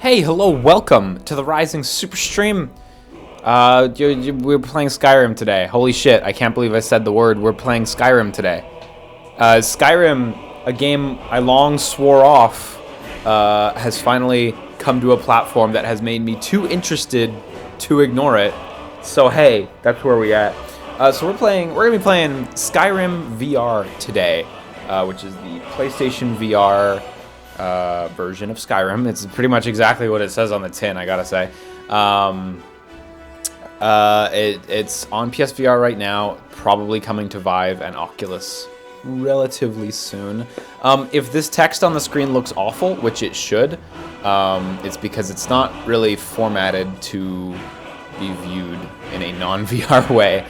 Hey, hello, welcome to the Rising Superstream. We're playing Skyrim today. Holy shit, I can't believe I said the word. We're playing Skyrim today. Skyrim, a game I long swore off, has finally come to a platform that has made me too interested to ignore it. So hey, that's where we at. So we're gonna be playing Skyrim VR today, which is the PlayStation VR version of Skyrim. It's pretty much exactly what it says on the tin, I gotta say. It's on PSVR right now, probably coming to Vive and Oculus relatively soon. If this text on the screen looks awful, which it should, it's because it's not really formatted to be viewed in a non-VR way.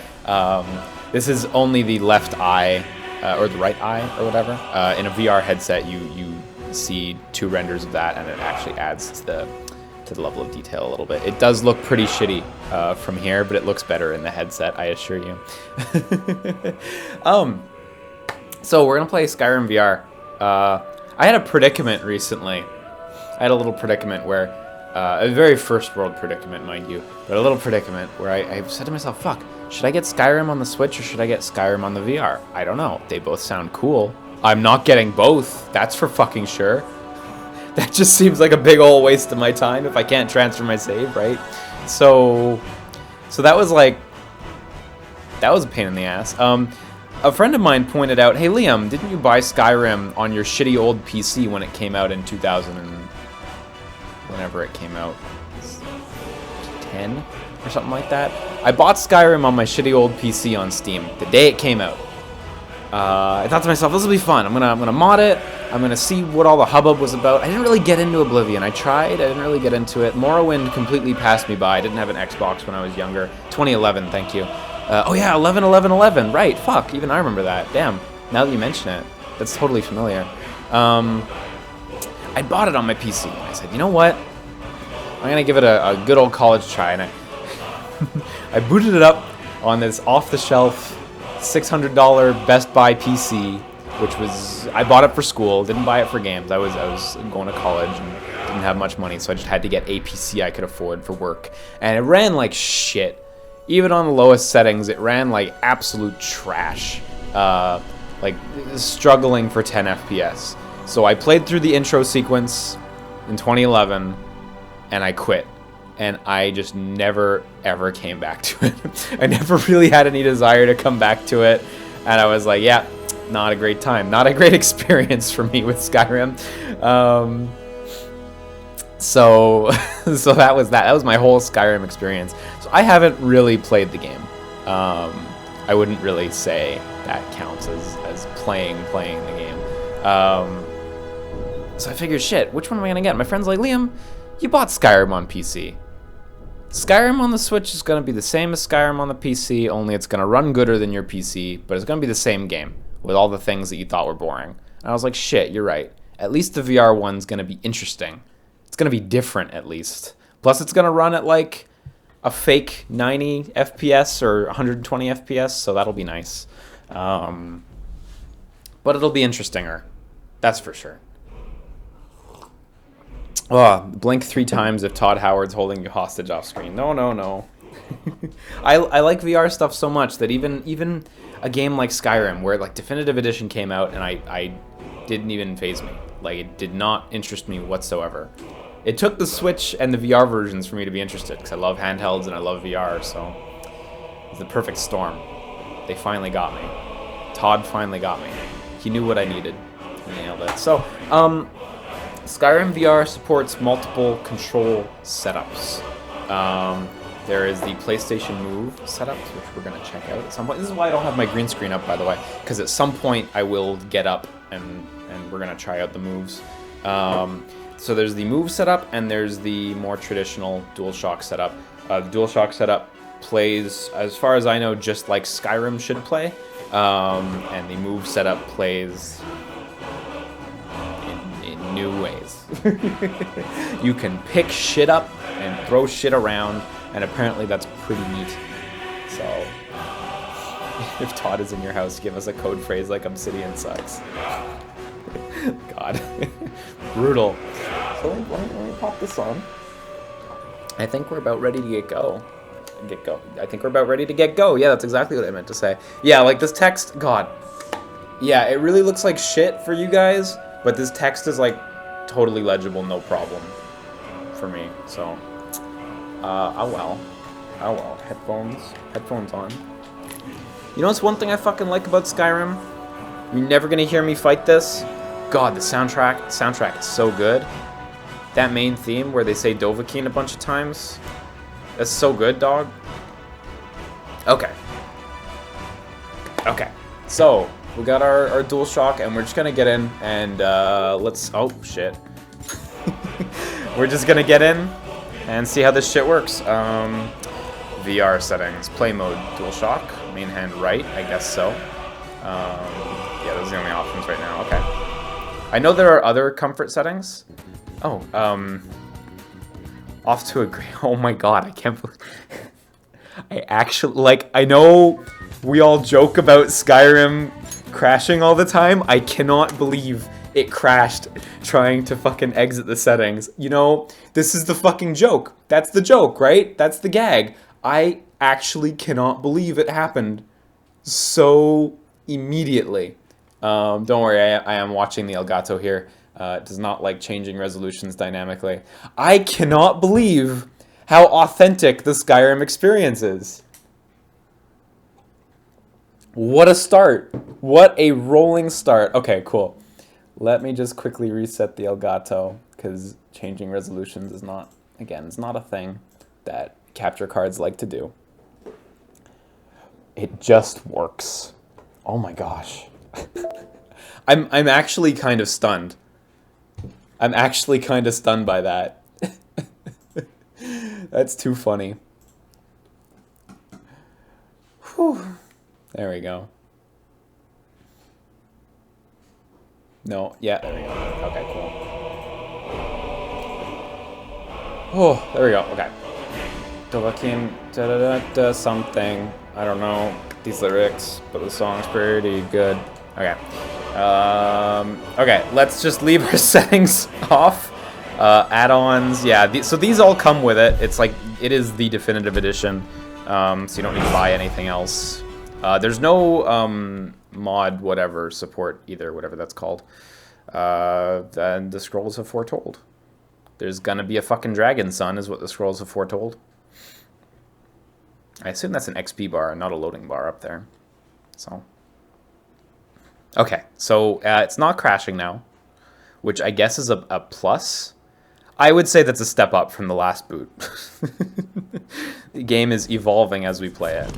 This is only the left eye, or the right eye, or whatever. In a VR headset, you see two renders of that, and it actually adds to the level of detail a little bit. It does look pretty shitty from here, but it looks better in the headset, I assure you. So we're gonna play Skyrim VR. I had a predicament recently. I had a little predicament where, a very first world predicament, mind you, but a little predicament where I said to myself, fuck, should I get Skyrim on the Switch or should I get Skyrim on the VR? I don't know. They both sound cool. I'm not getting both, that's for fucking sure. That just seems like a big ol' waste of my time if I can't transfer my save, right? So that was a pain in the ass. A friend of mine pointed out, hey Liam, didn't you buy Skyrim on your shitty old PC when it came out in 2000 and whenever it came out, 10 or something like that? I bought Skyrim on my shitty old PC on Steam the day it came out. I thought to myself, this will be fun. I'm gonna mod it. I'm gonna see what all the hubbub was about. I didn't really get into Oblivion. I tried. I didn't really get into it. Morrowind completely passed me by. I didn't have an Xbox when I was younger. 2011, thank you. Oh yeah, 11. Right. Fuck. Even I remember that. Damn. Now that you mention it, that's totally familiar. I bought it on my PC. And I said, you know what? I'm gonna give it a good old college try. And I booted it up on this off-the-shelf $600 Best Buy PC, which was, I bought it for school, didn't buy it for games. I was going to college and didn't have much money, so I just had to get a PC I could afford for work. And it ran like shit. Even on the lowest settings, it ran like absolute trash. Like struggling for 10 FPS. So I played through the intro sequence in 2011 and I quit. And I just never, ever came back to it. I never really had any desire to come back to it. And I was like, yeah, not a great time. Not a great experience for me with Skyrim. So that was that. That was my whole Skyrim experience. So I haven't really played the game. I wouldn't really say that counts as playing the game. So I figured, shit, which one am I going to get? My friend's like, Liam, you bought Skyrim on PC. Skyrim on the Switch is going to be the same as Skyrim on the PC, only it's going to run gooder than your PC, but it's going to be the same game with all the things that you thought were boring. And I was like, shit, you're right. At least the VR one's going to be interesting. It's going to be different, at least. Plus, it's going to run at, like, a fake 90 FPS or 120 FPS, so that'll be nice. But it'll be interestinger. That's for sure. Oh, blink 3 times if Todd Howard's holding you hostage off screen. No. I like VR stuff so much that even a game like Skyrim, where like Definitive Edition came out and I didn't even faze me. Like, it did not interest me whatsoever. It took the Switch and the VR versions for me to be interested, because I love handhelds and I love VR, so it's the perfect storm. They finally got me. Todd finally got me. He knew what I needed. He nailed it. So, Skyrim VR supports multiple control setups. There is the PlayStation Move setup, which we're going to check out at some point. This is why I don't have my green screen up, by the way, because at some point I will get up and we're going to try out the moves. So there's the Move setup and there's the more traditional DualShock setup. The DualShock setup plays, as far as I know, just like Skyrim should play. And the Move setup plays in new ways. You can pick shit up and throw shit around, and apparently that's pretty neat. So, if Todd is in your house, give us a code phrase like Obsidian sucks. God. Brutal. So let me pop this on. I think we're about ready to get go. I think we're about ready to get go. Yeah, that's exactly what I meant to say. Yeah, like this text, God. Yeah, it really looks like shit for you guys, but this text is like totally legible, no problem for me. So, oh well. Oh well. Headphones on. You know what's one thing I fucking like about Skyrim? You're never gonna hear me fight this. God, the soundtrack is so good. That main theme where they say Dovahkiin a bunch of times. That's so good, dog. Okay. Okay. So, we got our DualShock, and we're just gonna get in, and let's... Oh, shit. We're just gonna get in and see how this shit works. VR settings. Play mode, DualShock. Main hand right, I guess so. Yeah, those are the only options right now. Okay. I know there are other comfort settings. Oh, off to a great... Oh my god, I can't believe... I actually... Like, I know we all joke about Skyrim crashing all the time. I cannot believe it crashed trying to fucking exit the settings. You know, this is the fucking joke. That's the joke, right? That's the gag. I actually cannot believe it happened so immediately. Don't worry, I am watching the Elgato here. It does not like changing resolutions dynamically. I cannot believe how authentic the Skyrim experience is. What a start. What a rolling start. Okay, cool. Let me just quickly reset the Elgato, because changing resolutions is not, again, it's not a thing that capture cards like to do. It just works. Oh my gosh. I'm actually kind of stunned. I'm actually kind of stunned by that. That's too funny. Whew. There we go. No, yeah, there we go. Okay, cool. Oh, there we go. Okay. Dovahkiin, da-da-da-da, something. I don't know these lyrics, but the song's pretty good. Okay. Okay, let's just leave our settings off. Add-ons, yeah. So these all come with it. It's like, it is the definitive edition, so you don't need to buy anything else. There's no mod whatever support either, whatever that's called. And the scrolls have foretold. There's gonna be a fucking dragon, son, is what the scrolls have foretold. I assume that's an XP bar, not a loading bar up there. So... Okay, so it's not crashing now, which I guess is a plus. I would say that's a step up from the last boot. The game is evolving as we play it.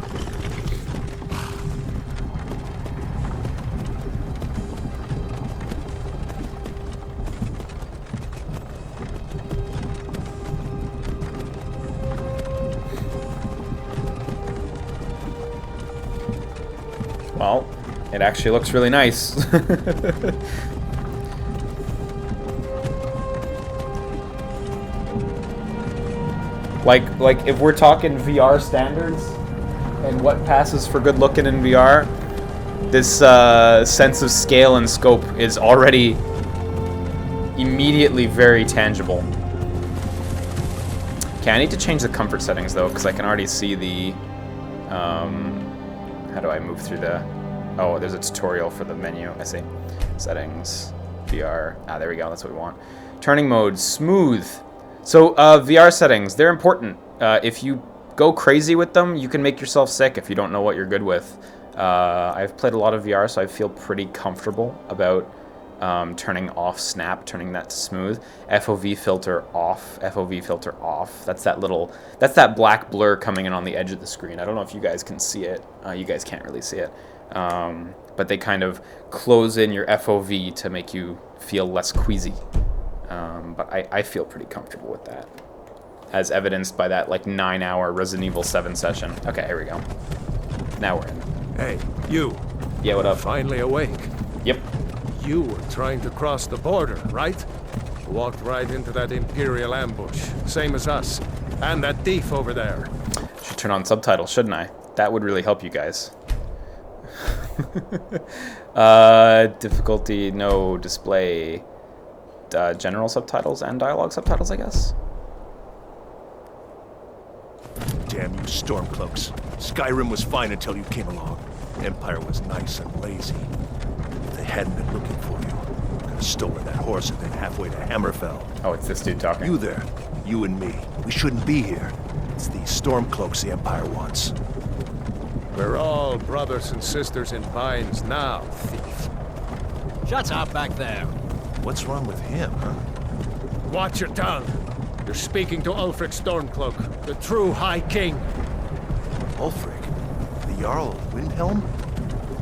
Well, it actually looks really nice. like if we're talking VR standards and what passes for good looking in VR, this sense of scale and scope is already immediately very tangible. Okay, I need to change the comfort settings though, because I can already see the how do I move through the... Oh, there's a tutorial for the menu. I see. Settings, VR. Ah, there we go. That's what we want. Turning mode, smooth. So, VR settings, they're important. If you go crazy with them, you can make yourself sick if you don't know what you're good with. I've played a lot of VR, so I feel pretty comfortable about turning off snap, turning that to smooth. FOV filter off. FOV filter off. That's that black blur coming in on the edge of the screen. I don't know if you guys can see it. You guys can't really see it. But they kind of close in your FOV to make you feel less queasy. But I feel pretty comfortable with that, as evidenced by that like 9-hour Resident Evil 7 session. Okay, here we go. Now we're in. Hey, you. Yeah, what up? Finally awake. Yep. You were trying to cross the border, right? Walked right into that Imperial ambush, same as us. And that thief over there. Should turn on subtitles, shouldn't I? That would really help you guys. Difficulty, no display. general subtitles and dialogue subtitles, I guess. Damn you Stormcloaks. Skyrim was fine until you came along. Empire was nice and lazy. If they hadn't been looking for you, could have stolen that horse and been halfway to Hammerfell. Oh, it's this dude talking. You there, you and me. We shouldn't be here. It's these Stormcloaks the Empire wants. We're all brothers and sisters in binds now, thief. Shut up back there. What's wrong with him, huh? Watch your tongue. You're speaking to Ulfric Stormcloak, the true High King. Ulfric? The Jarl of Windhelm?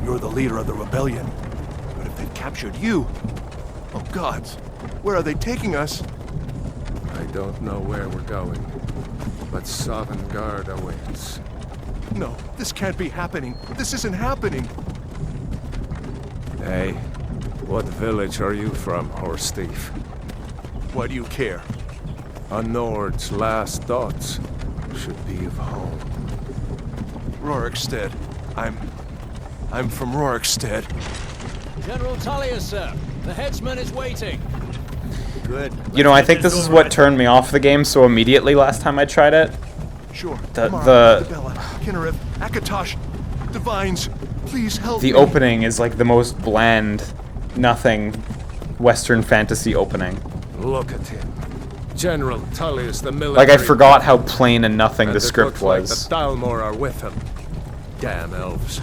You're the leader of the rebellion. But if they've captured you... Oh gods, where are they taking us? I don't know where we're going, but Sovngarde awaits. No, this can't be happening. This isn't happening. Hey, what village are you from, horse thief? Why do you care? A Nord's last thoughts should be of home. Rorikstead. I'm from Rorikstead. General Tullius, sir. The headsman is waiting. Good. You know, I think this is what turned me off the game so immediately last time I tried it. Sure. The Bella, Kinnereth, Akatosh, Divines, please help me. opening is like the most bland, nothing Western fantasy opening. Look at him. General Tullius, the military... Like I forgot how plain and nothing and the it script looks like was. the Dalmor are with him. Damn elves.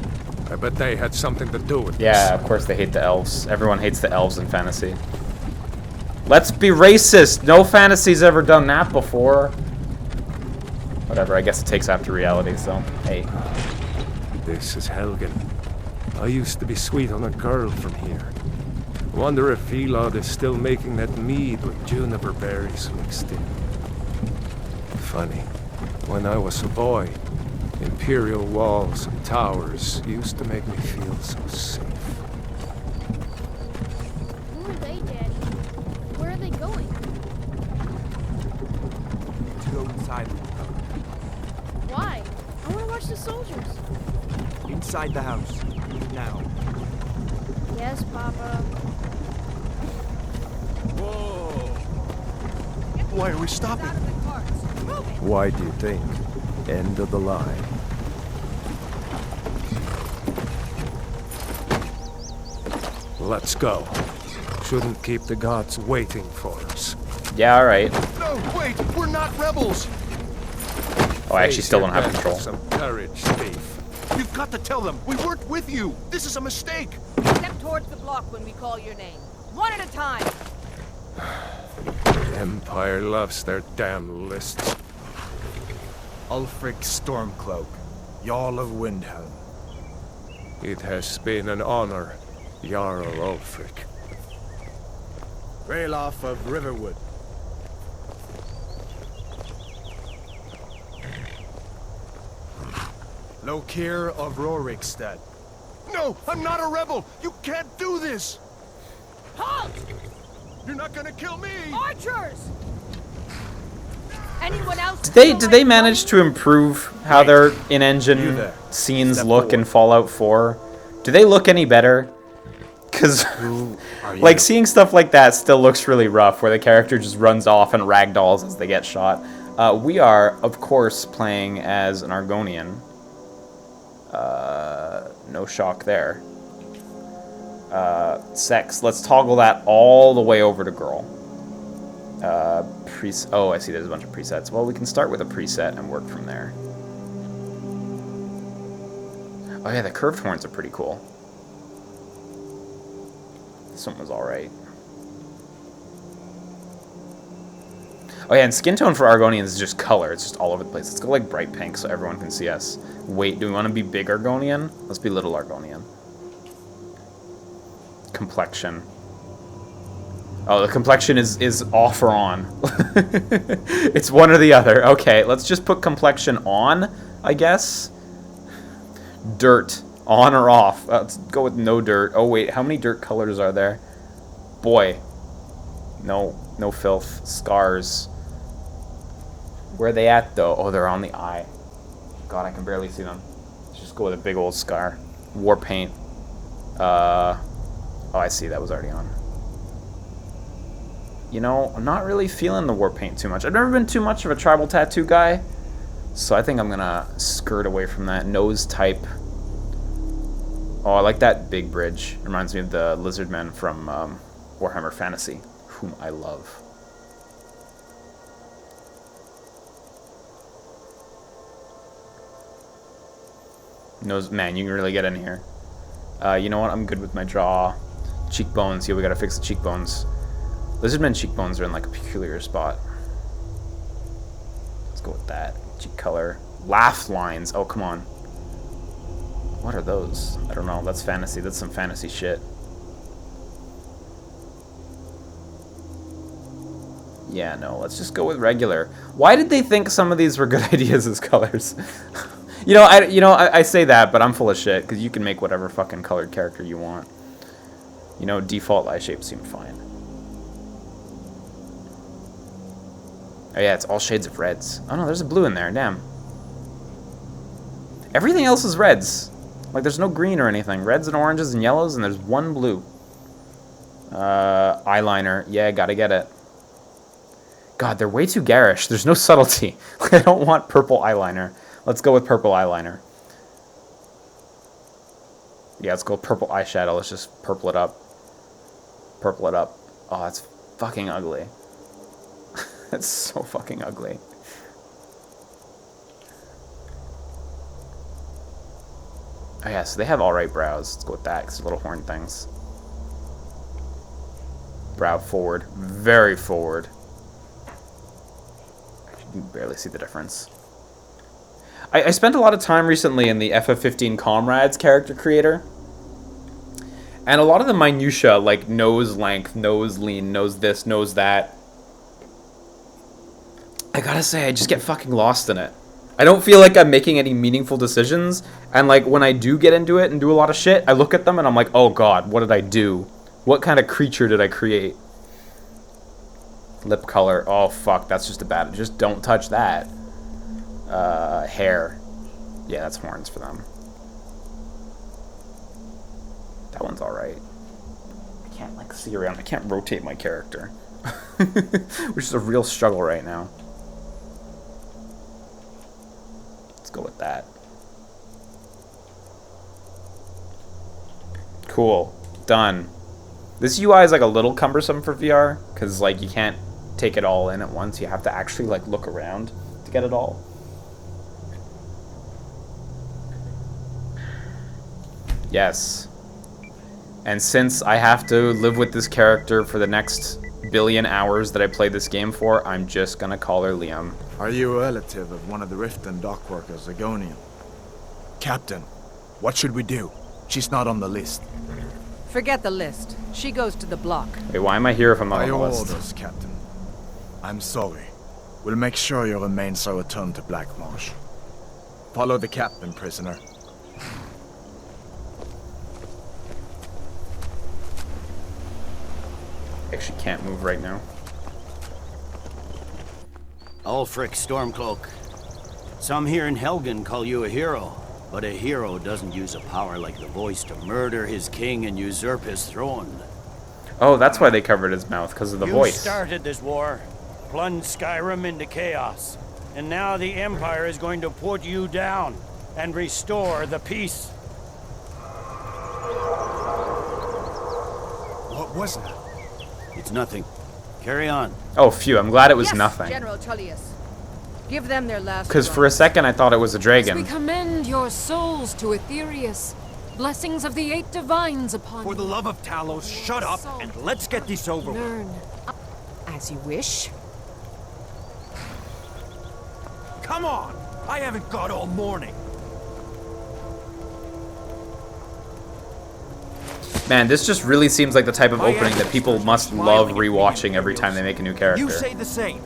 I bet they had something to do with Yeah, of course they hate the elves. Everyone hates the elves in fantasy. Let's be racist! No fantasy's ever done that before. Whatever, I guess it takes after reality, so hey. this. This is Helgen. I used to be sweet on a girl from here. Wonder if Elod is still making that mead with juniper berries mixed in. Funny, when I was a boy, imperial walls and towers used to make me feel so safe. Who are they, Daddy? Where are they going? To go inside. Why? I want to watch the soldiers. Inside the house. Now. Yes, Papa. Why are we stopping? Why do you think? End of the line. Let's go. Shouldn't keep the gods waiting for us. Yeah, alright. No, wait, we're not rebels. Oh, I actually still don't have Face your control. death with some courage, thief. You've got to tell them. We weren't with you. This is a mistake. Step towards the block when we call your name. One at a time. The Empire loves their damn lists. Ulfric Stormcloak, Jarl of Windhelm. It has been an honor, Jarl Ulfric. Ralof of Riverwood. Lokir of Rorikstead. No, I'm not a rebel. You can't do this. Halt! You're not gonna kill me. Archers! Anyone else? Did they manage to improve how their You in-engine there. scenes Step look in forward. Fallout 4? Do they look any better? Because, Who are you? like, seeing stuff like that still looks really rough, where the character just runs off and ragdolls as they get shot. We are, of course, playing as an Argonian. No shock there. Sex. Let's toggle that all the way over to girl. Oh, I see there's a bunch of presets. Well, we can start with a preset and work from there. Oh yeah, the curved horns are pretty cool. This one was alright. Oh yeah, and skin tone for Argonians is just color. It's just all over the place. Let's go like bright pink so everyone can see us. Wait, do we want to be big Argonian? Let's be little Argonian. Complexion. Oh, the complexion is off or on. It's one or the other. Okay, let's just put complexion on, I guess. Dirt. On or off? Let's go with no dirt. Oh, wait. How many dirt colors are there? Boy. No. No filth. Scars. Where are they at, though? Oh, they're on the eye. God, I can barely see them. Let's just go with a big old scar. War paint. Oh, I see. That was already on. you know, I'm not really feeling the war paint too much. I've never been too much of a tribal tattoo guy, so I think I'm gonna skirt away from that. Nose type. Oh, I like that big bridge. It reminds me of the lizard men from Warhammer Fantasy, whom I love. Nose, man, you can really get in here. You know what? I'm good with my jaw. Cheekbones. Yeah, we gotta fix the cheekbones. Lizardmen cheekbones are in like a peculiar spot. Let's go with that. Cheek color. Laugh lines. Oh, come on. What are those? I don't know. That's fantasy. That's some fantasy shit. Yeah, no. Let's just go with regular. Why did they think some of these were good ideas as colors? I say that, but I'm full of shit because you can make whatever fucking colored character you want. You know, default eye shapes seem fine. Oh yeah, it's all shades of reds. Oh no, there's a blue in there. Damn. Everything else is reds. Like there's no green or anything. Reds and oranges and yellows, and there's one blue. Eyeliner. Yeah, gotta get it. God, they're way too garish. There's no subtlety. I don't want purple eyeliner. Let's go with purple eyeliner. Yeah, let's go with purple eyeshadow. Let's just purple it up. Purple it up. Oh, that's fucking ugly. That's so fucking ugly. Oh yeah, so they have alright brows. Let's go with that, because little horn things. Brow forward. Very forward. You can barely see the difference. I spent a lot of time recently in the FF15 Comrades character creator. And a lot of the minutia, like nose length, nose lean, nose this, nose that. I gotta say, I just get fucking lost in it. I don't feel like I'm making any meaningful decisions. And like when I do get into it and do a lot of shit, I look at them and I'm like, oh god, what did I do? What kind of creature did I create? Lip color. Oh fuck, that's just a bad. Just don't touch that. Hair. Yeah, that's horns for them. That one's alright. I can't like see around. I can't rotate my character. Which is a real struggle right now. Let's go with that. Cool. Done. This UI is like a little cumbersome for VR because like you can't take it all in at once. You have to actually like look around to get it all. Yes. And since I have to live with this character for the next billion hours that I play this game for, I'm just gonna call her Liam. Are you a relative of one of the Riften dock workers, Agonian? Captain, what should we do? She's not on the list. Forget the list. She goes to the block. Wait, why am I here if I'm not By on the your list? orders, Captain. I'm sorry. We'll make sure your remains are returned to Blackmarsh. Follow the captain, prisoner. Actually can't move right now. Ulfric Stormcloak. Some here in Helgen call you a hero, but a hero doesn't use a power like the voice to murder his king and usurp his throne. Oh, that's why they covered his mouth, because of the voice. You started this war, plunged Skyrim into chaos, and now the Empire is going to put you down and restore the peace. What was that? It's nothing. Carry on. Oh, phew, I'm glad it was Yes, nothing. General Tullius. Give them their last. Because for a second I thought it was a We dragon. commend your souls to Aetherius. Blessings of the 8 divines upon For the you. love of Talos, shut up and let's get this over with. Learn. As you wish. Come on! I haven't got all morning. Man, this just really seems like the type of opening that people must love rewatching every time they make a new character. You say the same.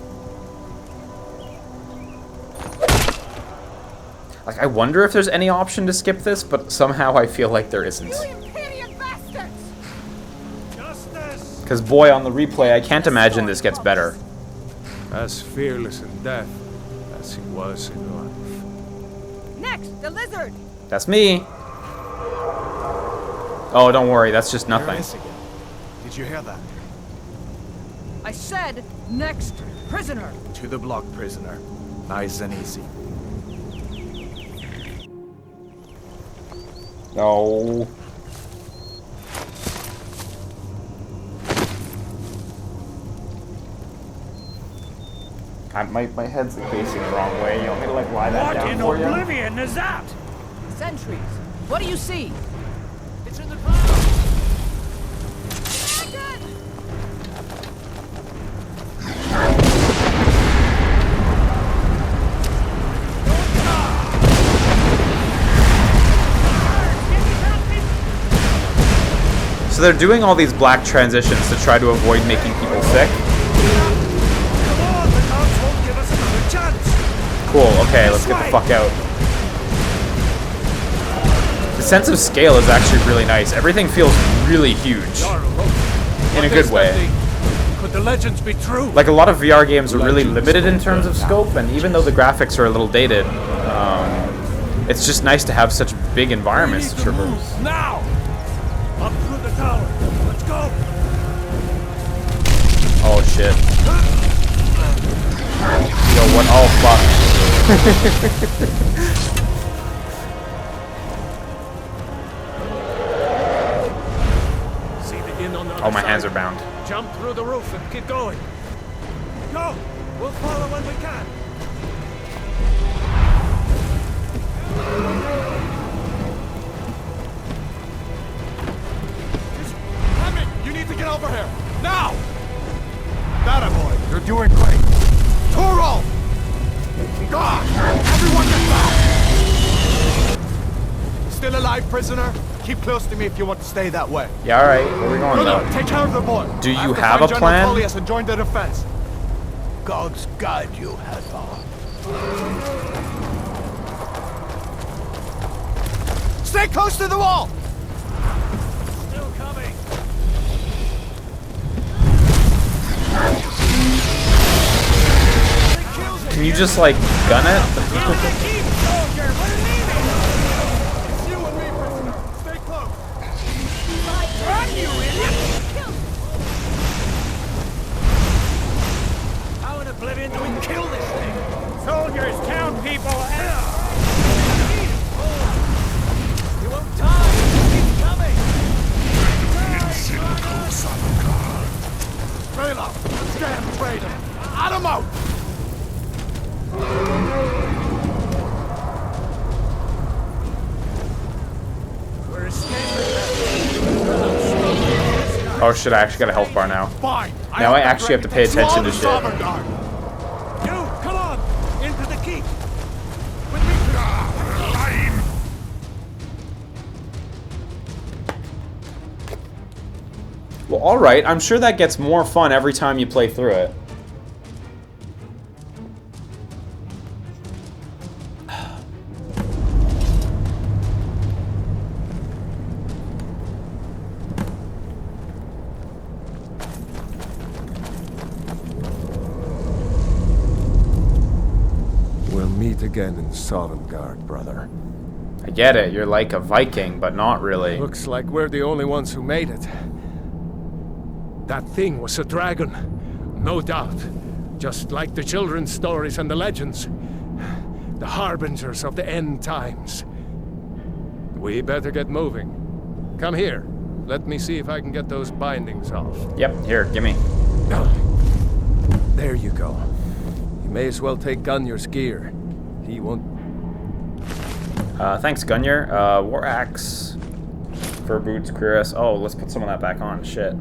Like, I wonder if there's any option to skip this, but somehow I feel like there isn't. Imperial bastards! Justice! Because boy, on the replay, I can't imagine this gets better. As fearless in death as he was in life. Next, the lizard. That's me. Oh, don't worry, that's just There it nothing. is again. Did you hear that? I said next prisoner. To the block, prisoner. Nice and easy. No. My head's like facing the wrong way. You want me to like lie that down for you? What in oblivion is that? Sentries. What do you see? It's in the clouds. So they're doing all these black transitions to try to avoid making people sick. Cool, okay, let's get the fuck out. The sense of scale is actually really nice. Everything feels really huge. In a good way. Could the legends be true? Like, a lot of VR games are really limited in terms of scope, and even though the graphics are a little dated, it's just nice to have such big environments to traverse. Now! Up through the tower. Let's go! Oh shit. Yo, what? Oh fuck. See the inn on the Oh, other my hands side? are bound. Jump through the roof and keep going. Go! We'll follow when we can. Hammond, you need to get over here. Now! That boy, you're doing great. Toro! God! Everyone get back! Still alive, prisoner? Keep close to me if you want to stay that way. Yeah, alright. Where are we going, No, though? take care of the boy. Do I you to have find a General plan? Tullius and join the defense. God's guide you, Helgen. Stay close to the wall! Still coming. Can you just, like, gun it? It's you and me, prisoner. Stay close. Run, you idiot! How in oblivion do we kill this thing? Soldiers, town people, you won't die. Keep coming. Trailer, let's get him, traitor. Out him out! We're escaping. Oh shit, I actually got a health bar now. Fine. Now I actually have to pay attention to shit. You, come on! Into the keep! With me, Well, alright. I'm sure that gets more fun every time you play through it. We'll meet again in Sovngarde, brother. I get it. You're like a Viking, but not really. Looks like we're the only ones who made it. That thing was a dragon, no doubt. Just like the children's stories and the legends. The harbingers of the end times. We better get moving. Come here. Let me see if I can get those bindings off. Yep, here, gimme. There you go. You may as well take Gunnar's gear. He won't... Thanks, Gunnar. War Axe. Fur boots, cuirass. Oh, let's put some of that back on. Shit.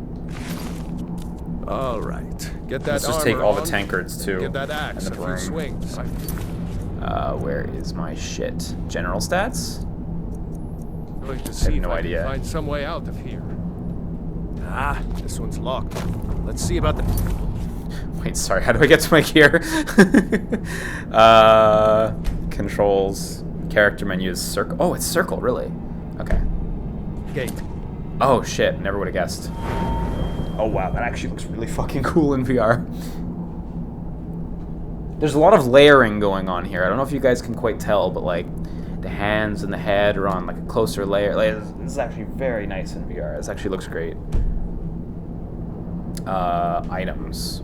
All right. Get that Let's just take armor all the on, tankards, too. Get that axe and a the few broom. swings. Where is my shit? General stats? Going to see I have if no I idea. can find some way out of here. Ah, this one's locked. Let's see about the... Wait, sorry, how do I get to my gear? Controls. Character menu is circle. Oh, it's circle, really? Okay. Gate. Oh, shit, never would have guessed. Oh, wow, that actually looks really fucking cool in VR. There's a lot of layering going on here. I don't know if you guys can quite tell, but, like, the hands and the head are on, like, a closer layer. Like, this is actually very nice in VR. This actually looks great. Items.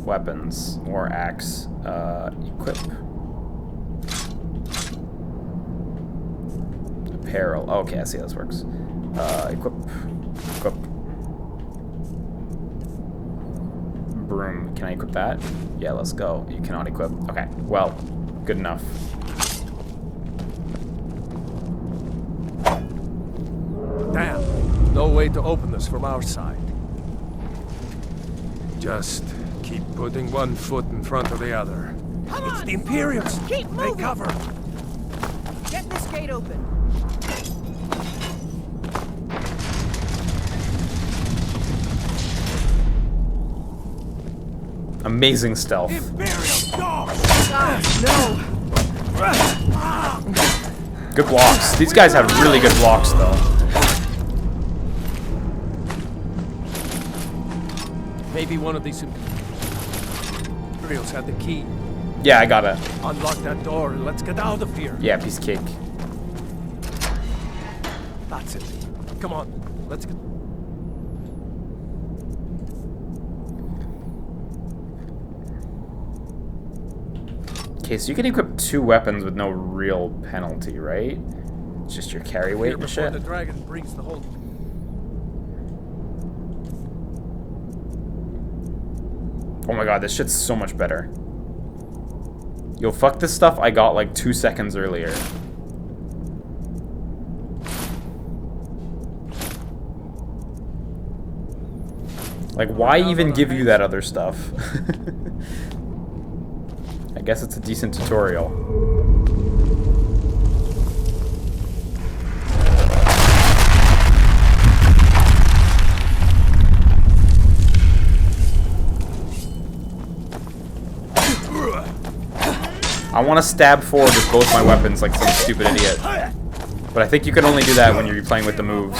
Weapons. Or axe. Equip. Apparel. Oh, okay, I see how this works. Equip. Equip. Broom. Can I equip that? Yeah, let's go. You cannot equip. Okay, well, good enough. Damn, no way to open this from our side. Just keep putting one foot in front of the other. Come It's on! the Imperials! Keep They moving! cover! Get this gate open. Amazing stealth. Imperial dogs! Good blocks. These guys have really good blocks, though. Maybe one of these Imperials had the key. Yeah, I got it. Unlock that door and let's get out of here. Yeah, piece of cake. That's it. Come on, let's get... Okay, so you can equip 2 weapons with no real penalty, right? It's just your carry weight Here and before shit. the dragon brings the whole... Oh my god, this shit's so much better. Yo, fuck this stuff I got like 2 seconds earlier. Like, why even give you that other stuff? I guess it's a decent tutorial. I want to stab forward with both my weapons like some stupid idiot. But I think you can only do that when you're playing with the moves.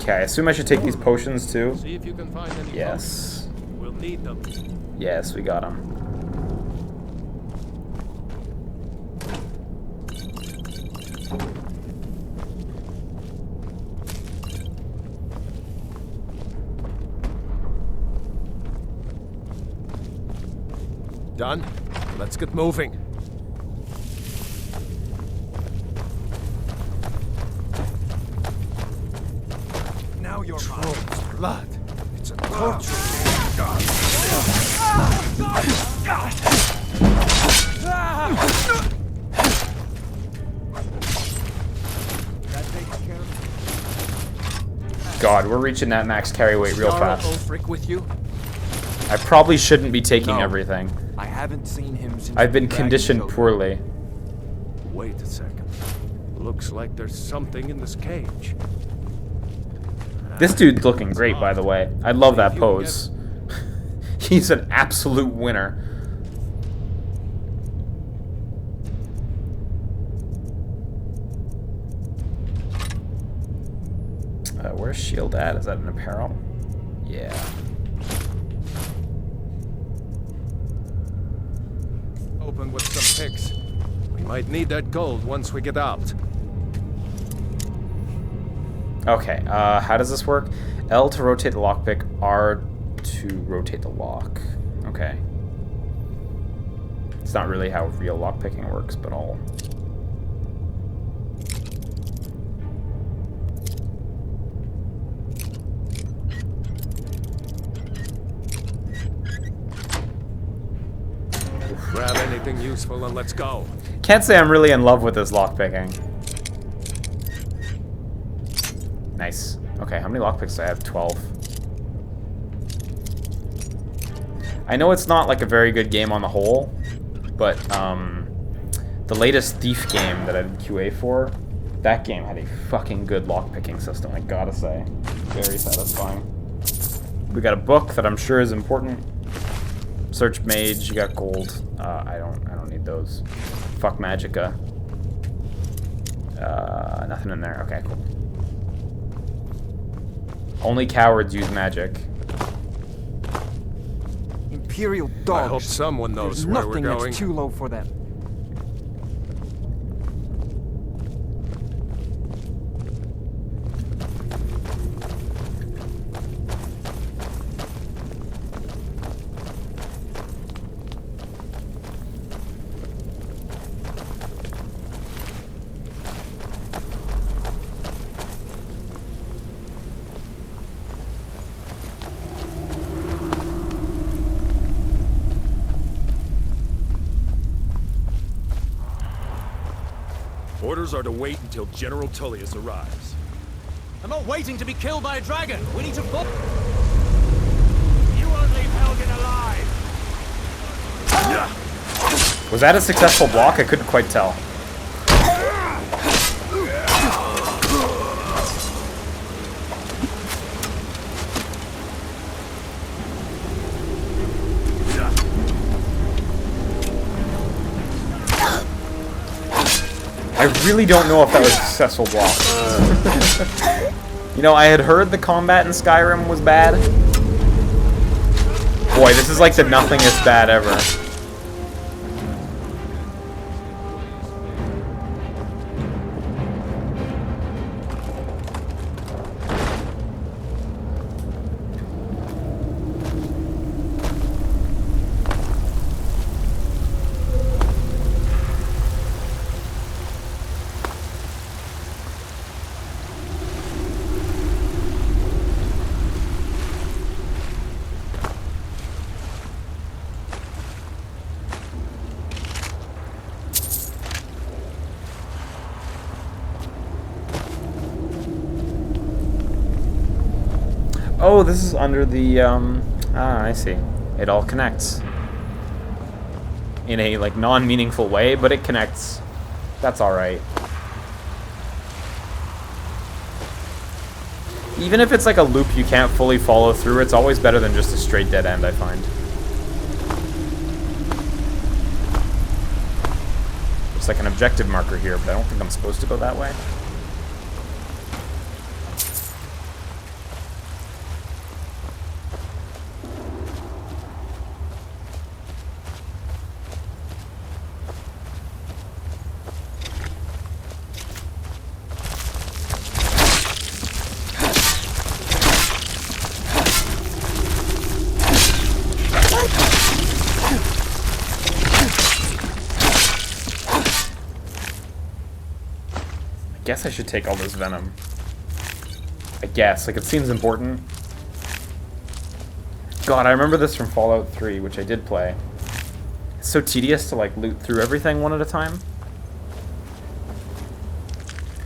Okay, I assume I should take these potions too. See if you can find any Yes. pumps. We'll need them. Yes, we got them. Done? Let's get moving. Now you're Troll's blood. It's a torture. God, we're reaching that max carry weight real Jarl fast. Ulfric with you? I probably shouldn't be taking No. everything. I haven't seen him since I've been the dragon conditioned showed up. poorly. Wait a second. Looks like there's something in this cage. This dude's looking great, by the way. I love that pose. He's an absolute winner. Where's shield at? Is that an apparel? Yeah. Open with some picks. We might need that gold once we get out. Okay, how does this work? L to rotate the lockpick, R to rotate the lock. Okay. It's not really how real lockpicking works, but I'll... Grab anything useful and let's go. Can't say I'm really in love with this lockpicking. Nice. Okay, how many lockpicks do I have? 12. I know it's not like a very good game on the whole, but the latest Thief game that I did QA for, that game had a fucking good lockpicking system, I gotta say. Very satisfying. We got a book that I'm sure is important. Search mage, you got gold. I don't need those. Fuck magicka. Nothing in there. Okay, cool. Only cowards use magic. Imperial dogs. I hope someone knows There's where we're nothing going. that's too low for them. Orders are to wait until General Tullius arrives. I'm not waiting to be killed by a dragon. We need to book. You won't leave Helgen alive! Was that a successful block? I couldn't quite tell. I really don't know if that was a successful block. You know, I had heard the combat in Skyrim was bad. Boy, this is like the nothingest bad ever. Oh, this is under the, I see. It all connects. In a, like, non-meaningful way, but it connects. That's alright. Even if it's like a loop you can't fully follow through, it's always better than just a straight dead end, I find. Looks like an objective marker here, but I don't think I'm supposed to go that way. I guess I should take all this venom. I guess. Like, it seems important. God, I remember this from Fallout 3, which I did play. It's so tedious to, like, loot through everything one at a time.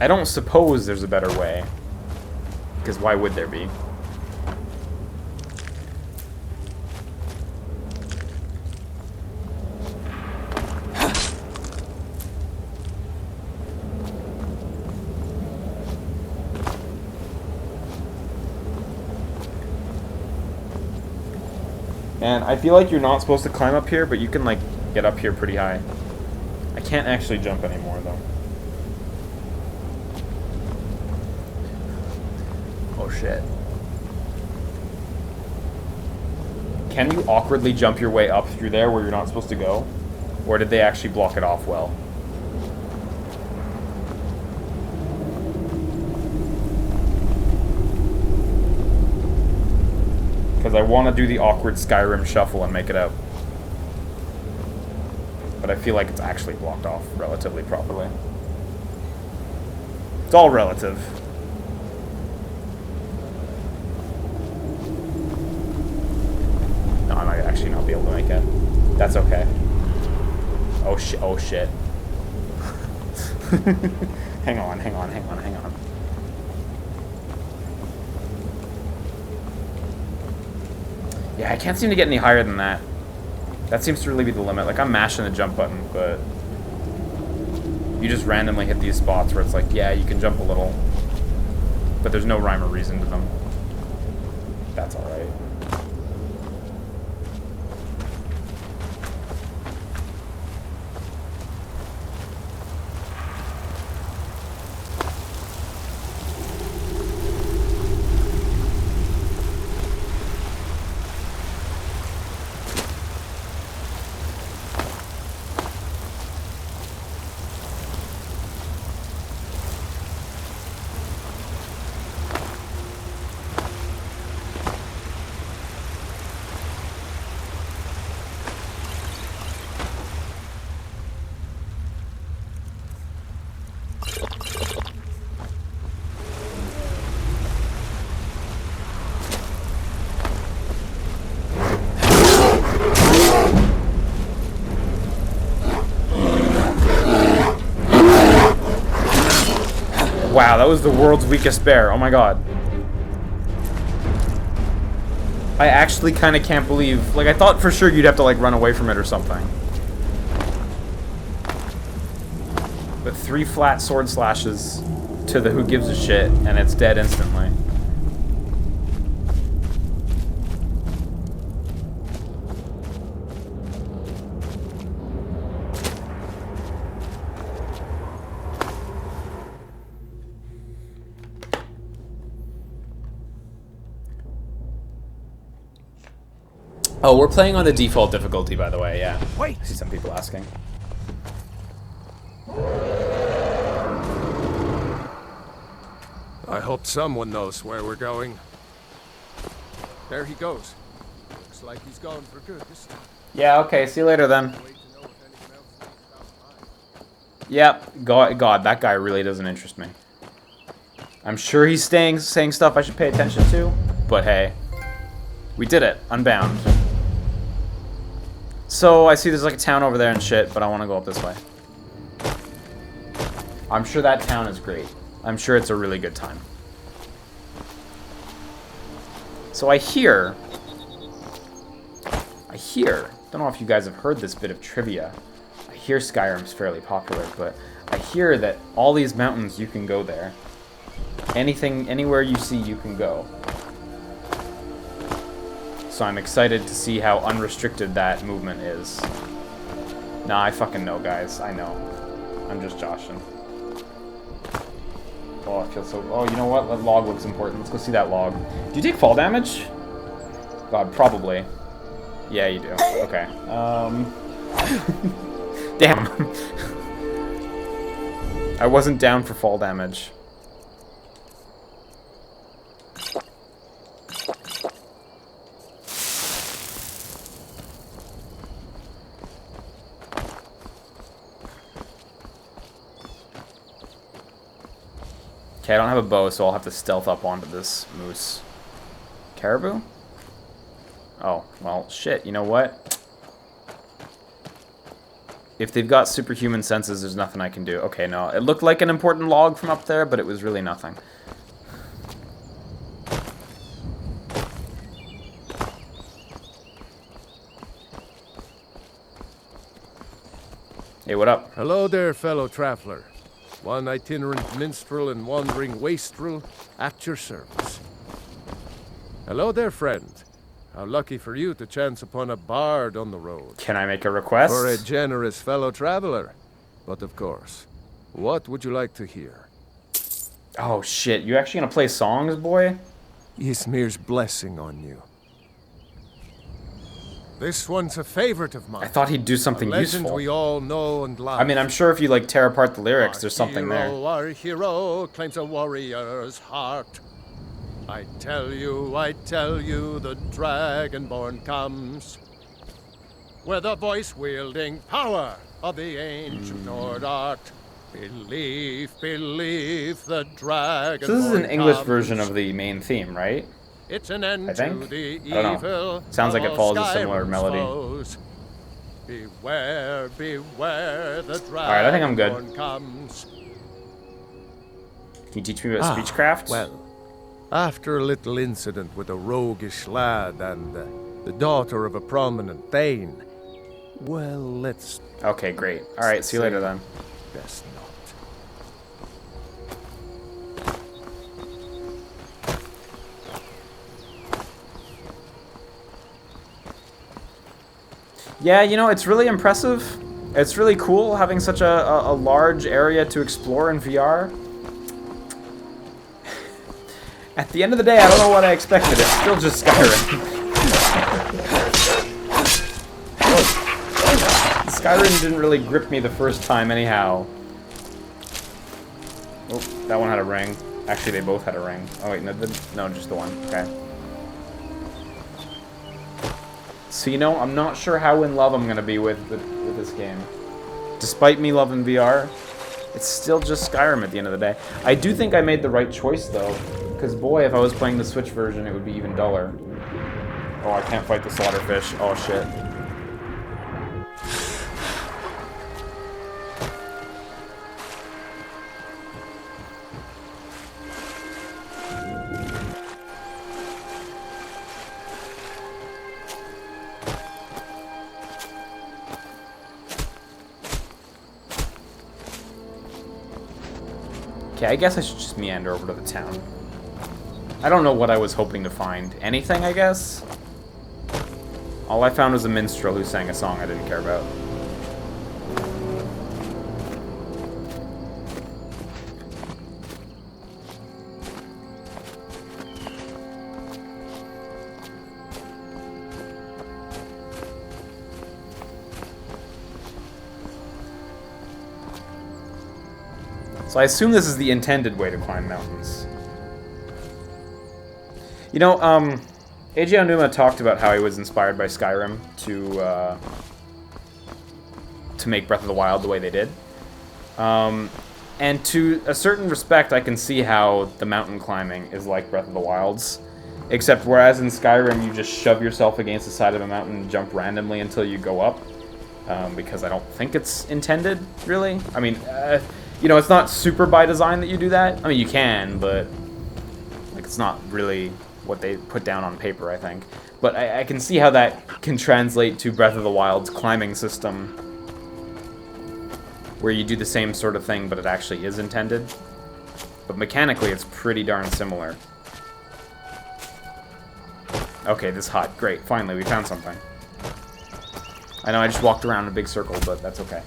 I don't suppose there's a better way. Because why would there be? And I feel like you're not supposed to climb up here, but you can, like, get up here pretty high. I can't actually jump anymore, though. Oh, shit. Can you awkwardly jump your way up through there where you're not supposed to go? Or did they actually block it off well? Because I want to do the awkward Skyrim shuffle and make it out. But I feel like it's actually blocked off relatively properly. It's all relative. No, I might actually not be able to make it. That's okay. Oh shit, oh shit. Hang on. Yeah, I can't seem to get any higher than that. That seems to really be the limit. Like, I'm mashing the jump button, but you just randomly hit these spots where it's like, yeah, you can jump a little, but there's no rhyme or reason to them. That's alright. Wow, that was the world's weakest bear. Oh my god. I actually kind of can't believe... Like, I thought for sure you'd have to, like, run away from it or something. But 3 flat sword slashes to the who gives a shit, and it's dead instantly. Oh, we're playing on the default difficulty, by the way, yeah. Wait! I see some people asking. I hope someone knows where we're going. There he goes. Looks like he's gone for good this time. Yeah, okay, see you later then. Wait to know if anyone else sneaks out behind. Yep, God, that guy really doesn't interest me. I'm sure he's saying stuff I should pay attention to, but hey. We did it, unbound. So, I see there's like a town over there and shit, but I want to go up this way. I'm sure that town is great. I'm sure it's a really good time. So I hear, don't know if you guys have heard this bit of trivia. I hear Skyrim's fairly popular, but I hear that all these mountains, you can go there. Anywhere you see, you can go. So I'm excited to see how unrestricted that movement is. Nah, I fucking know, guys. I know. I'm just joshing. Oh, I feel so... Oh, you know what? That log looks important. Let's go see that log. Do you take fall damage? God, probably. Yeah, you do. Okay. Damn. I wasn't down for fall damage. Okay, I don't have a bow, so I'll have to stealth up onto this moose. Caribou? Oh, well, shit, you know what? If they've got superhuman senses, there's nothing I can do. Okay, no, it looked like an important log from up there, but it was really nothing. Hey, what up? Hello there, fellow traveler. One itinerant minstrel and wandering wastrel at your service. Hello there, friend. How lucky for you to chance upon a bard on the road. Can I make a request? For a generous fellow traveler. But of course, what would you like to hear? Oh shit, you actually gonna play songs, boy? Ysmir's blessing on you. This one's a favorite of mine. I thought he'd do something a legend useful. we all know and love. I mean, I'm sure if you like tear apart the lyrics, there's something there. Our hero claims a warrior's heart. I tell you, the Dragonborn comes. With the voice-wielding power of the ancient Nord art. Believe, the Dragonborn So this is an English comes. version of the main theme, right? It's an end I think? to the I don't know. evil. Sounds like it of follows a similar Skyrim's melody. foes. Beware, the Dragonborn Alright, I think I'm good. comes. Can you teach me about speechcraft? Well, after a little incident with a roguish lad and the daughter of a prominent Thane, well, let's... Okay, great. Alright, see you later then. Best not. Yeah, you know, it's really impressive. It's really cool having such a large area to explore in VR. At the end of the day, I don't know what I expected. It's still just Skyrim. Skyrim didn't really grip me the first time anyhow. Oh, that one had a ring. Actually, they both had a ring. Oh wait, no, just the one. Okay. So, you know, I'm not sure how in love I'm going to be with this game. Despite me loving VR, it's still just Skyrim at the end of the day. I do think I made the right choice, though. Because, boy, if I was playing the Switch version, it would be even duller. Oh, I can't fight the slaughterfish. Oh, shit. Okay, I guess I should just meander over to the town. I don't know what I was hoping to find. Anything, I guess? All I found was a minstrel who sang a song I didn't care about. So I assume this is the intended way to climb mountains. You know, Eiji Aonuma talked about how he was inspired by Skyrim to make Breath of the Wild the way they did. And to a certain respect, I can see how the mountain climbing is like Breath of the Wild's. Except whereas in Skyrim, you just shove yourself against the side of a mountain and jump randomly until you go up. Because I don't think it's intended, really. I mean, you know, it's not super by design that you do that. I mean, you can, but like it's not really what they put down on paper, I think. But I can see how that can translate to Breath of the Wild's climbing system, where you do the same sort of thing, but it actually is intended. But mechanically, it's pretty darn similar. Okay, this hut. Great. Finally, we found something. I know I just walked around in a big circle, but that's okay.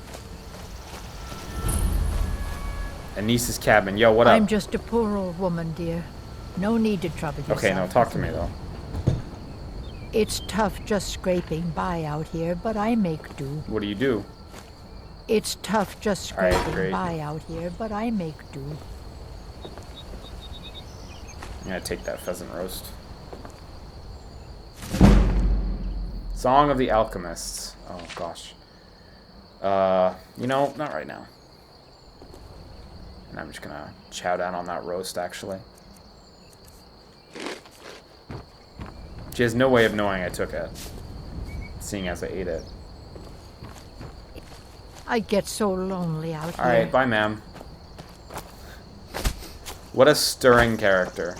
Anissa's cabin. Yo, what up? I'm just a poor old woman, dear. No need to trouble yourself. Okay, now talk to me, though. It's tough just scraping by out here, but I make do. What do you do? It's tough just scraping by out here, but I make do. I'm gonna take that pheasant roast. Song of the Alchemists. Oh, gosh. You know, not right now. And I'm just gonna chow down on that roast, actually. She has no way of knowing I took it, seeing as I ate it. I get so lonely out here. Alright, bye, ma'am. What a stirring character.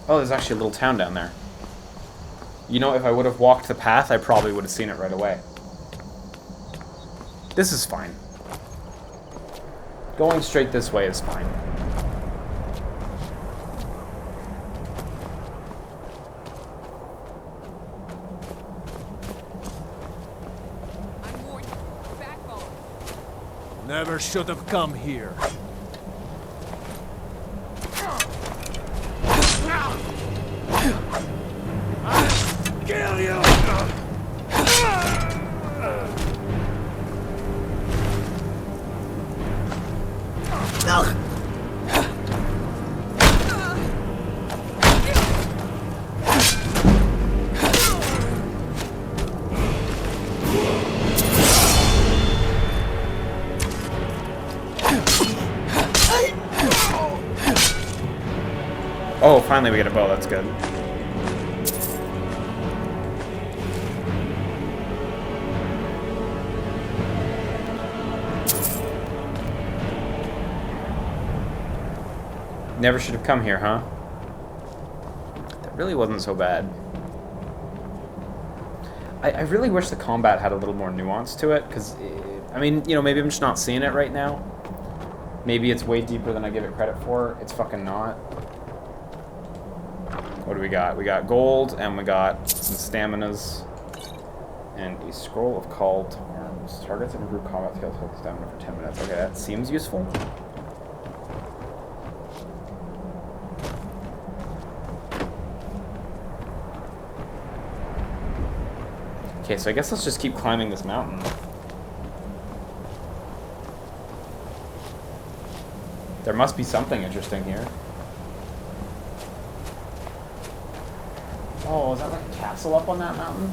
Oh, there's actually a little town down there. You know, if I would have walked the path, I probably would have seen it right away. This is fine. Going straight this way is fine. Never should have come here. Kill you! Oh, finally we get a bow, that's good. Never should have come here, huh? That really wasn't so bad. I really wish the combat had a little more nuance to it, because, I mean, you know, maybe I'm just not seeing it right now. Maybe it's way deeper than I give it credit for. It's fucking not. What do we got? We got gold, and we got some staminas, and a scroll of called arms. Targets and improve combat skills with stamina for 10 minutes. Okay, that seems useful. Okay, so I guess let's just keep climbing this mountain. There must be something interesting here. Oh, is that like a castle up on that mountain?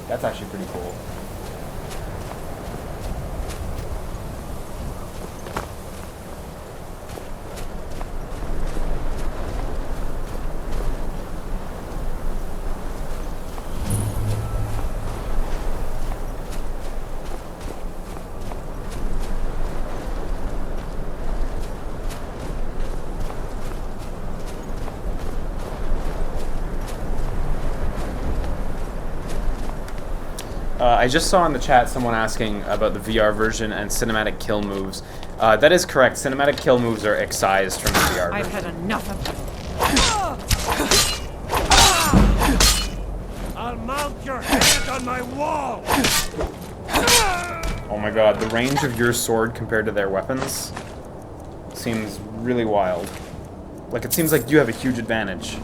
That's actually pretty cool. I just saw in the chat someone asking about the VR version and cinematic kill moves. That is correct. Cinematic kill moves are excised from the VR version. I've had enough of them. I'll mount your head on my wall! Oh my god, the range of your sword compared to their weapons seems really wild. Like, it seems like you have a huge advantage.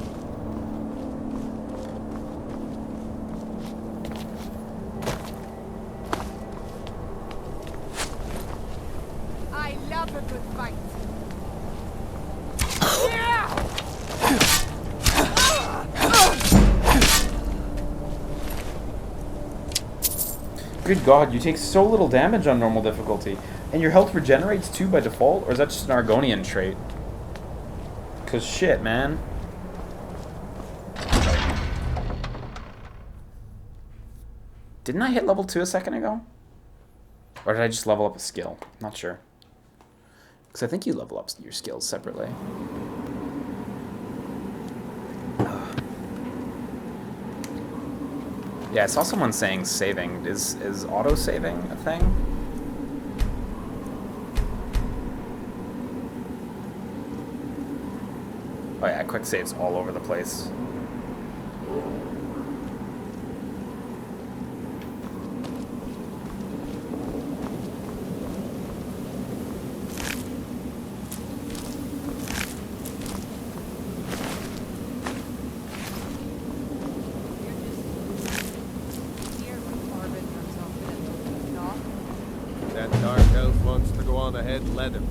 I love a good fight. Good god, you take so little damage on normal difficulty. And your health regenerates too by default? Or is that just an Argonian trait? Cause shit, man. Didn't I hit level 2 a second ago? Or did I just level up a skill? Not sure. Because I think you level up your skills separately. Yeah, I saw someone saying saving. Is auto-saving a thing? Oh yeah, quick saves all over the place. That dark elf wants to go on ahead, let him.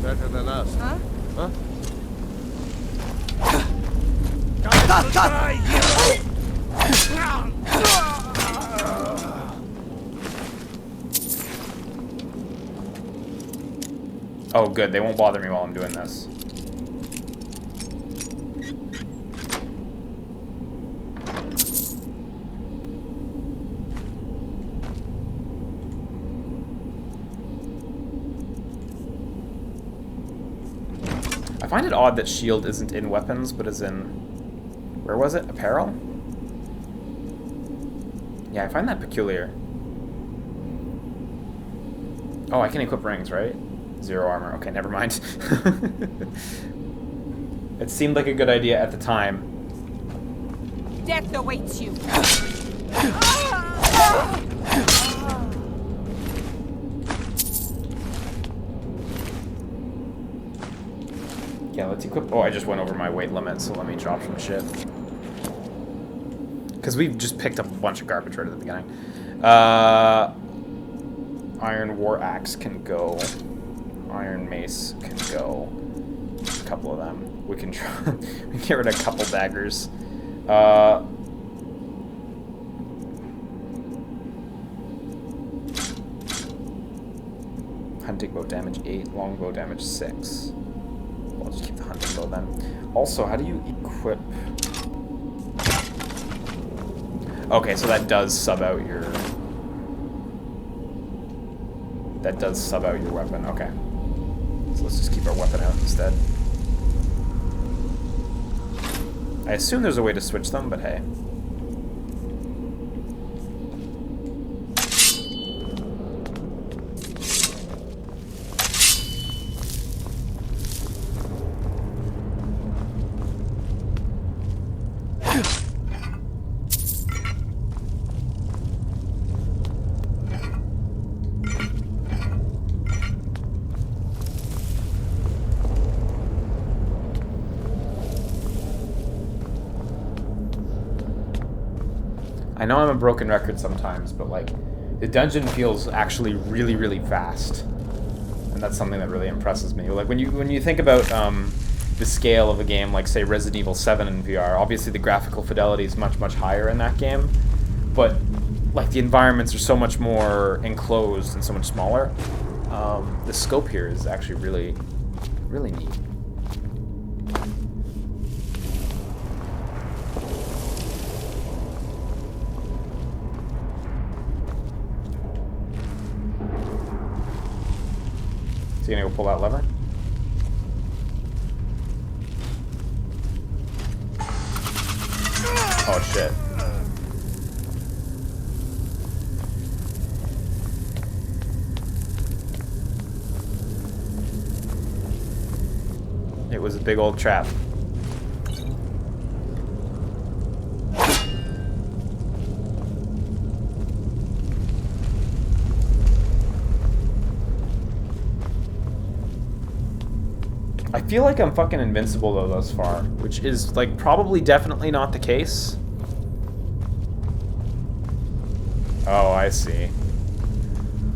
Better than us. Huh? Huh? Die, hero! Oh good, they won't bother me while I'm doing this. I find it odd that shield isn't in weapons, but is in... Where was it? Apparel? Yeah, I find that peculiar. Oh, I can equip rings, right? 0 armor. Okay, never mind. It seemed like a good idea at the time. Death awaits you. Yeah, let's equip... Oh, I just went over my weight limit, so let me drop some shit. Because we've just picked up a bunch of garbage right at the beginning. Iron War Axe can go. Iron Mace can go. A couple of them. We can try... we can get rid of a couple daggers. Hunting bow damage 8, longbow damage 6. I'll just keep the hunting bow then. Also, how do you equip... Okay, so that does sub out your... That does sub out your weapon, okay. So let's just keep our weapon out instead. I assume there's a way to switch them, but hey. I know I'm a broken record sometimes, but like, the dungeon feels actually really, really vast, and that's something that really impresses me. Like when you think about the scale of a game, like say Resident Evil 7 in VR, obviously the graphical fidelity is much, much higher in that game, but like the environments are so much more enclosed and so much smaller. The scope here is actually really, really neat. Is he gonna go pull that lever? Oh shit. there's a big old trap. I feel like I'm fucking invincible though thus far, which is like probably definitely not the case. Oh, I see.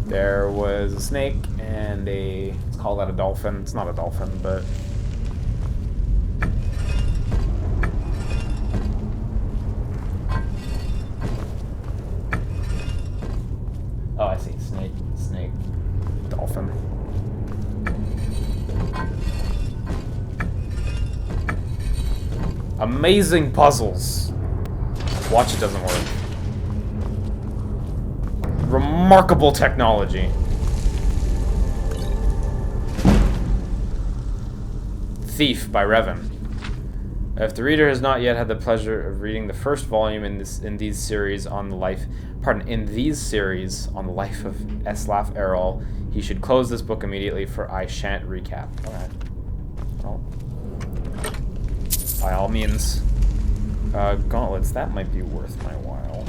There was a snake and a, let's call that a dolphin. It's not a dolphin, but oh, I see. Snake, dolphin. Amazing puzzles. Watch, it doesn't work. Remarkable technology. Thief by Revan. If the reader has not yet had the pleasure of reading the first volume in these series on the life of Eslaf Errol, he should close this book immediately, for I shan't recap. Alright. Well, by all means. Gauntlets, that might be worth my while.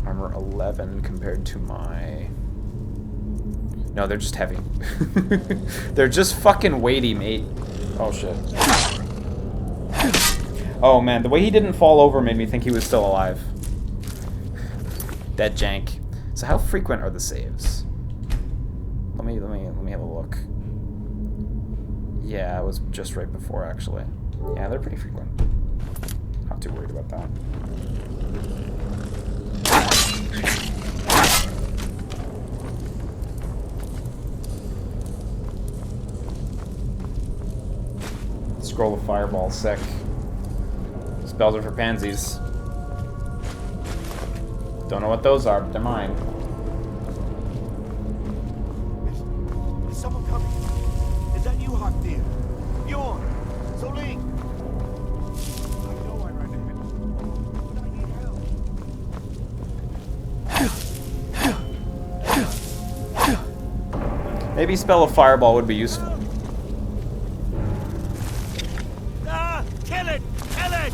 Armor 11 compared to my... No, they're just heavy. They're just fucking weighty, mate. Oh, shit. Oh, man, the way he didn't fall over made me think he was still alive. That jank. So how frequent are the saves? Let me have a look. Yeah, it was just right before, actually. Yeah, they're pretty frequent. Not too worried about that. Scroll of Fireball, sick. Spells are for pansies. Don't know what those are, but they're mine. Is someone coming? Is that you, Hawk dear? Bjorn? Soling? I know I ran ahead, but I need help. Maybe Spell of Fireball would be useful. Kill it! Kill it!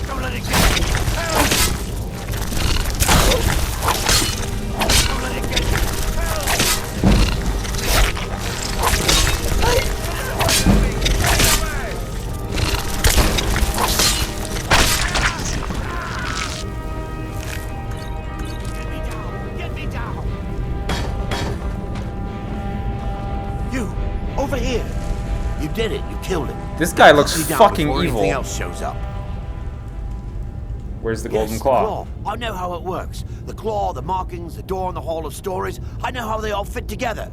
Don't let it get you! Help! Don't let it get you! Help! Get me down! Get me down! You! Over here! You did it! You killed him! This guy looks Cut me down fucking before evil. anything else shows up. Where's the Yes, golden claw? The claw. I know how it works. The claw, the markings, the door in the Hall of Stories. I know how they all fit together.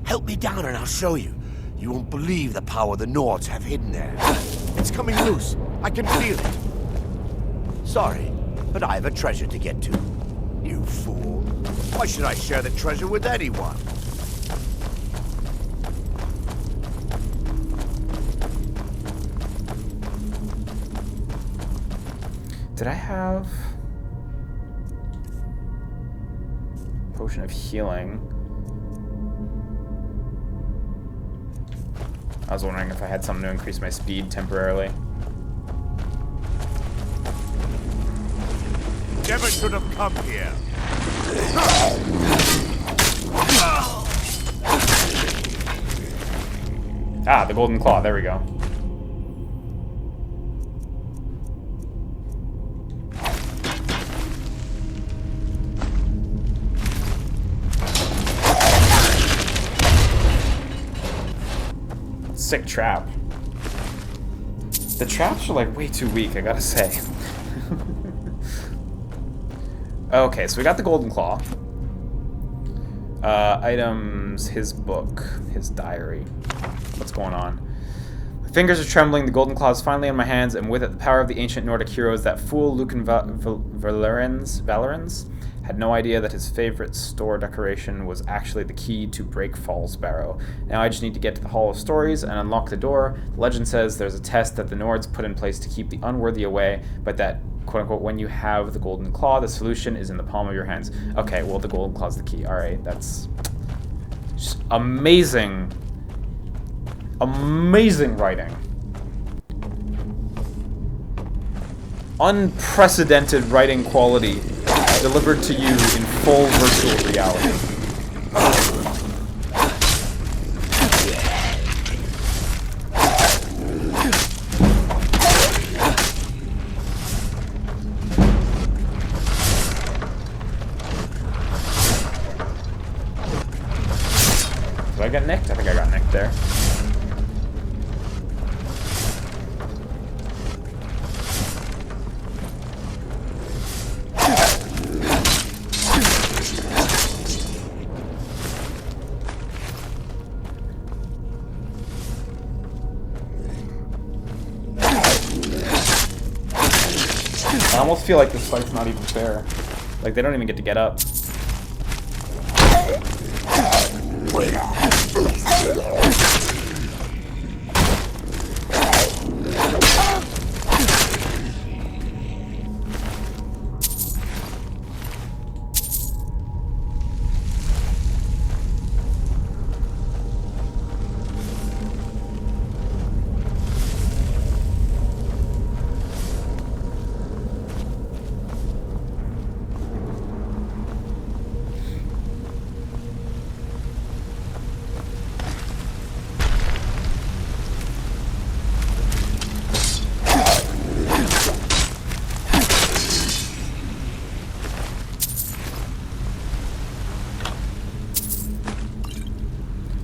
Help me down and I'll show you. You won't believe the power the Nords have hidden there. It's coming loose. I can feel it. Sorry, but I have a treasure to get to. You fool. Why should I share the treasure with anyone? Did I have potion of healing? I was wondering if I had something to increase my speed temporarily. Never should have come here. Ah, the golden claw. There we go. Sick trap. The traps are like way too weak, I gotta say. Okay, so we got the golden claw. Items, his book, his diary. What's going on? My fingers are trembling, the golden claw is finally in my hands, and with it the power of the ancient Nordic heroes. That fool Lucan Valerans had no idea that his favorite store decoration was actually the key to break Fall's Barrow. Now I just need to get to the Hall of Stories and unlock the door. The legend says there's a test that the Nords put in place to keep the unworthy away, but that, quote-unquote, when you have the golden claw, the solution is in the palm of your hands. Okay, well, the golden claw's the key. Alright, that's just amazing. Amazing writing. Unprecedented writing quality delivered to you in full virtual reality. Did I get nicked? I think I got nicked there. I almost feel like this fight's not even fair. Like, they don't even get to get up.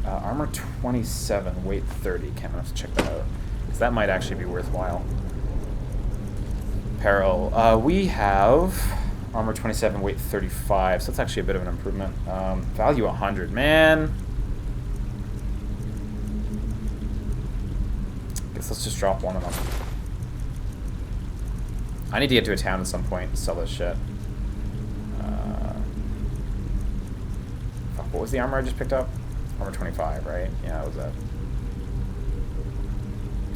Armor 27, weight 30. Can't have to check that out. Because that might actually be worthwhile. Apparel. We have armor 27, weight 35. So that's actually a bit of an improvement. Value 100. Man. Guess let's just drop one of them. I need to get to a town at some point and sell this shit. Fuck, what was the armor I just picked up? Armor 25, right? Yeah, that was that.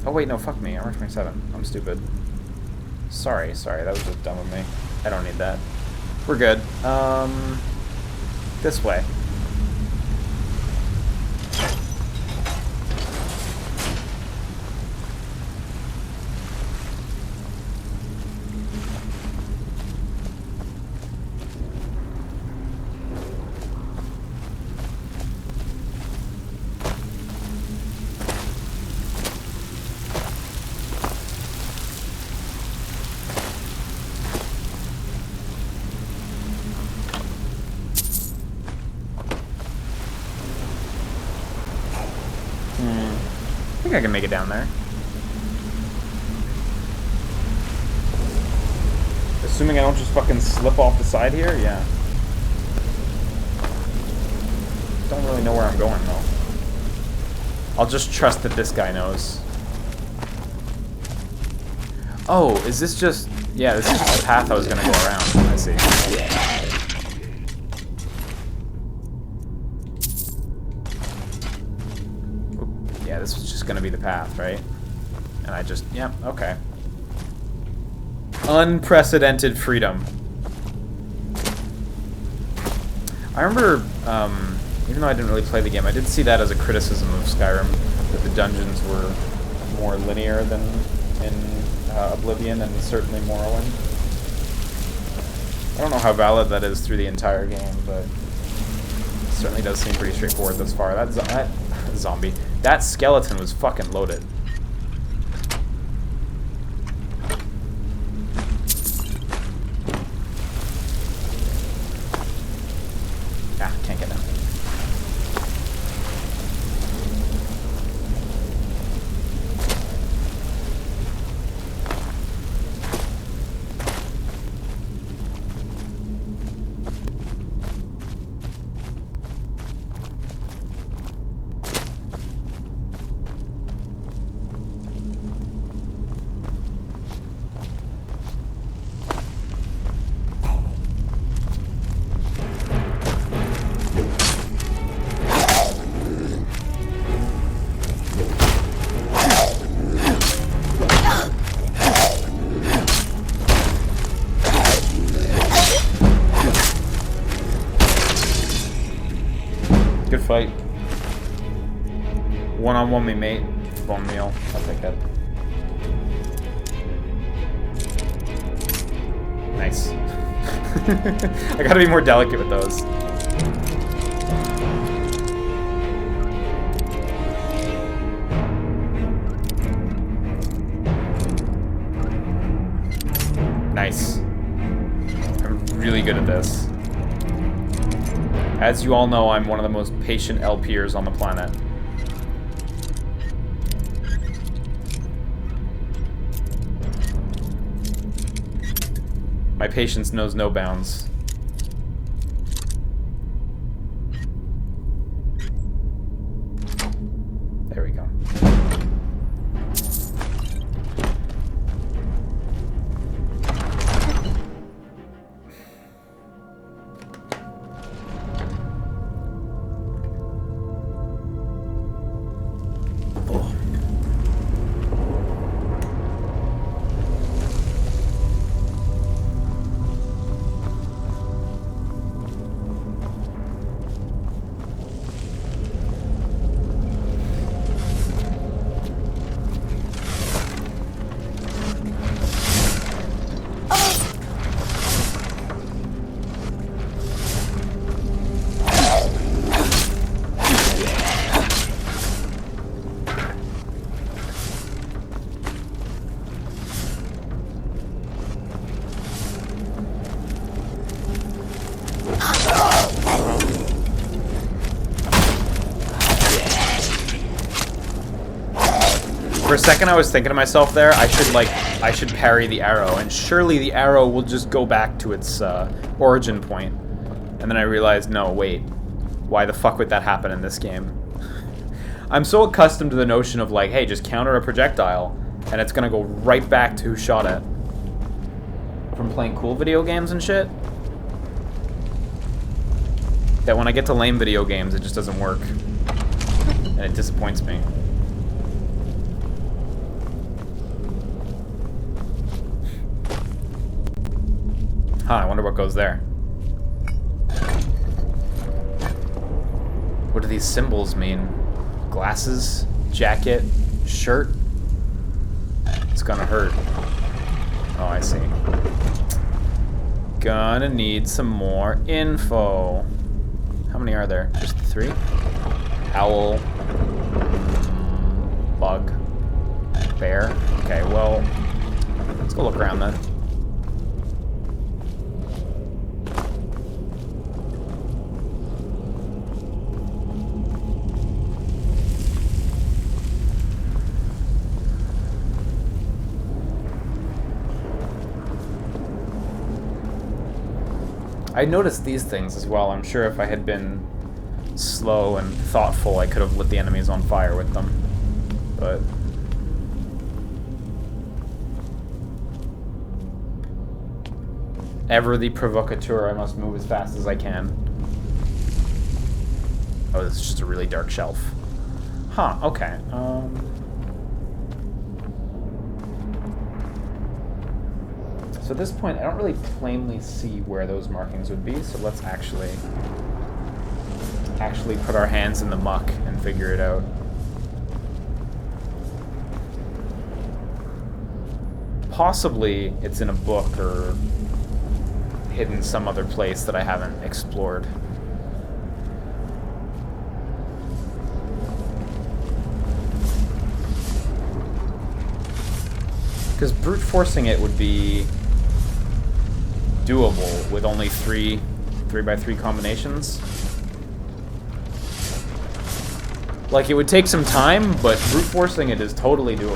Oh wait, no, fuck me. Armor 27. I'm stupid. Sorry, that was just dumb of me. I don't need that. We're good. This way. I think I can make it down there. Assuming I don't just fucking slip off the side here, yeah. Don't really know where I'm going though. I'll just trust that this guy knows. Oh, is this just... Yeah, this is just the path I was gonna go around. I see. Yeah, this was just gonna be the path, right? And I just... Yep, yeah, okay. Unprecedented freedom. I remember, even though I didn't really play the game, I did see that as a criticism of Skyrim, that the dungeons were more linear than in Oblivion and certainly Morrowind. I don't know how valid that is through the entire game, but it certainly does seem pretty straightforward thus far. That zombie. That skeleton was fucking loaded. Ah, can't get down. fight. One-on-one me, mate. Bone meal. I'll take that. Nice. I gotta be more delicate with those. Nice. I'm really good at this. As you all know, I'm one of the most patient LPers on the planet. My patience knows no bounds. There we go. For a second I was thinking to myself there, I should parry the arrow, and surely the arrow will just go back to its origin point. And then I realized, no, wait. Why the fuck would that happen in this game? I'm so accustomed to the notion of like, hey, just counter a projectile, and it's gonna go right back to who shot it. From playing cool video games and shit. That when I get to lame video games, it just doesn't work. And it disappoints me. Huh, I wonder what goes there. What do these symbols mean? Glasses? Jacket? Shirt? It's gonna hurt. Oh, I see. Gonna need some more info. How many are there? Just 3? Owl. Bug. Bear. Okay, well, let's go look around then. I noticed these things as well. I'm sure if I had been slow and thoughtful, I could have lit the enemies on fire with them. But ever the provocateur, I must move as fast as I can. Oh, this is just a really dark shelf. Huh, okay. So at this point, I don't really plainly see where those markings would be, so let's actually put our hands in the muck and figure it out. Possibly it's in a book or hidden some other place that I haven't explored. Because brute forcing it would be doable with only 3x3 combinations. Like, it would take some time, but brute forcing it is totally doable.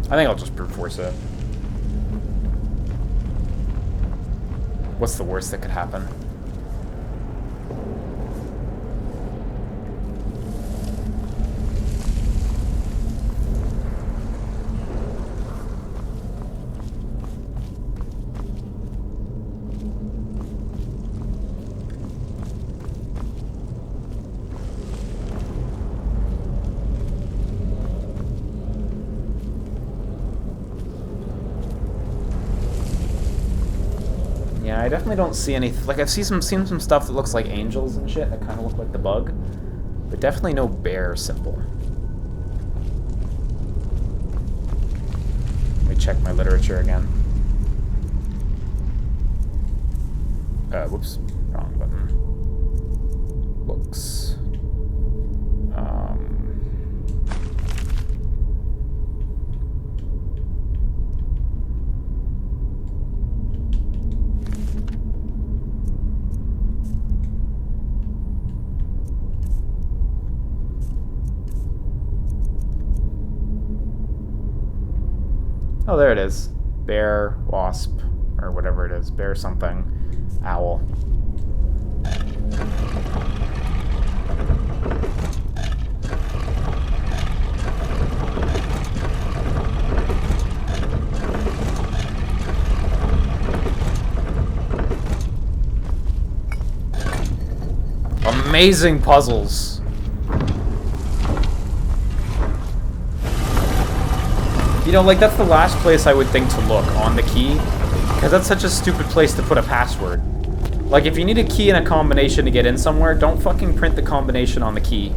I think I'll just brute force it. What's the worst that could happen? I definitely don't see any... Like, I've seen some stuff that looks like angels and shit that kind of look like the bug. But definitely no bear symbol. Let me check my literature again. Whoops. Wrong button. Books. Oh, there it is. Bear, wasp, or whatever it is. Bear something. Owl. Amazing puzzles. You know, like, that's the last place I would think to look on the key, because that's such a stupid place to put a password. Like, if you need a key and a combination to get in somewhere, don't fucking print the combination on the key.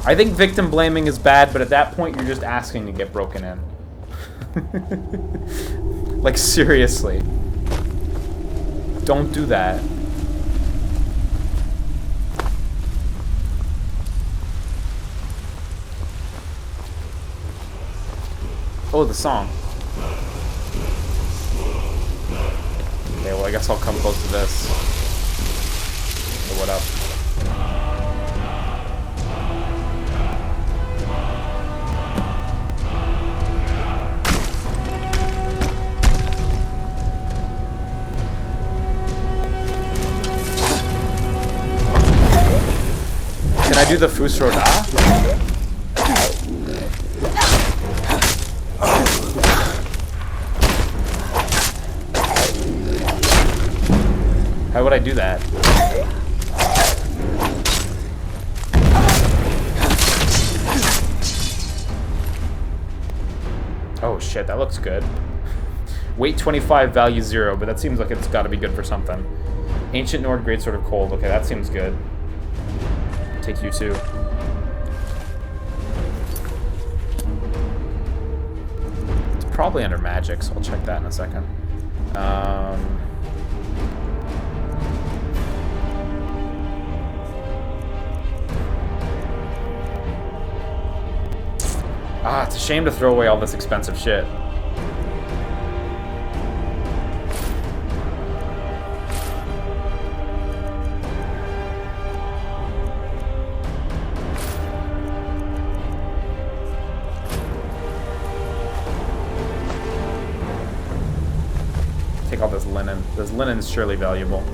I think victim blaming is bad, but at that point, you're just asking to get broken in. Like, seriously. Don't do that. Oh, the song. Okay, well, I guess I'll come close to this. So what up? Can I do the Fusroda? How would I do that? Oh shit, that looks good. Weight 25, value 0, but that seems like it's gotta be good for something. Ancient Nord, great sort of cold. Okay, that seems good. Take you too. It's probably under magic, so I'll check that in a second. Ah, it's a shame to throw away all this expensive shit. Take all this linen. This linen's surely valuable.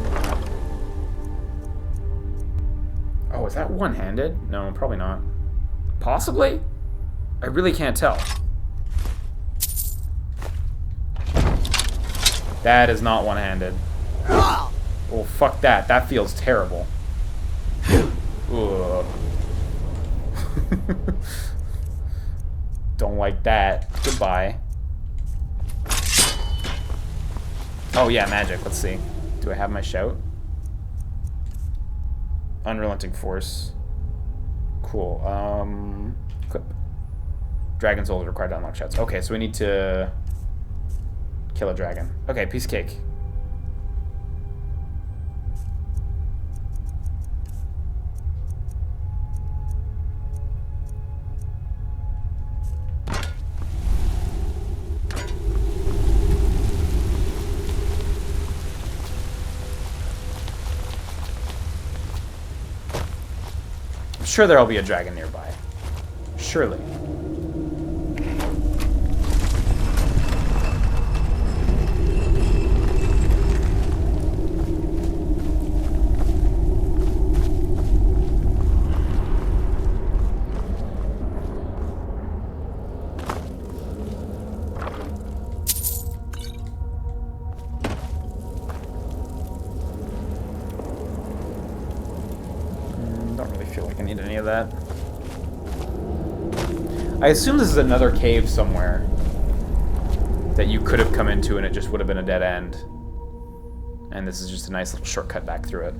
Oh, is that one-handed? No, probably not. Possibly? I really can't tell. That is not one-handed. Oh, fuck that. That feels terrible. Ugh. Don't like that. Goodbye. Oh yeah, magic. Let's see. Do I have my shout? Unrelenting force. Cool. Clip. Dragon's Soul required to unlock shouts. Okay, so we need to kill a dragon. Okay, piece of cake. I'm sure there'll be a dragon nearby. Surely. Don't really feel like I need any of that. I assume this is another cave somewhere. that you could have come into and it just would have been a dead end. And this is just a nice little shortcut back through it.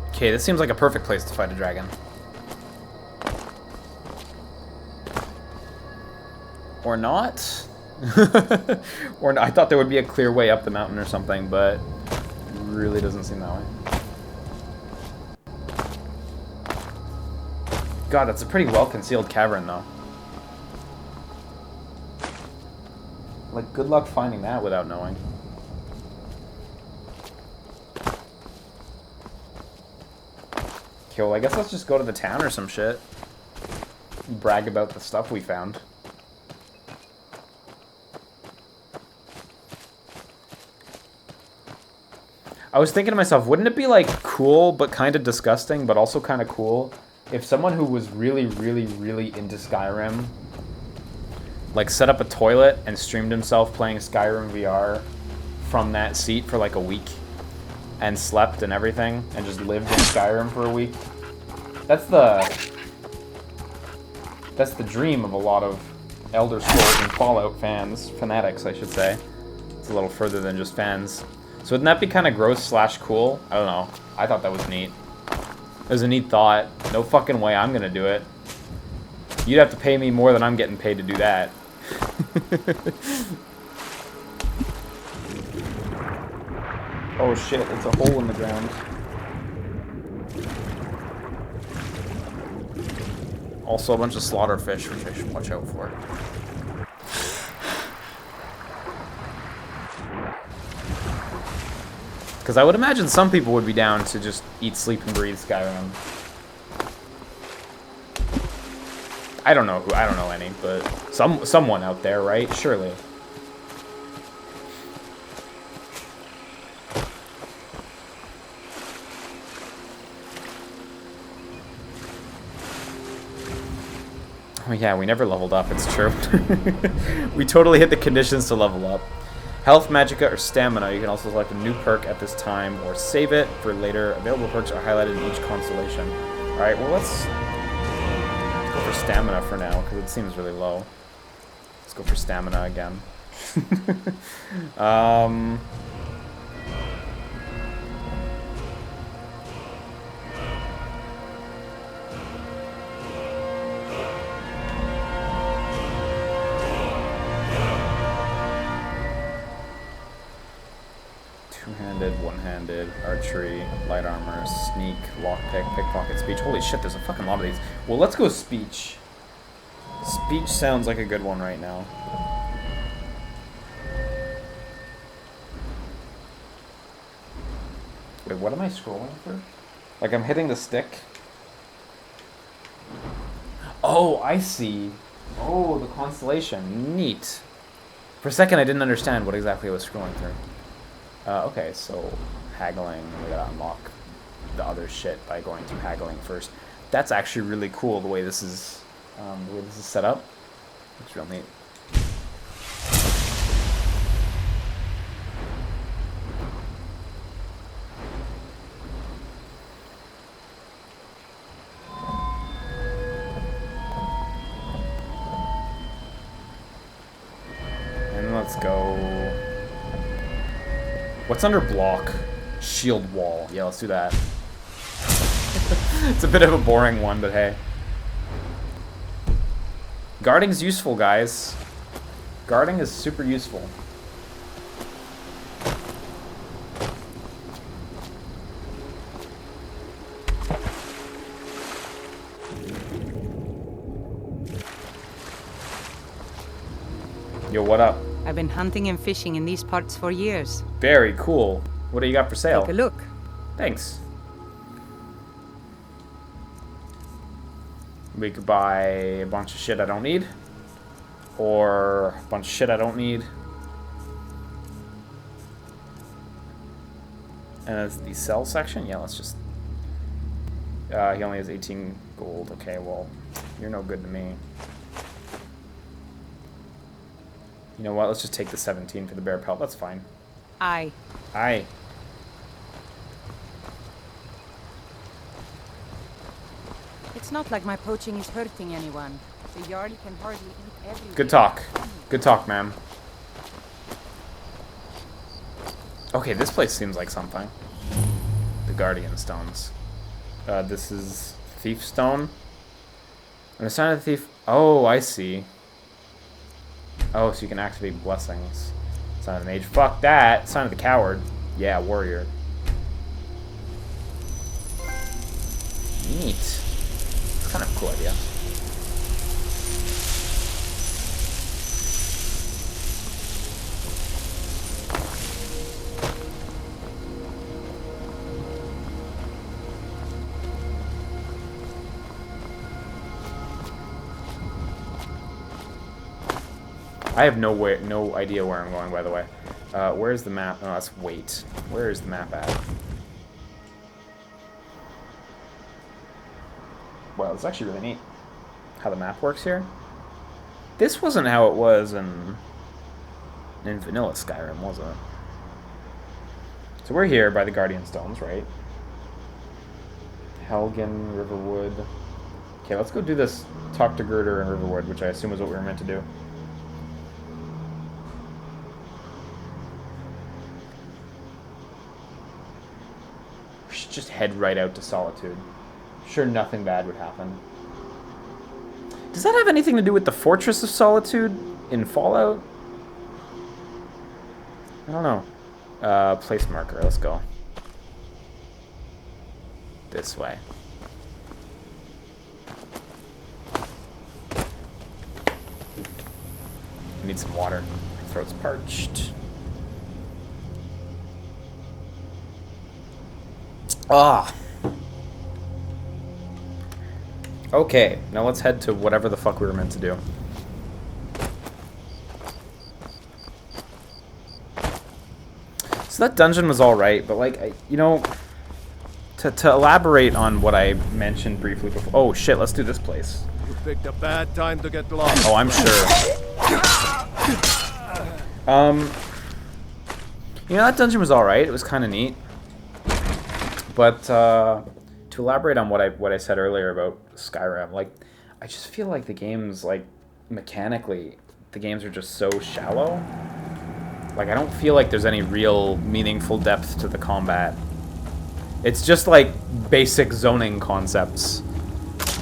Okay, this seems like a perfect place to fight a dragon. Or not? Or I thought there would be a clear way up the mountain or something, but it really doesn't seem that way. God, that's a pretty well-concealed cavern, though. Like, good luck finding that without knowing. Okay, well, I guess let's just go to the town or some shit. Brag about the stuff we found. I was thinking to myself, wouldn't it be, like, cool, but kind of disgusting, but also kind of cool, if someone who was really, really, really into Skyrim, like, set up a toilet and streamed himself playing Skyrim VR from that seat for, like, a week, and slept and everything, and just lived in Skyrim for a week? That's the dream of a lot of Elder Scrolls and Fallout fans, fanatics, I should say. It's a little further than just fans. So wouldn't that be kind of gross / cool? I don't know. I thought that was neat. It was a neat thought. No fucking way I'm gonna do it. You'd have to pay me more than I'm getting paid to do that. Oh shit, it's a hole in the ground. Also a bunch of slaughterfish, which I should watch out for. Because I would imagine some people would be down to just eat, sleep, and breathe Skyrim. I don't know who. I don't know any, but someone out there, right? Surely. Oh yeah, we never leveled up. It's true. We totally hit the conditions to level up. Health, Magicka, or Stamina. You can also select a new perk at this time or save it for later. Available perks are highlighted in each constellation. Alright, well let's go for Stamina for now, because it seems really low. Let's go for Stamina again. Two-handed, one-handed, archery, light armor, sneak, lockpick, pickpocket, speech. Holy shit, there's a fucking lot of these. Well, let's go speech. Speech sounds like a good one right now. Wait, what am I scrolling for? Like, I'm hitting the stick? Oh, I see. Oh, the constellation. Neat. For a second, I didn't understand what exactly I was scrolling through. Okay, so haggling, we gotta unlock the other shit by going through haggling first. That's actually really cool the way this is set up. It's real neat. And let's go. What's under block? Shield wall. Yeah, let's do that. It's a bit of a boring one, but hey. Guarding's useful, guys. Guarding is super useful. Yo, what up? I've been hunting and fishing in these parts for years. Very cool. What do you got for sale? Take a look. Thanks. We could buy a bunch of shit I don't need. Or a bunch of shit I don't need. And that's the sell section? Yeah, let's just... he only has 18 gold. Okay, well, you're no good to me. You know what? Let's just take the 17 for the bear pelt. That's fine. Aye. Aye. It's not like my poaching is hurting anyone. The Jarl can hardly eat everything. Good talk. Good talk, ma'am. Okay, this place seems like something. The Guardian Stones. This is Thief Stone. And the sign of the thief... Oh, I see. Oh, so you can activate blessings. Sign of the mage. Fuck that. Sign of the coward. Yeah, warrior. Neat. It's kind of a cool idea. I have no idea where I'm going, by the way. Where's the map? Oh, that's wait. Where is the map at? Well, it's actually really neat how the map works here. This wasn't how it was in vanilla Skyrim, was it? So we're here by the Guardian Stones, right? Helgen, Riverwood. Okay, let's go do this. Talk to Girder and Riverwood, which I assume is what we were meant to do. We should just head right out to Solitude. Sure, nothing bad would happen. Does that have anything to do with the Fortress of Solitude in Fallout? I don't know. Place marker. Let's go. This way. I need some water. My throat's parched. Ah. Okay, now let's head to whatever the fuck we were meant to do. So that dungeon was alright, but like, you know, to elaborate on what I mentioned briefly before. Oh shit, let's do this place. You picked a bad time to get lost. Oh, I'm sure. You know, that dungeon was alright. It was kind of neat. But to elaborate on what I said earlier about Skyrim, like, I just feel like the games, like, mechanically, the games are just so shallow. Like, I don't feel like there's any real meaningful depth to the combat. It's just like basic zoning concepts.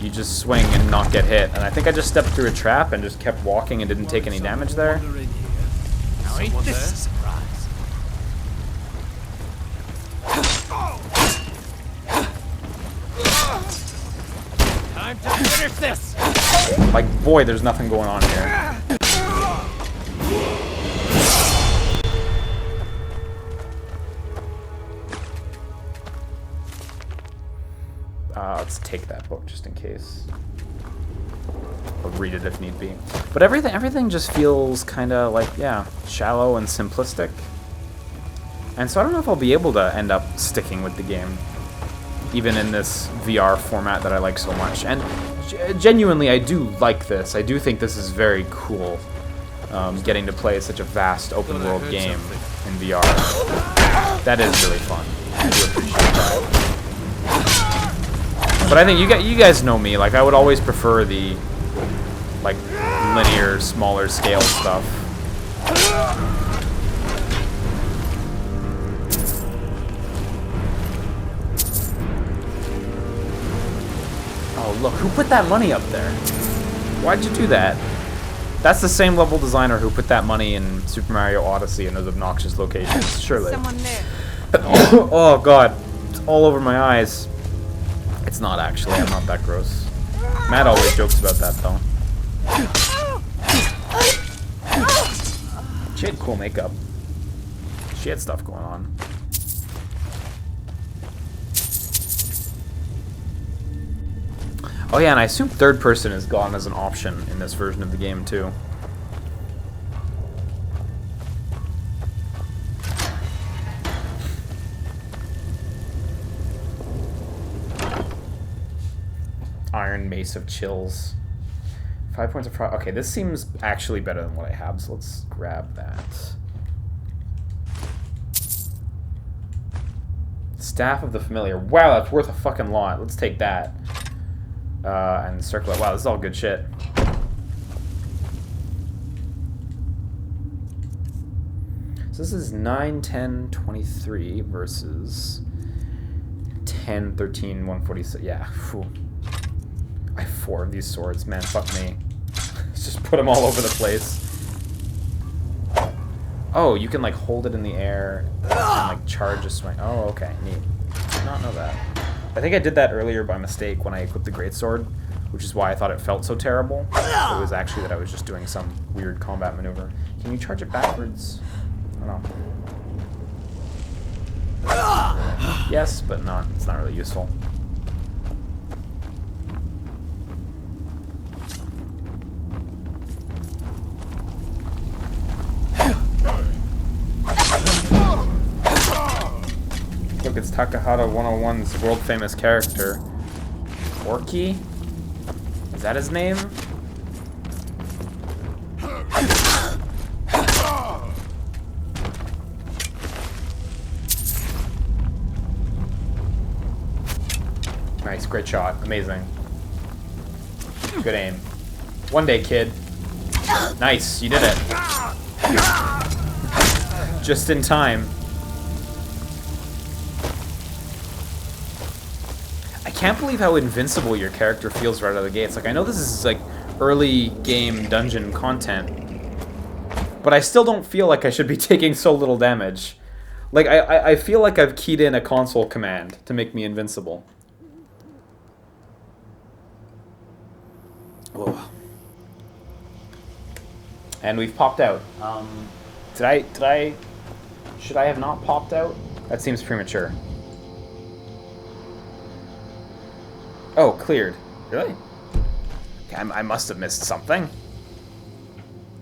You just swing and not get hit. And I think I just stepped through a trap and just kept walking and didn't take any damage there. Now ain't this a surprise? Time to finish this! Like, boy, there's nothing going on here. Let's take that book just in case. Or read it if need be. But everything just feels kind of like, yeah, shallow and simplistic. And so I don't know if I'll be able to end up sticking with the game, even in this VR format that I like so much. And genuinely, I do like this. I do think this is very cool, getting to play such a vast open world game in VR. That is really fun. I do appreciate that. But I think you guys know me. Like, I would always prefer the, like, linear, smaller scale stuff. Oh, look, who put that money up there? Why'd you do that? That's the same level designer who put that money in Super Mario Odyssey in those obnoxious locations, surely. Someone there. Oh, God. It's all over my eyes. It's not actually. I'm not that gross. Matt always jokes about that, though. She had cool makeup. She had stuff going on. Oh yeah, and I assume third person is gone as an option in this version of the game, too. Iron Mace of Chills. 5 points of frost. Okay, this seems actually better than what I have, so let's grab that. Staff of the Familiar. Wow, that's worth a fucking lot. Let's take that. And circle it. Wow, this is all good shit. So this is 9, 10, 23 versus 10, 13, 146. Yeah, phew. I have 4 of these swords, man. Fuck me. Let's just put them all over the place. Oh, you can like hold it in the air and like charge a swing. Oh, okay, neat. Did not know that. I think I did that earlier by mistake when I equipped the greatsword, which is why I thought it felt so terrible. It was actually that I was just doing some weird combat maneuver. Can you charge it backwards? I don't know. Yes, but not. It's not really useful. Look, it's Takahata 101's world-famous character. Orky? Is that his name? Nice, great shot. Amazing. Good aim. One day, kid. Nice, you did it. Just in time. I can't believe how invincible your character feels right out of the gates. Like, I know this is like early game dungeon content, but I still don't feel like I should be taking so little damage. Like, I feel like I've keyed in a console command to make me invincible. Oh. And we've popped out. Should I have not popped out? That seems premature. Oh, cleared. Really? Okay, I must have missed something.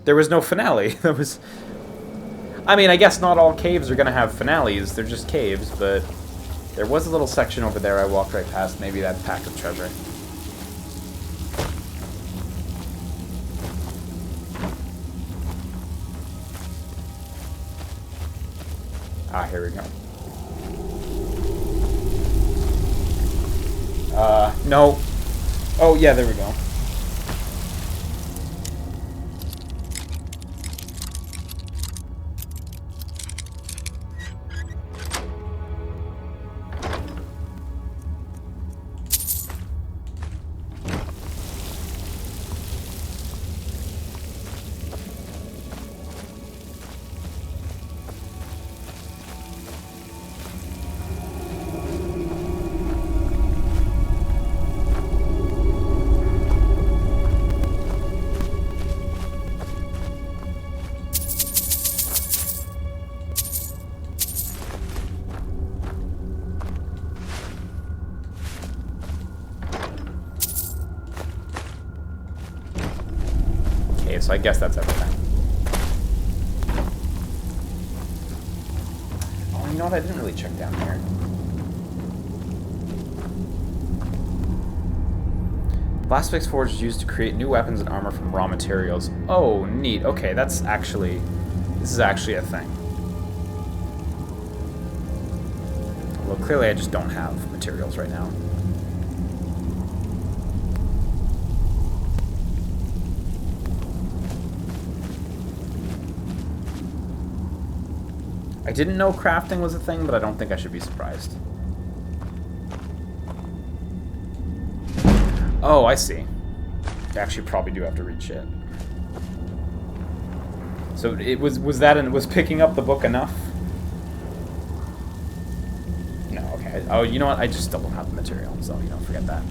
There was no finale. There was... I mean, I guess not all caves are going to have finales. They're just caves, but... There was a little section over there I walked right past. Maybe that pack of treasure. Ah, here we go. No. Oh, yeah, there we go. So I guess that's everything. Oh, you know what? I didn't really check down here. Blast Fix Forge is used to create new weapons and armor from raw materials. Oh, neat. Okay, that's actually... This is actually a thing. Well, clearly I just don't have materials right now. I didn't know crafting was a thing, but I don't think I should be surprised. Oh, I see. I actually probably do have to read shit. So it was picking up the book enough? No, okay. Oh, you know what? I just still don't have the material, so you know, forget that.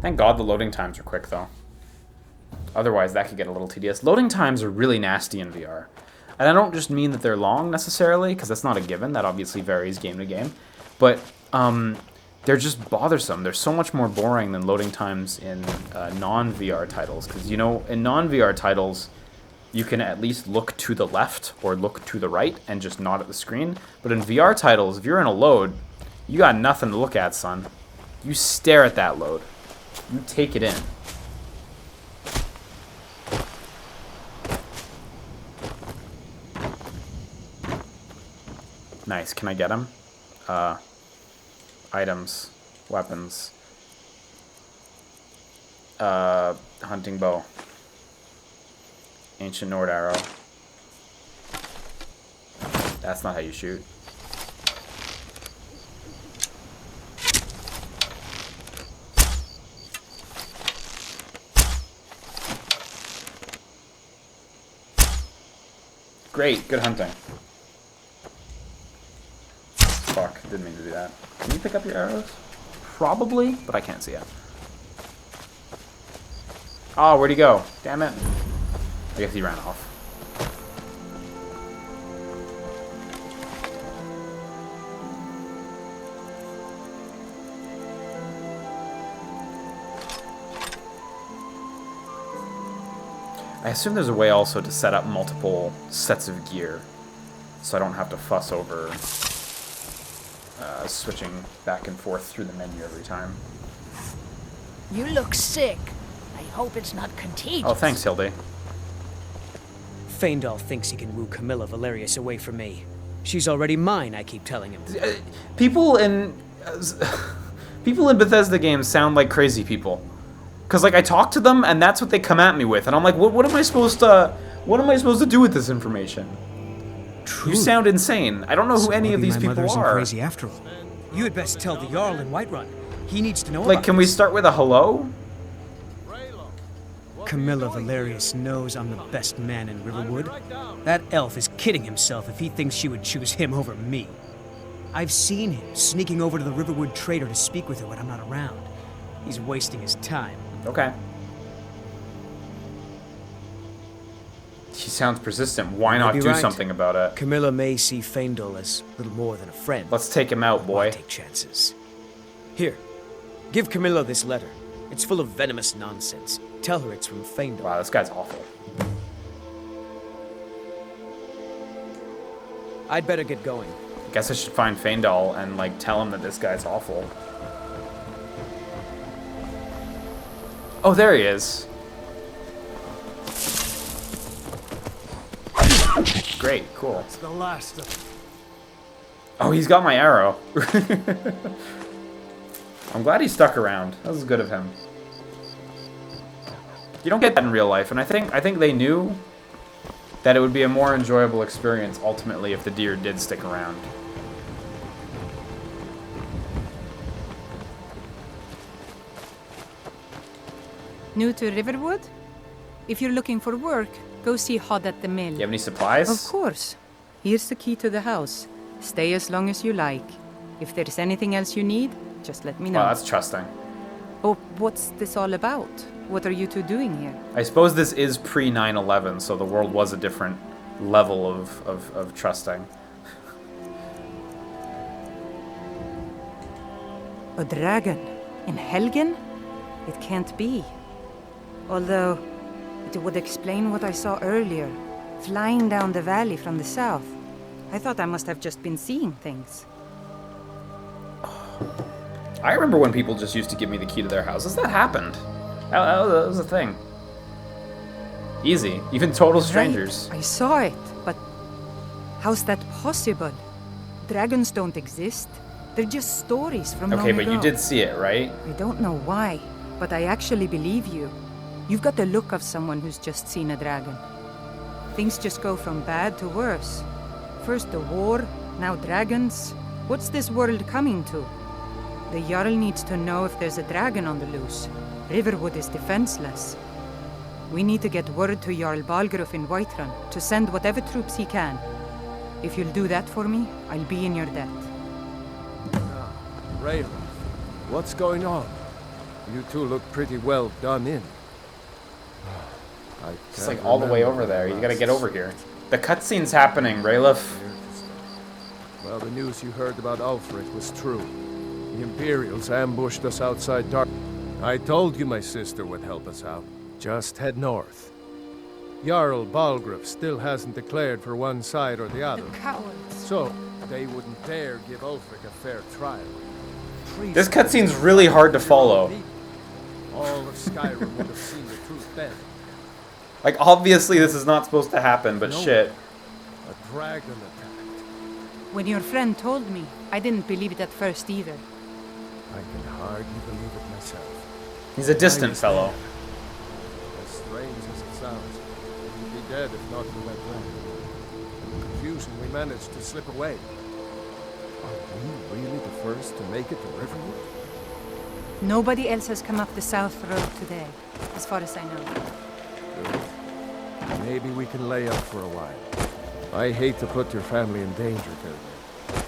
Thank God the loading times are quick, though. Otherwise, that could get a little tedious. Loading times are really nasty in VR. And I don't just mean that they're long, necessarily, because that's not a given. That obviously varies game to game. But they're just bothersome. They're so much more boring than loading times in non-VR titles. Because, you know, in non-VR titles, you can at least look to the left or look to the right and just nod at the screen. But in VR titles, if you're in a load, you got nothing to look at, son. You stare at that load. You take it in. Nice. Can I get him? Items. Weapons. Hunting bow. Ancient Nord arrow. That's not how you shoot. Great, good hunting. Fuck, didn't mean to do that. Can you pick up your arrows? Probably, but I can't see it. Oh, where'd he go? Damn it. I guess he ran off. I assume there's a way also to set up multiple sets of gear, so I don't have to fuss over switching back and forth through the menu every time. You look sick. I hope it's not contagious. Oh, thanks, Hilde. Faendal thinks he can woo Camilla Valerius away from me. She's already mine, I keep telling him. People in Bethesda games sound like crazy people. Cause like I talk to them and that's what they come at me with, and I'm like, what am I supposed to do with this information? True. You sound insane. I don't know who any of these people are. Crazy after all. You had best tell the Jarl in Whiterun. He needs to know. Like, can we start with a hello? Camilla Valerius knows I'm the best man in Riverwood. That elf is kidding himself if he thinks she would choose him over me. I've seen him sneaking over to the Riverwood trader to speak with her when I'm not around. He's wasting his time. Okay. She sounds persistent. Why not do something about it? Camilla may see Faendal as little more than a friend. Let's take him out, boy. Why take chances? Here, give Camilla this letter. It's full of venomous nonsense. Tell her it's from Faendal. Wow, this guy's awful. I'd better get going. I guess I should find Faendal and, like, tell him that this guy's awful. Oh, there he is. Great, cool. It's the last of them. Oh, he's got my arrow. I'm glad he stuck around. That was good of him. You don't get that in real life, and I think they knew that it would be a more enjoyable experience ultimately if the deer did stick around. New to Riverwood? If you're looking for work, go see Hod at the mill. You have any supplies? Of course. Here's the key to the house. Stay as long as you like. If there's anything else you need, just let me know. Wow, that's trusting. Oh, what's this all about? What are you two doing here? I suppose this is pre-9/11, so the world was a different level of trusting. A dragon? In Helgen? It can't be. Although, it would explain what I saw earlier, flying down the valley from the south. I thought I must have just been seeing things. I remember when people just used to give me the key to their houses. That happened. That was a thing. Easy. Even total strangers. Right. I saw it, but how's that possible? Dragons don't exist. They're just stories from long ago. Okay, but you did see it, right? I don't know why, but I actually believe you. You've got the look of someone who's just seen a dragon. Things just go from bad to worse. First the war, now dragons. What's this world coming to? The Jarl needs to know if there's a dragon on the loose. Riverwood is defenseless. We need to get word to Jarl Balgruuf in Whiterun to send whatever troops he can. If you'll do that for me, I'll be in your debt. Raylan, what's going on? You two look pretty well done in. It's like all the way over there. You gotta get over here. The cutscene's happening, Rayleigh. Well, the news you heard about Ulfric was true. The Imperials ambushed us outside Dark. I told you my sister would help us out. Just head north. Jarl Balgruuf still hasn't declared for one side or the other. The cowards. So, they wouldn't dare give Ulfric a fair trial. This cutscene's really hard to follow. All of Skyrim would have seen the truth then. Like, obviously this is not supposed to happen, but shit. A dragon attacked. When your friend told me, I didn't believe it at first either. I can hardly believe it myself. He's a distant fellow. As strange as it sounds, he'd be dead if not for that dragon. In the confusion, we managed to slip away. Are we really the first to make it to Riverwood? Nobody else has come up the south road today, as far as I know. Good. Maybe we can lay up for a while. I hate to put your family in danger, Helgen.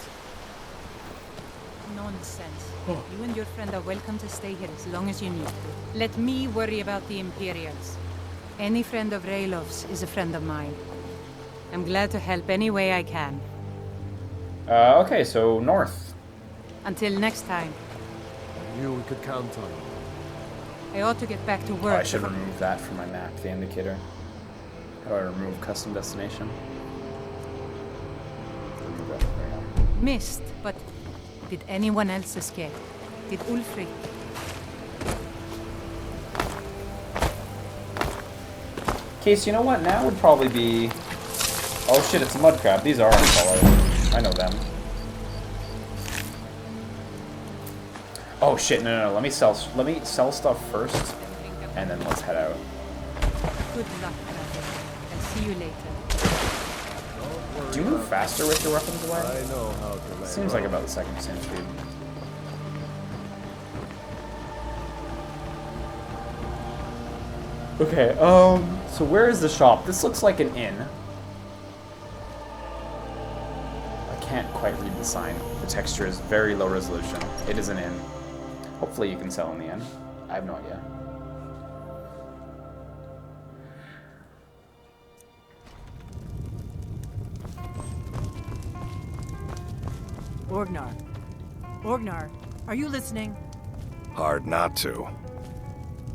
Nonsense. You and your friend are welcome to stay here as long as you need to. Let me worry about the Imperials. Any friend of Raylough's is a friend of mine. I'm glad to help any way I can. Okay, so north. Until next time. I knew we could count on you. I ought to get back to Oh, work. I should remove that from my map, the indicator. How do I remove custom destination? Remove that. There we go. Missed, but did anyone else escape? Did Ulfric? Case, you know what? Now would probably be... Oh shit, it's a mud crab. These are unfollowed. I know them. Oh shit, no. Let me sell stuff first, and then let's head out. Good luck, brother. I'll see you later. Do you move faster with your weapons away? I know how to. Seems like about the second same speed. Okay, so where is the shop? This looks like an inn. I can't quite read the sign. The texture is very low resolution. It is an inn. Hopefully you can sell in the inn. I have no idea. Orgnar. Orgnar, are you listening? Hard not to.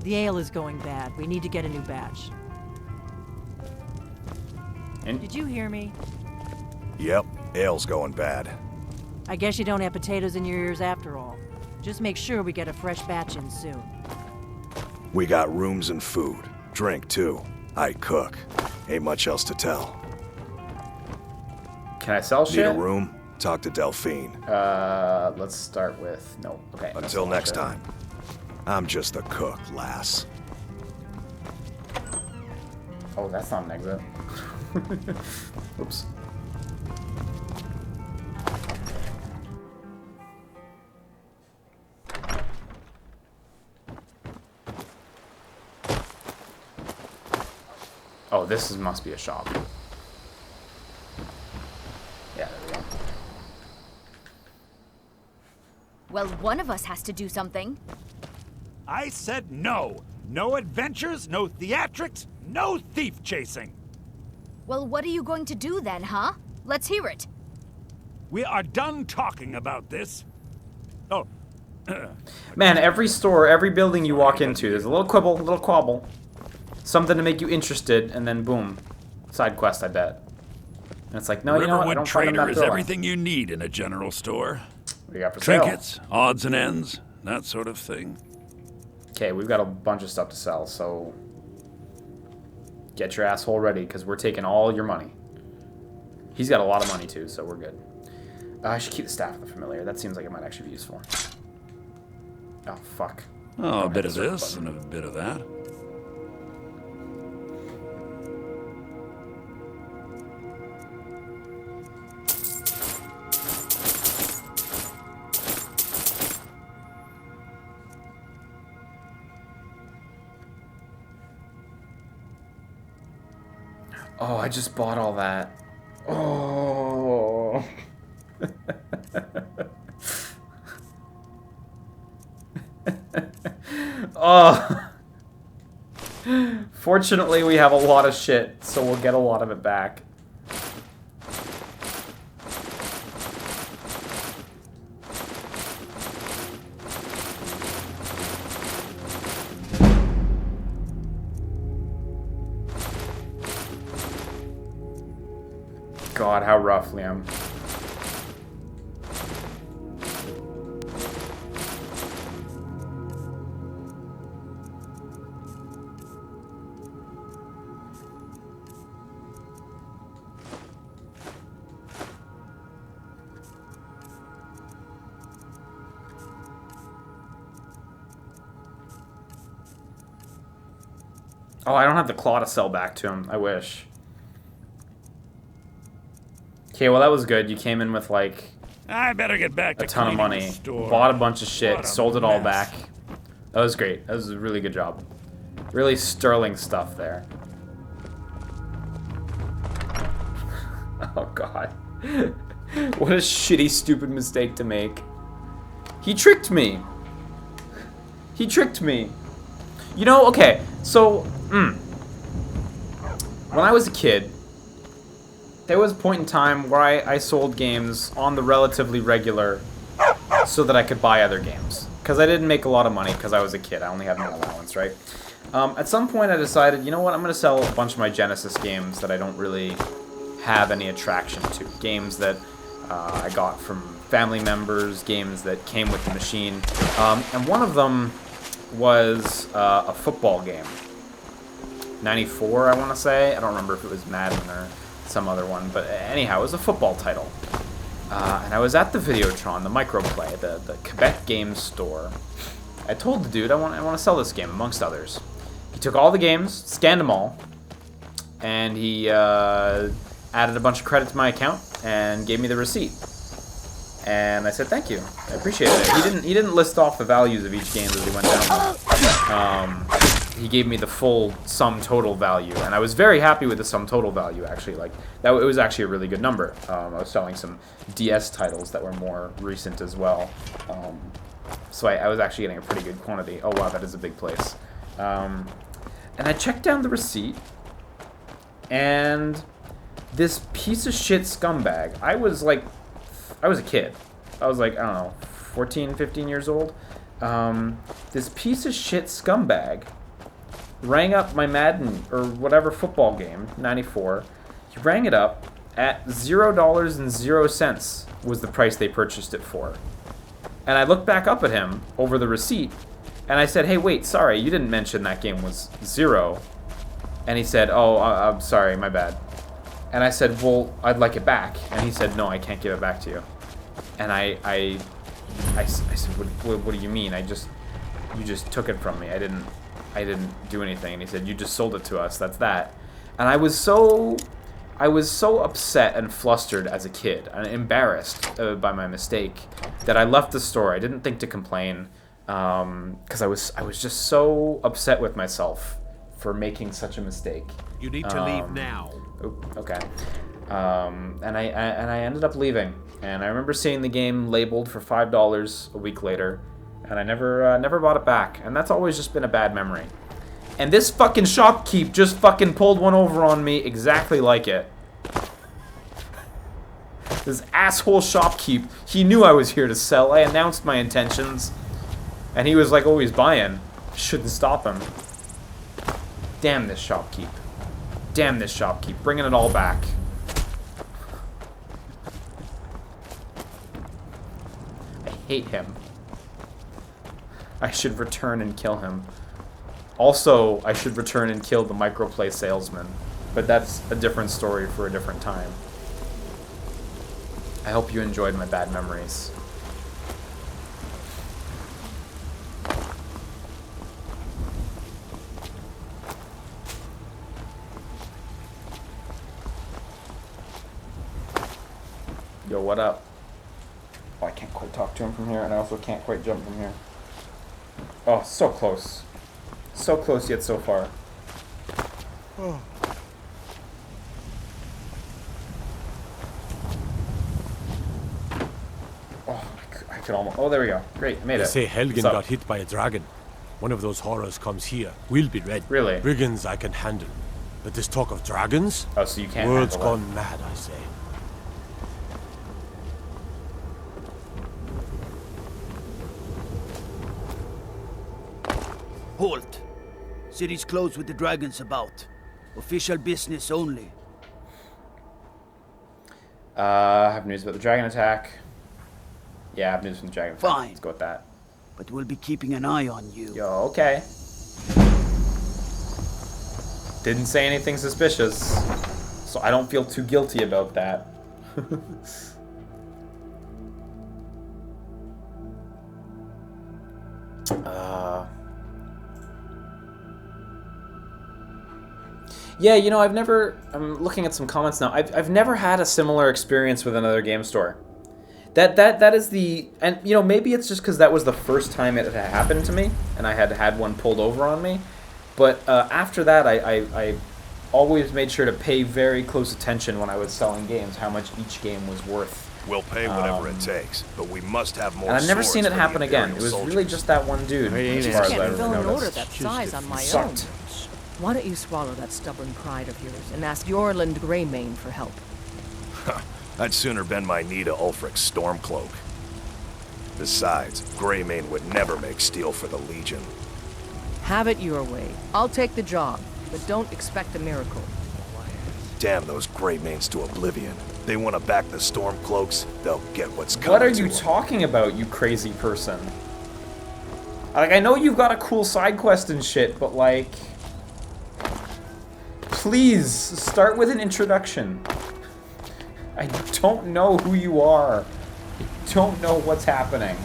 The ale is going bad. We need to get a new batch. Did you hear me? Yep, ale's going bad. I guess you don't have potatoes in your ears after all. Just make sure we get a fresh batch in soon. We got rooms and food. Drink, too. I cook. Ain't much else to tell. Can I sell Need shit? a room? Talk to Delphine. Let's start with... No, okay. Until next time. I'm just a cook, lass. Oh, that's not an exit. Oops. Oh, must be a shop. Yeah, there we go. Well, one of us has to do something. I said no. No adventures, no theatrics, no thief chasing. Well, what are you going to do then, huh? Let's hear it. We are done talking about this. Oh. Man, every store, every building you walk into, there's a little quibble, a little quabble. Something to make you interested, and then boom. Side quest, I bet. And it's like, no, you know what? I don't find them Trader that is thrilling. everything you need in a general store. What do you got for sale? Trinkets, odds and ends, that sort of thing. Okay, we've got a bunch of stuff to sell, so get your asshole ready, because we're taking all your money. He's got a lot of money, too, so we're good. I should keep the staff of the familiar. That seems like it might actually be useful. Oh, fuck. Oh, a bit of this and a bit of that. Oh, I just bought all that. Oh. Oh. Fortunately, we have a lot of shit, so we'll get a lot of it back. God, how rough, Liam. Oh, I don't have the claw to sell back to him. I wish. Okay, well that was good. You came in with like I better get back to a ton of cleaning the money, store. bought a bunch of shit, What a sold it all mess. back. That was great. That was a really good job. Really sterling stuff there. Oh god. What a shitty, stupid mistake to make. He tricked me. He tricked me. You know, okay, so, when I was a kid, there was a point in time where I sold games on the relatively regular so that I could buy other games. Because I didn't make a lot of money because I was a kid. I only had my allowance, right? At some point I decided, you know what, I'm going to sell a bunch of my Genesis games that I don't really have any attraction to. Games that I got from family members, games that came with the machine. And one of them was a football game. 94, I want to say. I don't remember if it was Madden or some other one, but anyhow, it was a football title. And I was at the Videotron, the Microplay, the Quebec Games store. I told the dude I want to sell this game, amongst others. He took all the games, scanned them all, and he added a bunch of credit to my account and gave me the receipt. And I said thank you. I appreciate it. He didn't list off the values of each game as he went down there. He gave me the full sum total value, and I was very happy with the sum total value. Actually, like that, it was actually a really good number. I was selling some DS titles that were more recent as well, so I was actually getting a pretty good quantity. Oh wow, that is a big place. And I checked down the receipt, and this piece of shit scumbag. I was a kid. I was like, I don't know, 14, 15 years old. This piece of shit scumbag rang up my Madden, or whatever football game, 94. He rang it up at $0.00 was the price they purchased it for. And I looked back up at him over the receipt, and I said, hey, wait, sorry, you didn't mention that game was $0. And he said, oh, I'm sorry, my bad. And I said, well, I'd like it back. And he said, no, I can't give it back to you. And I said, what do you mean? You just took it from me. I didn't do anything. And he said, you just sold it to us. That's that. And I was so upset and flustered as a kid and embarrassed by my mistake that I left the store. I didn't think to complain because I was just so upset with myself for making such a mistake. You need to leave now. Okay. And I ended up leaving. And I remember seeing the game labeled for $5 a week later, and I never bought it back. And that's always just been a bad memory. And this fucking shopkeep just fucking pulled one over on me exactly like it. This asshole shopkeep, he knew I was here to sell. I announced my intentions, and he was like, oh, he's buying. Shouldn't stop him. Damn this shopkeep. Damn this shopkeep, bringing it all back. I hate him. I should return and kill him. Also, I should return and kill the microplay salesman. But that's a different story for a different time. I hope you enjoyed my bad memories. Yo, what up? Oh, I can't quite talk to him from here, and I also can't quite jump from here. Oh, so close. So close, yet so far. Oh. Oh, I could almost... Oh, there we go. Great, made They it. say Helgen What's up? got hit by a dragon. One of those horrors comes here, we'll be ready. Really? Brigands I can handle. But this talk of dragons? Oh, so you can't World's handle it. gone mad, I say. Halt! City's closed with the dragons about. Official business only. Have news about the dragon attack. Yeah, I have news from the dragon attack. Fine. Let's go with that. But we'll be keeping an eye on you. Yo, okay. Didn't say anything suspicious, so I don't feel too guilty about that. Yeah, you know, I'm looking at some comments now. I've never had a similar experience with another game store. That is the, and you know, maybe it's just because that was the first time it had happened to me, and I had one pulled over on me. But after that, I always made sure to pay very close attention when I was selling games, how much each game was worth. We'll pay whatever it takes, but we must have more. And I've never swords seen it for the happen again. It was Imperial really just that one dude, as far as I can't fill an order noticed. that size on my own. Sucked. Why don't you swallow that stubborn pride of yours and ask Yorland Greymane for help? I'd sooner bend my knee to Ulfric's Stormcloak. Besides, Greymane would never make steel for the Legion. Have it your way. I'll take the job, but don't expect a miracle. Damn those Greymanes to oblivion. They want to back the Stormcloaks, they'll get what's coming. What are to you them. talking about, you crazy person? Like, I know you've got a cool side quest and shit, but like... Please, start with an introduction. I don't know who you are. I don't know what's happening.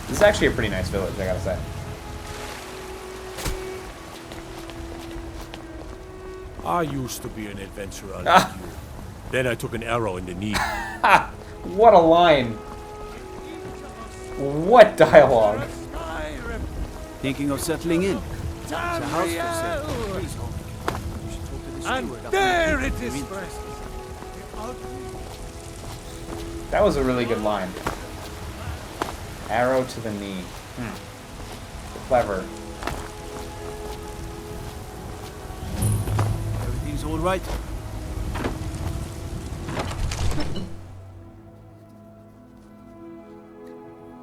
This is actually a pretty nice village, I gotta say. I used to be an adventurer like you. Then I took an arrow in the knee. Ha! What a line. What dialogue. Thinking of settling in? It's a house for sale. Please hold. You should talk to the steward. And there it is. That was a really good line. Arrow to the knee. Clever. Everything's all right.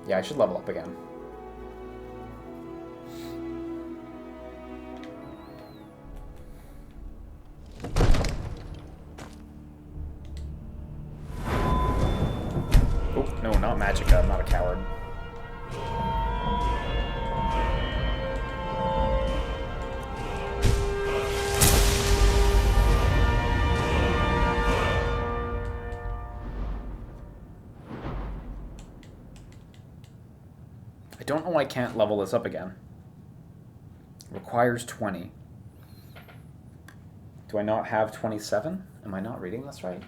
Yeah, I should level up again. Oh, no, not Magicka. I'm not a coward. I don't know why I can't level this up again. Requires 20. Do I not have 27? Am I not reading this right?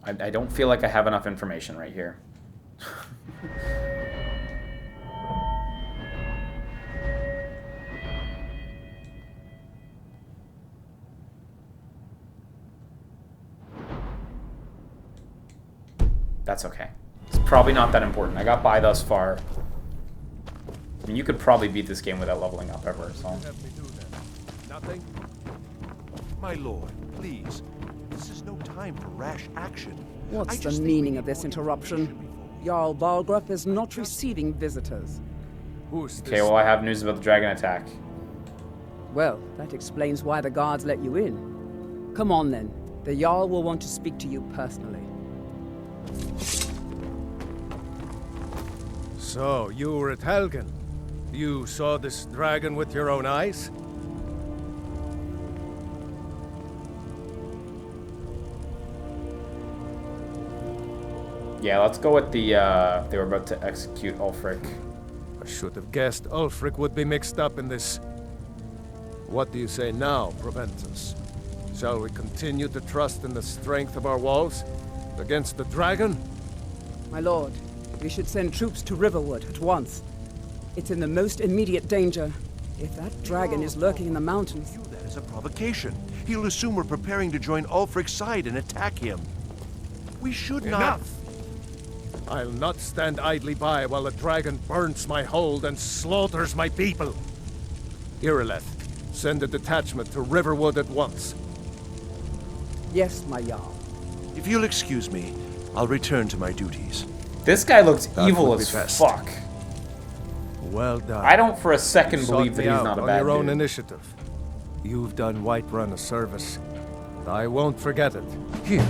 I don't feel like I have enough information right here. That's okay. It's probably not that important. I got by thus far. I mean, you could probably beat this game without leveling up ever, so... Nothing? My lord, please. This is no time for rash action. What's the meaning of this interruption? Jarl Balgrup is not receiving visitors. Okay, well, I have news about the dragon attack. Well, that explains why the guards let you in. Come on then. The Jarl will want to speak to you personally. So, you were at Helgen. You saw this dragon with your own eyes? Yeah, let's go with the, they were about to execute Ulfric. I should have guessed Ulfric would be mixed up in this. What do you say now, Proventus? Shall we continue to trust in the strength of our walls against the dragon? My lord, we should send troops to Riverwood at once. It's in the most immediate danger. If that dragon is lurking in the mountains... View that as a provocation. He'll assume we're preparing to join Ulfric's side and attack him. We should not... Enough! I'll not stand idly by while the dragon burns my hold and slaughters my people. Irileth, send a detachment to Riverwood at once. Yes, my Jarl. If you'll excuse me, I'll return to my duties. This guy looks That evil would be as best. fuck. Well done. I don't for a second You believe sought that me he's out not a on bad your own dude. initiative. You've done Whiterun a service. And I won't forget it. Here,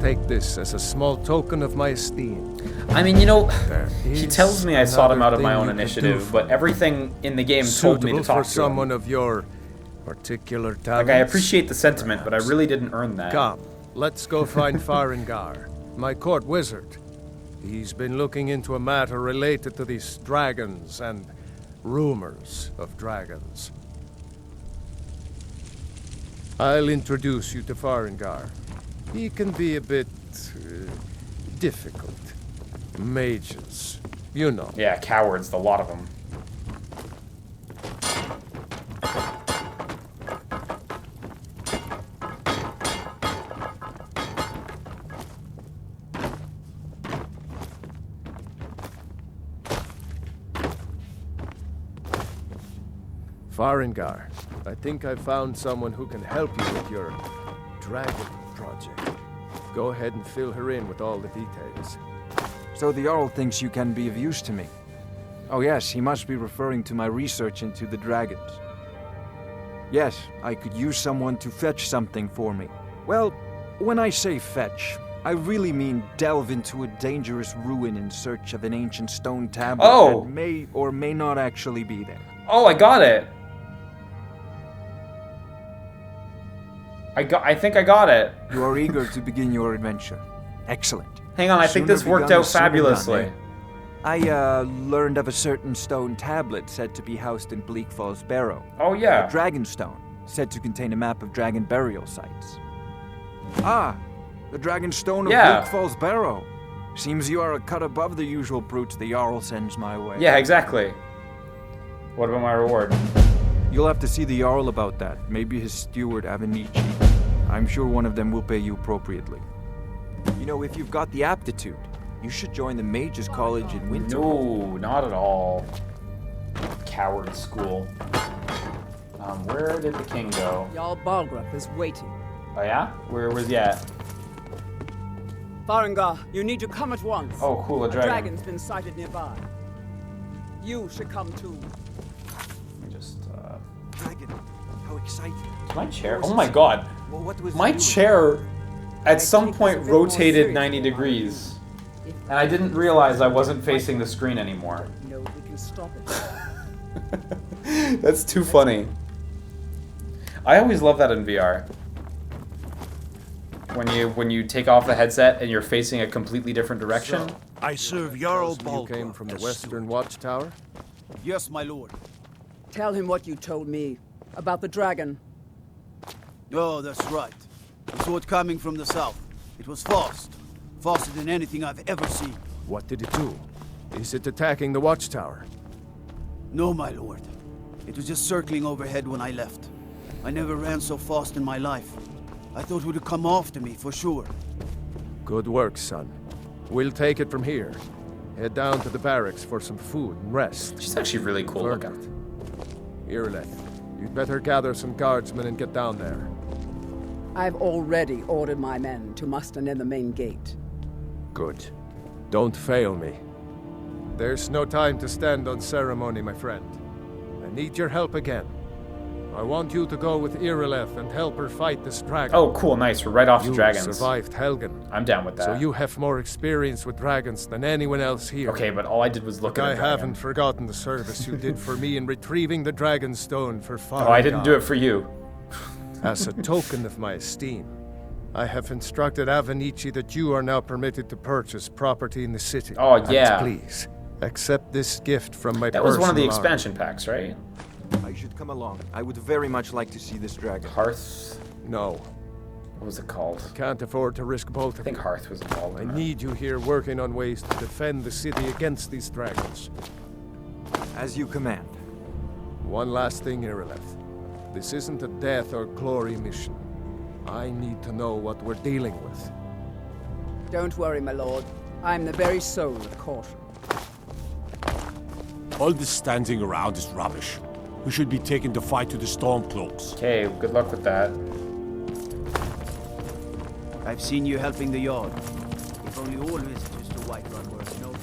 take this as a small token of my esteem. I mean, you know, There he is tells me I sought him out of my another own thing you could initiative, do but everything in the game told me to suitable talk for to someone him. of your particular Like, talents. I appreciate the sentiment, but I really didn't earn that. Come, let's go find Farengar, my court wizard. He's been looking into a matter related to these dragons and rumors of dragons. I'll introduce you to Farengar. He can be a bit difficult. Mages, you know. Yeah, cowards, the lot of them. Farengar, I think I found someone who can help you with your dragon project. Go ahead and fill her in with all the details. So the Jarl thinks you can be of use to me. Oh yes, he must be referring to my research into the dragons. Yes, I could use someone to fetch something for me. Well, when I say fetch, I really mean delve into a dangerous ruin in search of an ancient stone tablet Oh! that may or may not actually be there. Oh, I got it! I think I got it. You are eager to begin your adventure. Excellent. Hang on, I think this worked out fabulously. I learned of a certain stone tablet said to be housed in Bleak Falls Barrow. Oh yeah. A dragon stone, said to contain a map of dragon burial sites. Ah, the dragon stone of Yeah. Bleak Falls Barrow. Seems you are a cut above the usual brutes the Jarl sends my way. Yeah, exactly. What about my reward? You'll have to see the Jarl about that. Maybe his steward, Avenici. I'm sure one of them will pay you appropriately. You know, if you've got the aptitude, you should join the Mages College in Winter. No, not at all. Coward school. Where did the king go? Jarl Balgrup is waiting. Oh yeah? Where was he at? Farengar, you need to come at once. Oh, cool, a dragon. dragon's been sighted nearby. You should come too. Let me just, Dragon, how exciting. My chair? Oh my god. Well, what was My he doing? chair at some point a bit more rotated seriously. 90 degrees. And I didn't realize I wasn't facing the screen anymore. No, we can stop it. That's too funny. I always love that in VR. When you take off the headset and you're facing a completely different direction. So, I serve Jarl You Balgrup came from the as Western Watchtower? Yes, my lord. Tell him what you told me about the dragon. Oh, that's right. I saw it coming from the south. It was fast. Faster than anything I've ever seen. What did it do? Is it attacking the Watchtower? No, my lord. It was just circling overhead when I left. I never ran so fast in my life. I thought it would come after me, for sure. Good work, son. We'll take it from here. Head down to the barracks for some food and rest. She's actually really cool looking. Irileth, you'd better gather some guardsmen and get down there. I've already ordered my men to muster near the main gate. Good. Don't fail me. There's no time to stand on ceremony, my friend. I need your help again. I want you to go with Irileth and help her fight this dragon. Oh, cool, nice. We're right off the You dragons. survived Helgen. I'm down with that. So you have more experience with dragons than anyone else here. Okay, but all I did was look at I a dragon. haven't forgotten the service you did for me in retrieving the dragon stone for Farengar. Oh, I didn't do it for you. As a token of my esteem, I have instructed Avenici that you are now permitted to purchase property in the city. Oh, And yeah. please, accept this gift from my That was one of the personal expansion packs, right? I should come along. I would very much like to see this dragon. Hearth? No. What was it called? Can't afford to risk both I of think you. Hearth was involved I in that. need you here working on ways to defend the city against these dragons. As you command. One last thing, Irileth. This isn't a death or glory mission. I need to know what we're dealing with. Don't worry, my lord. I'm the very soul of caution. All this standing around is rubbish. We should be taking the fight to the Stormcloaks. Okay, good luck with that. I've seen you helping the Jarl. If only all visitors to Whiterun were as noble.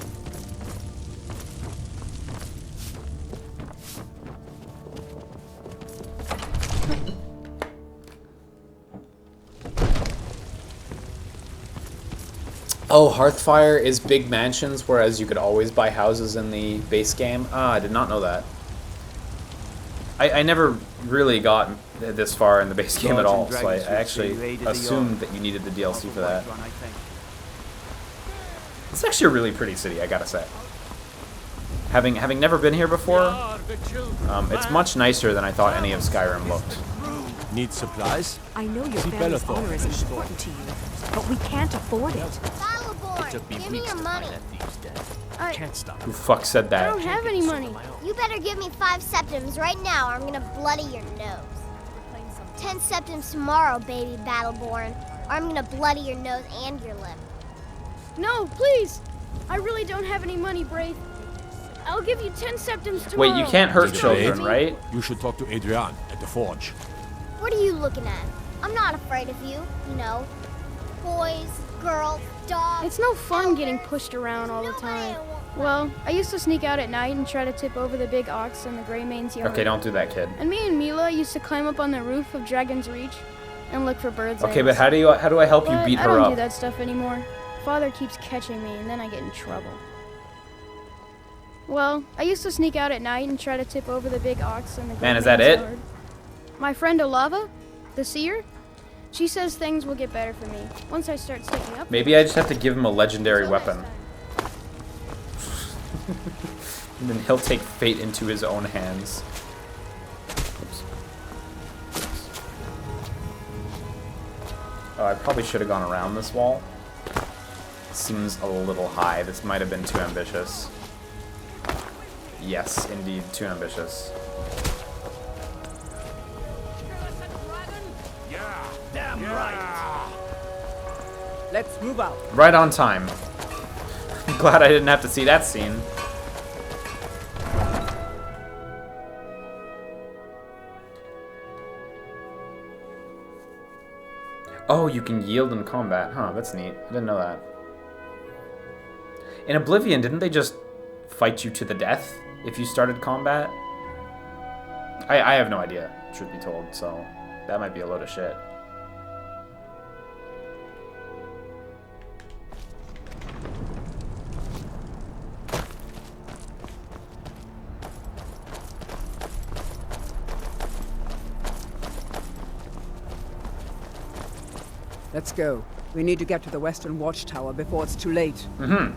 Oh, Hearthfire is big mansions, whereas you could always buy houses in the base game. Ah, I did not know that. I never really got this far in the base game at all, so I actually assumed that you needed the DLC for that. It's actually a really pretty city, I gotta say. Having never been here before, it's much nicer than I thought any of Skyrim looked. Need supplies? I know your family's honor is important to you, but we can't afford it. Give me your money. Can't stop. Who fuck said I that? don't have any money. You better give me 5 septims right now or I'm gonna bloody your nose. 10 septims tomorrow, baby Battleborn, or I'm gonna bloody your nose and your lip. No, please. I really don't have any money, Brave. I'll give you 10 septims tomorrow. Wait, you can't hurt children, right? You should talk to Adrian at the forge. What are you looking at? I'm not afraid of you, you know. Boys, girls, dogs. It's no fun getting pushed around all the time. Well, I used to sneak out at night and try to tip over the big ox in the Grey Mane's yard. Okay, don't do that, kid. And me and Mila used to climb up on the roof of Dragon's Reach and look for birds' Okay, eggs. but how do I help you beat I her don't up? do that stuff anymore. Father keeps catching me and then I get in trouble. Well, I used to sneak out at night and try to tip over the big ox in the Grey Man, is that Mane's it? yard. My friend Olava, the seer, she says things will get better for me once I start sticking up. Maybe I just have to give him a legendary weapon. And then he'll take fate into his own hands. Oops. Oh, I probably should have gone around this wall. Seems a little high. This might have been too ambitious. Yes, indeed, too ambitious. Damn right. Let's move out. Right on time. I'm glad I didn't have to see that scene. Oh, you can yield in combat. Huh, that's neat. I didn't know that. In Oblivion, didn't they just fight you to the death if you started combat? I have no idea, truth be told, so that might be a load of shit. Let's go. We need to get to the western watchtower before it's too late. Mm-hmm.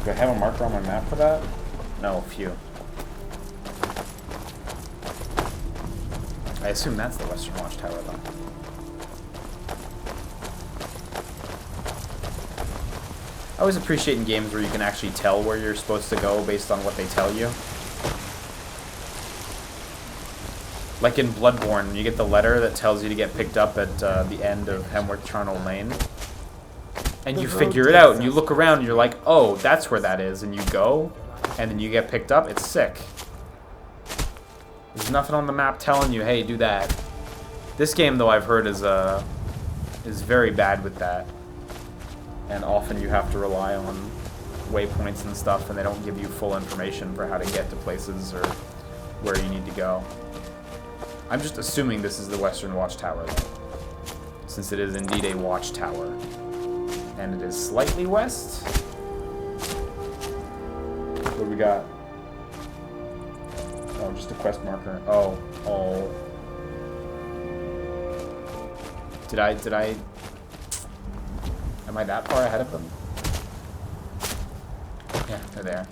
Do I have a marker on my map for that? No, phew. I assume that's the western watchtower, though. I always appreciate in games where you can actually tell where you're supposed to go based on what they tell you. Like in Bloodborne, you get the letter that tells you to get picked up at the end of Hemwick Charnel Lane. And you figure it out, and you look around, and you're like, oh, that's where that is, and you go, and then you get picked up. It's sick. There's nothing on the map telling you, hey, do that. This game, though, I've heard is very bad with that. And often you have to rely on waypoints and stuff, and they don't give you full information for how to get to places or where you need to go. I'm just assuming this is the Western Watchtower, though, since it is indeed a watchtower. And it is slightly west. What do we got? Oh, just a quest marker. Oh. Did I... Am I that far ahead of them? Yeah, they're there.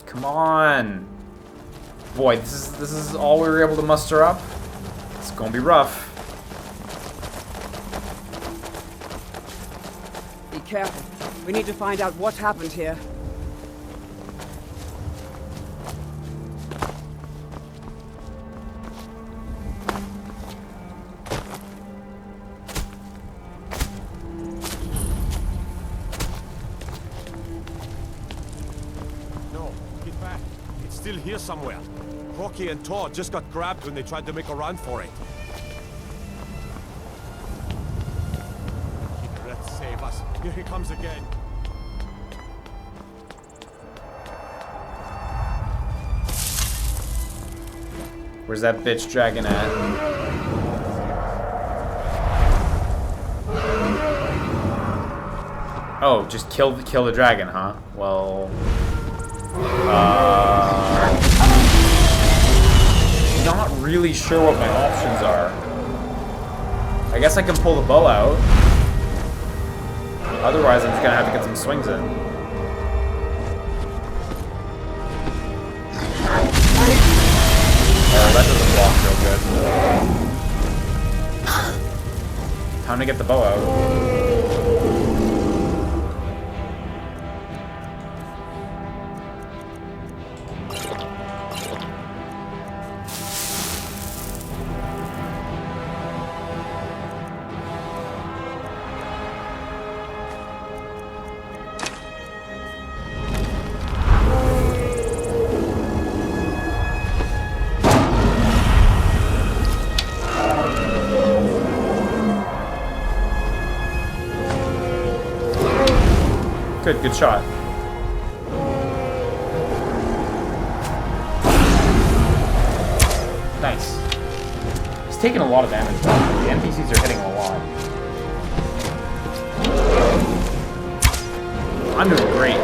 Come on! Boy, this is all we were able to muster up. It's gonna be rough. Be careful. We need to find out what happened here. still here somewhere. Rocky and Tor just got grabbed when they tried to make a run for it. Let's save us. Here he comes again. Where's that bitch dragon at? Oh, just kill the dragon, huh? Well, not really sure what my options are. I guess I can pull the bow out. Otherwise, I'm just gonna have to get some swings in. Oh, that doesn't block real good. Time to get the bow out. Good shot. Nice. He's taking a lot of damage though. The NPCs are hitting a lot. I'm doing great.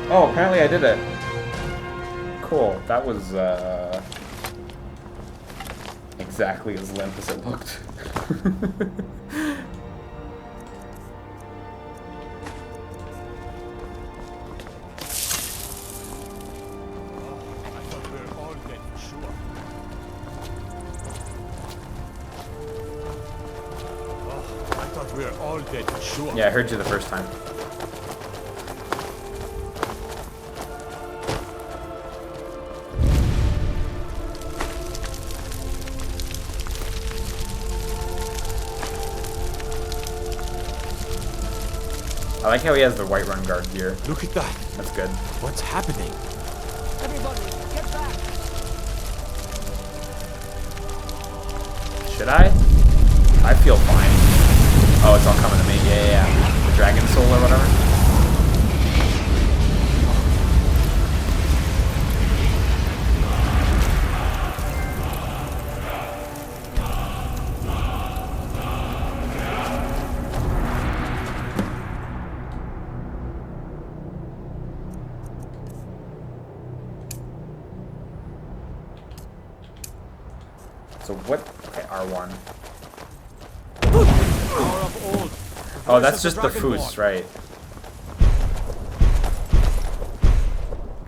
Oh, apparently I did it. Cool. That was exactly as limp as it looked. Yeah, I heard you the first time. I like how he has the white run guard gear. Look at that. That's good. What's happening? Everybody, get back! Should I? I feel fine. Oh, it's all coming to me. Yeah. The dragon soul or whatever. So what? Okay, R1. Oh, that's just the foos, right?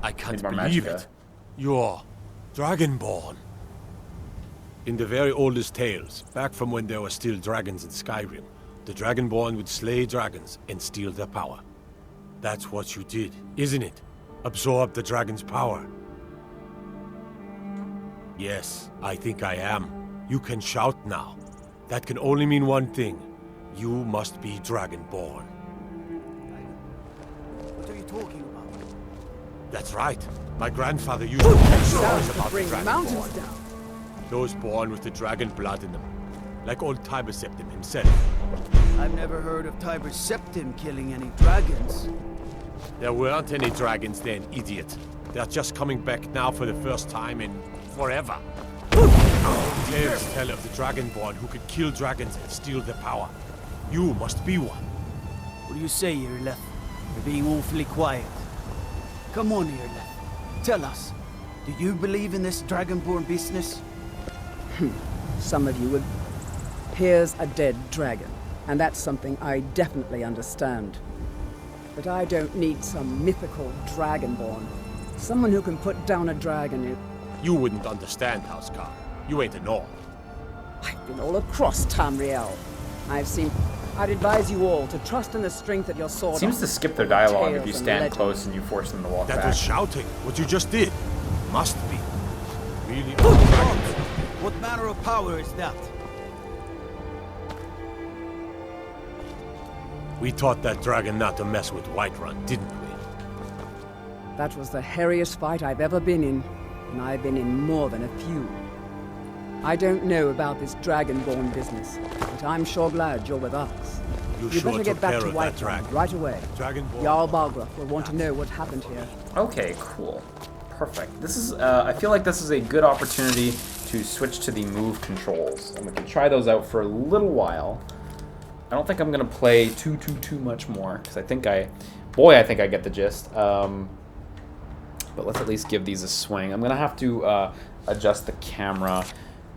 I can't believe it. You're Dragonborn. In the very oldest tales, back from when there were still dragons in Skyrim, the Dragonborn would slay dragons and steal their power. That's what you did, isn't it? Absorb the dragon's power. Yes, I think I am. You can shout now. That can only mean one thing. You must be Dragonborn. What are you talking about? That's right. My grandfather used to tell stories about the bring mountains Dragonborn. down. Those born with the dragon blood in them. Like old Tiber Septim himself. I've never heard of Tiber Septim killing any dragons. There weren't any dragons then, idiot. They're just coming back now for the first time in forever. Tales tell of the Dragonborn who could kill dragons and steal their power. You must be one. What do you say, Irleth? You're being awfully quiet. Come on, Irleth. Tell us. Do you believe in this Dragonborn business? Some of you would. Here's a dead dragon, and that's something I definitely understand. But I don't need some mythical Dragonborn. Someone who can put down a dragon. You wouldn't understand, Housecar. You ain't a North. I've been all across Tamriel. I'd advise you all to trust in the strength of your sword. Seems to skip their dialogue if you stand close and you force them to walk back. That was shouting. What you just did. Must be. Really old dragons. What manner of power is that? We taught that dragon not to mess with Whiterun, didn't we? That was the hairiest fight I've ever been in, and I've been in more than a few. I don't know about this dragonborn business, but I'm sure glad you're with us. You You sure better get took back care to of that Whiterun dragon. right away. Dragonborn. Jarl Balgruuf will want to know what happened here. Okay, cool. Perfect. This is, I feel like this is a good opportunity to switch to the move controls. And we can try those out for a little while. I don't think I'm going to play too much more, because I think I get the gist. But let's at least give these a swing. I'm going to have to adjust the camera.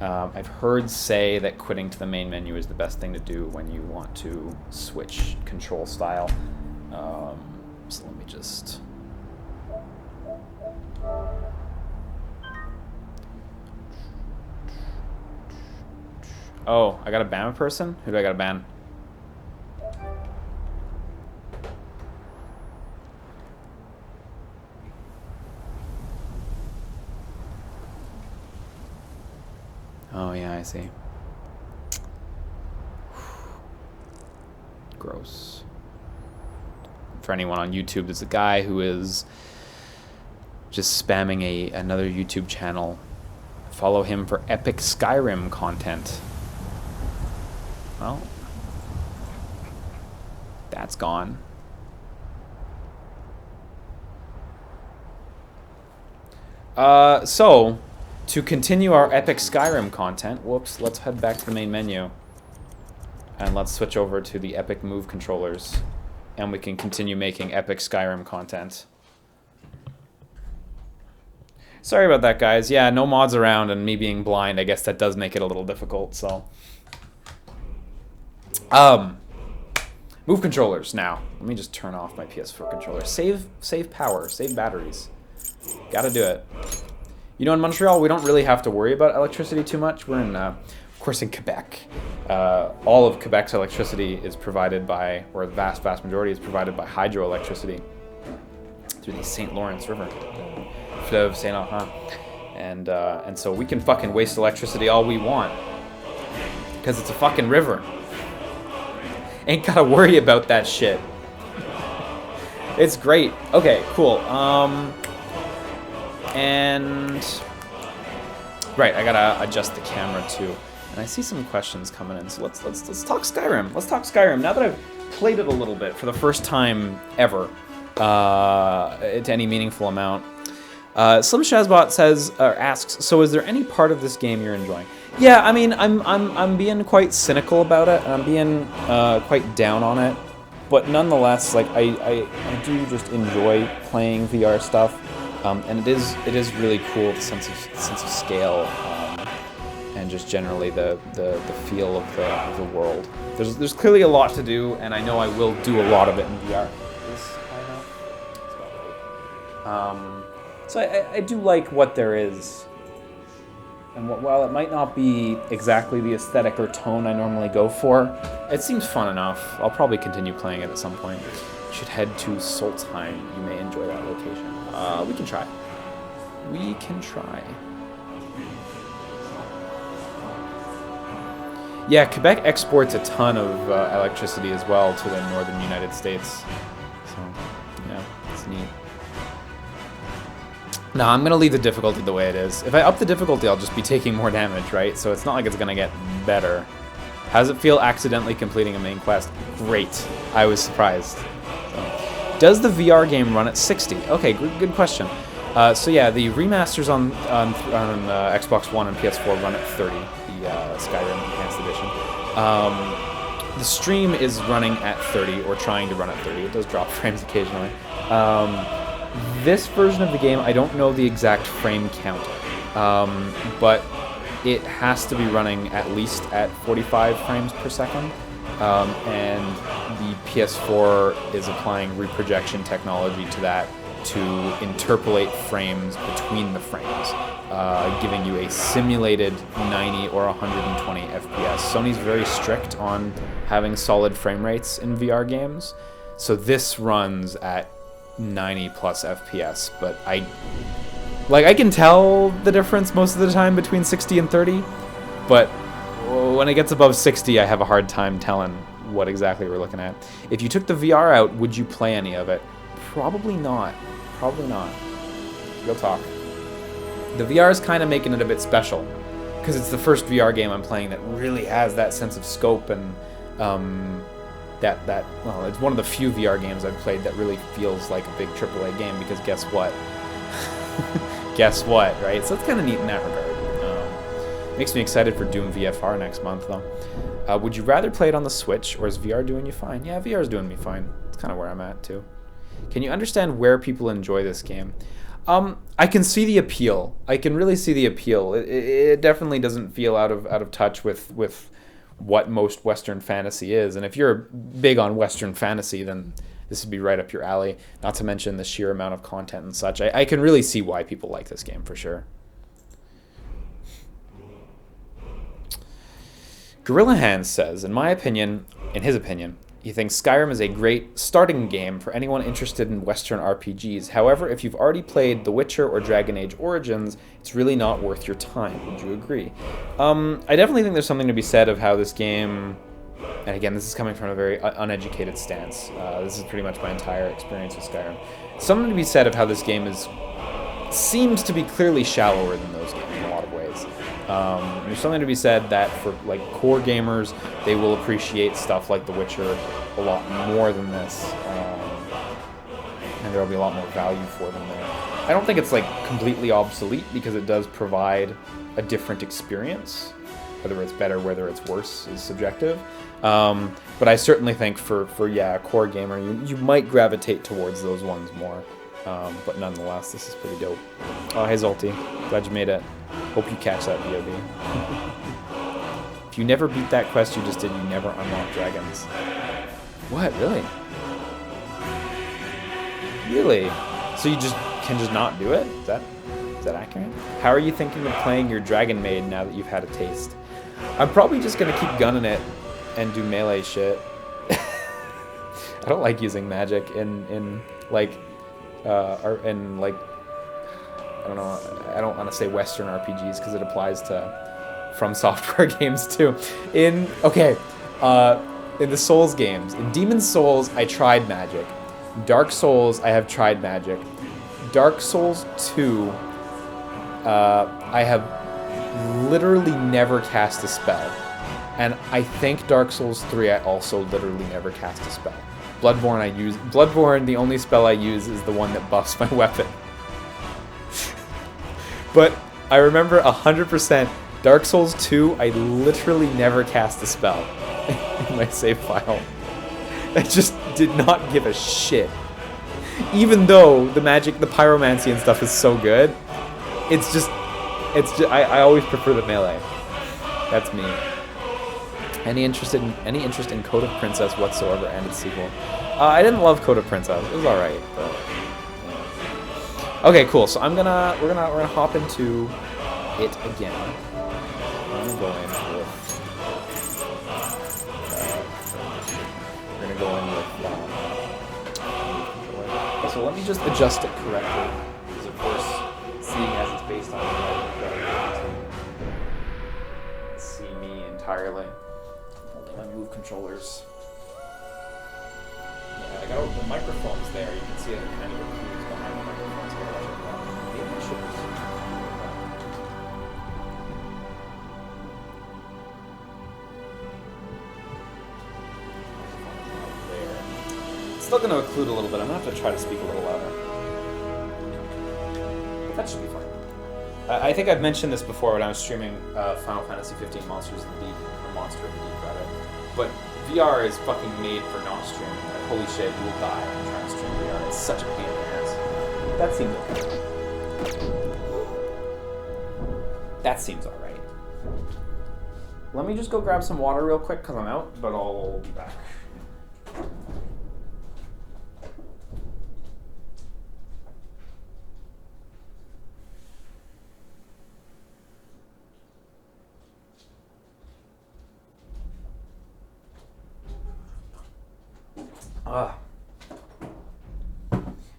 I've heard say that quitting to the main menu is the best thing to do when you want to switch control style. So let me just... Oh, I got to ban a person? Who do I got to ban? Oh, yeah, I see. Gross. For anyone on YouTube, there's a guy who is just spamming another YouTube channel. Follow him for epic Skyrim content. Well, that's gone. So, to continue our epic Skyrim content, whoops, let's head back to the main menu. And let's switch over to the epic move controllers. And we can continue making epic Skyrim content. Sorry about that, guys. Yeah, no mods around and me being blind, I guess that does make it a little difficult, so... Move controllers now. Let me just turn off my PS4 controller. Save power, save batteries. Gotta do it. You know, in Montreal, we don't really have to worry about electricity too much. We're in, of course, in Quebec. All of Quebec's electricity is provided by, or the vast majority is provided by hydroelectricity through the St. Lawrence River, Fleuve Saint Laurent, and so we can fucking waste electricity all we want because it's a fucking river. Ain't gotta worry about that shit. It's great. Okay, cool. And right, I gotta adjust the camera too. And I see some questions coming in, so let's talk Skyrim. Let's talk Skyrim. Now that I've played it a little bit for the first time ever, to any meaningful amount. Slim Shazbot says or asks, so is there any part of this game you're enjoying? Yeah, I mean, I'm being quite cynical about it, and I'm being quite down on it. But nonetheless, like I do just enjoy playing VR stuff, and it is really cool, the sense of scale, and just generally the feel of the world. There's clearly a lot to do, and I know I will do a lot of it in VR. So I do like what there is. And while it might not be exactly the aesthetic or tone I normally go for, it seems fun enough. I'll probably continue playing it at some point. You should head to Solstheim. You may enjoy that location. We can try. We can try. Yeah, Quebec exports a ton of electricity as well to the northern United States. So, yeah, it's neat. No, I'm going to leave the difficulty the way it is. If I up the difficulty, I'll just be taking more damage, right? So it's not like it's going to get better. How does it feel accidentally completing a main quest? Great. I was surprised. So, does the VR game run at 60? Okay, good question. So yeah, the remasters on Xbox One and PS4 run at 30, the Skyrim Enhanced Edition. The stream is running at 30, or trying to run at 30. It does drop frames occasionally. This version of the game, I don't know the exact frame count, but it has to be running at least at 45 frames per second, and the PS4 is applying reprojection technology to that to interpolate frames between the frames, giving you a simulated 90 or 120 FPS. Sony's very strict on having solid frame rates in VR games, so this runs at 90 plus FPS, but Like, I can tell the difference most of the time between 60 and 30, but when it gets above 60, I have a hard time telling what exactly we're looking at. If you took the VR out, would you play any of it? Probably not. Probably not. Real talk. The VR is kind of making it a bit special, because it's the first VR game I'm playing that really has that sense of scope and well, it's one of the few VR games I've played that really feels like a big AAA game, because guess what? Guess what, right? So it's kind of neat in that regard. Makes me excited for Doom VFR next month, though. Would you rather play it on the Switch, or is VR doing you fine? Yeah, VR is doing me fine. It's kind of where I'm at, too. Can you understand where people enjoy this game? I can see the appeal. I can really see the appeal. It definitely doesn't feel out of touch with what most Western fantasy is. And if you're big on Western fantasy, then this would be right up your alley. Not to mention the sheer amount of content and such. I can really see why people like this game, for sure. Gorilla Hands says, in his opinion, he thinks Skyrim is a great starting game for anyone interested in Western RPGs. However, if you've already played The Witcher or Dragon Age Origins, it's really not worth your time. Would you agree? I definitely think there's something to be said of how this game, and again, this is coming from a very uneducated stance. This is pretty much my entire experience with Skyrim. Something to be said of how this game seems to be clearly shallower than those games in a lot of ways. There's something to be said that for like core gamers, they will appreciate stuff like The Witcher a lot more than this, and there will be a lot more value for them there. I don't think it's like completely obsolete, because it does provide a different experience. Whether it's better, whether it's worse, is subjective. But I certainly think for a core gamer, you might gravitate towards those ones more. But nonetheless, this is pretty dope. Oh, hey Zolty. Glad you made it. Hope you catch that VOD. If you never beat that quest you just did, you never unlock dragons. What? Really? Really? So you can just not do it? Is that accurate? How are you thinking of playing your Dragon Maid now that you've had a taste? I'm probably just gonna keep gunning it and do melee shit. I don't like using magic in like I don't know, I don't want to say Western RPGs because it applies to From Software games too. In the Souls games, in Demon's Souls, I tried magic. Dark Souls, I have tried magic. Dark Souls 2, I have literally never cast a spell. And I think Dark Souls 3, I also literally never cast a spell. Bloodborne, the only spell I use is the one that buffs my weapon. But I remember 100%, Dark Souls 2, I literally never cast a spell in my save file. I just did not give a shit. Even though the magic, the pyromancy and stuff is so good, it's just I always prefer the melee. That's me. Any interest in Code of Princess whatsoever and its sequel? I didn't love Code of Princess. It was all right, but yeah. Okay, cool. So we're gonna hop into it again. I'm gonna go in with we're gonna go in with so let me just adjust it correctly, because of course, seeing as it's based on see me entirely. I move controllers. Yeah, I got the microphone's there. You can see it kind of includes behind the microphones. Maybe I should. There. Still going to occlude a little bit. I'm going to have to try to speak a little louder. But that should be fine. I think I've mentioned this before when I was streaming Final Fantasy 15 Monsters of the Deep, or Monster of the Deep, rather. But VR is fucking made for not streaming. Like, holy shit, you will die trying to stream VR. It's such a pain in the ass. That seems okay. That seems alright. Let me just go grab some water real quick because I'm out, but I'll be back.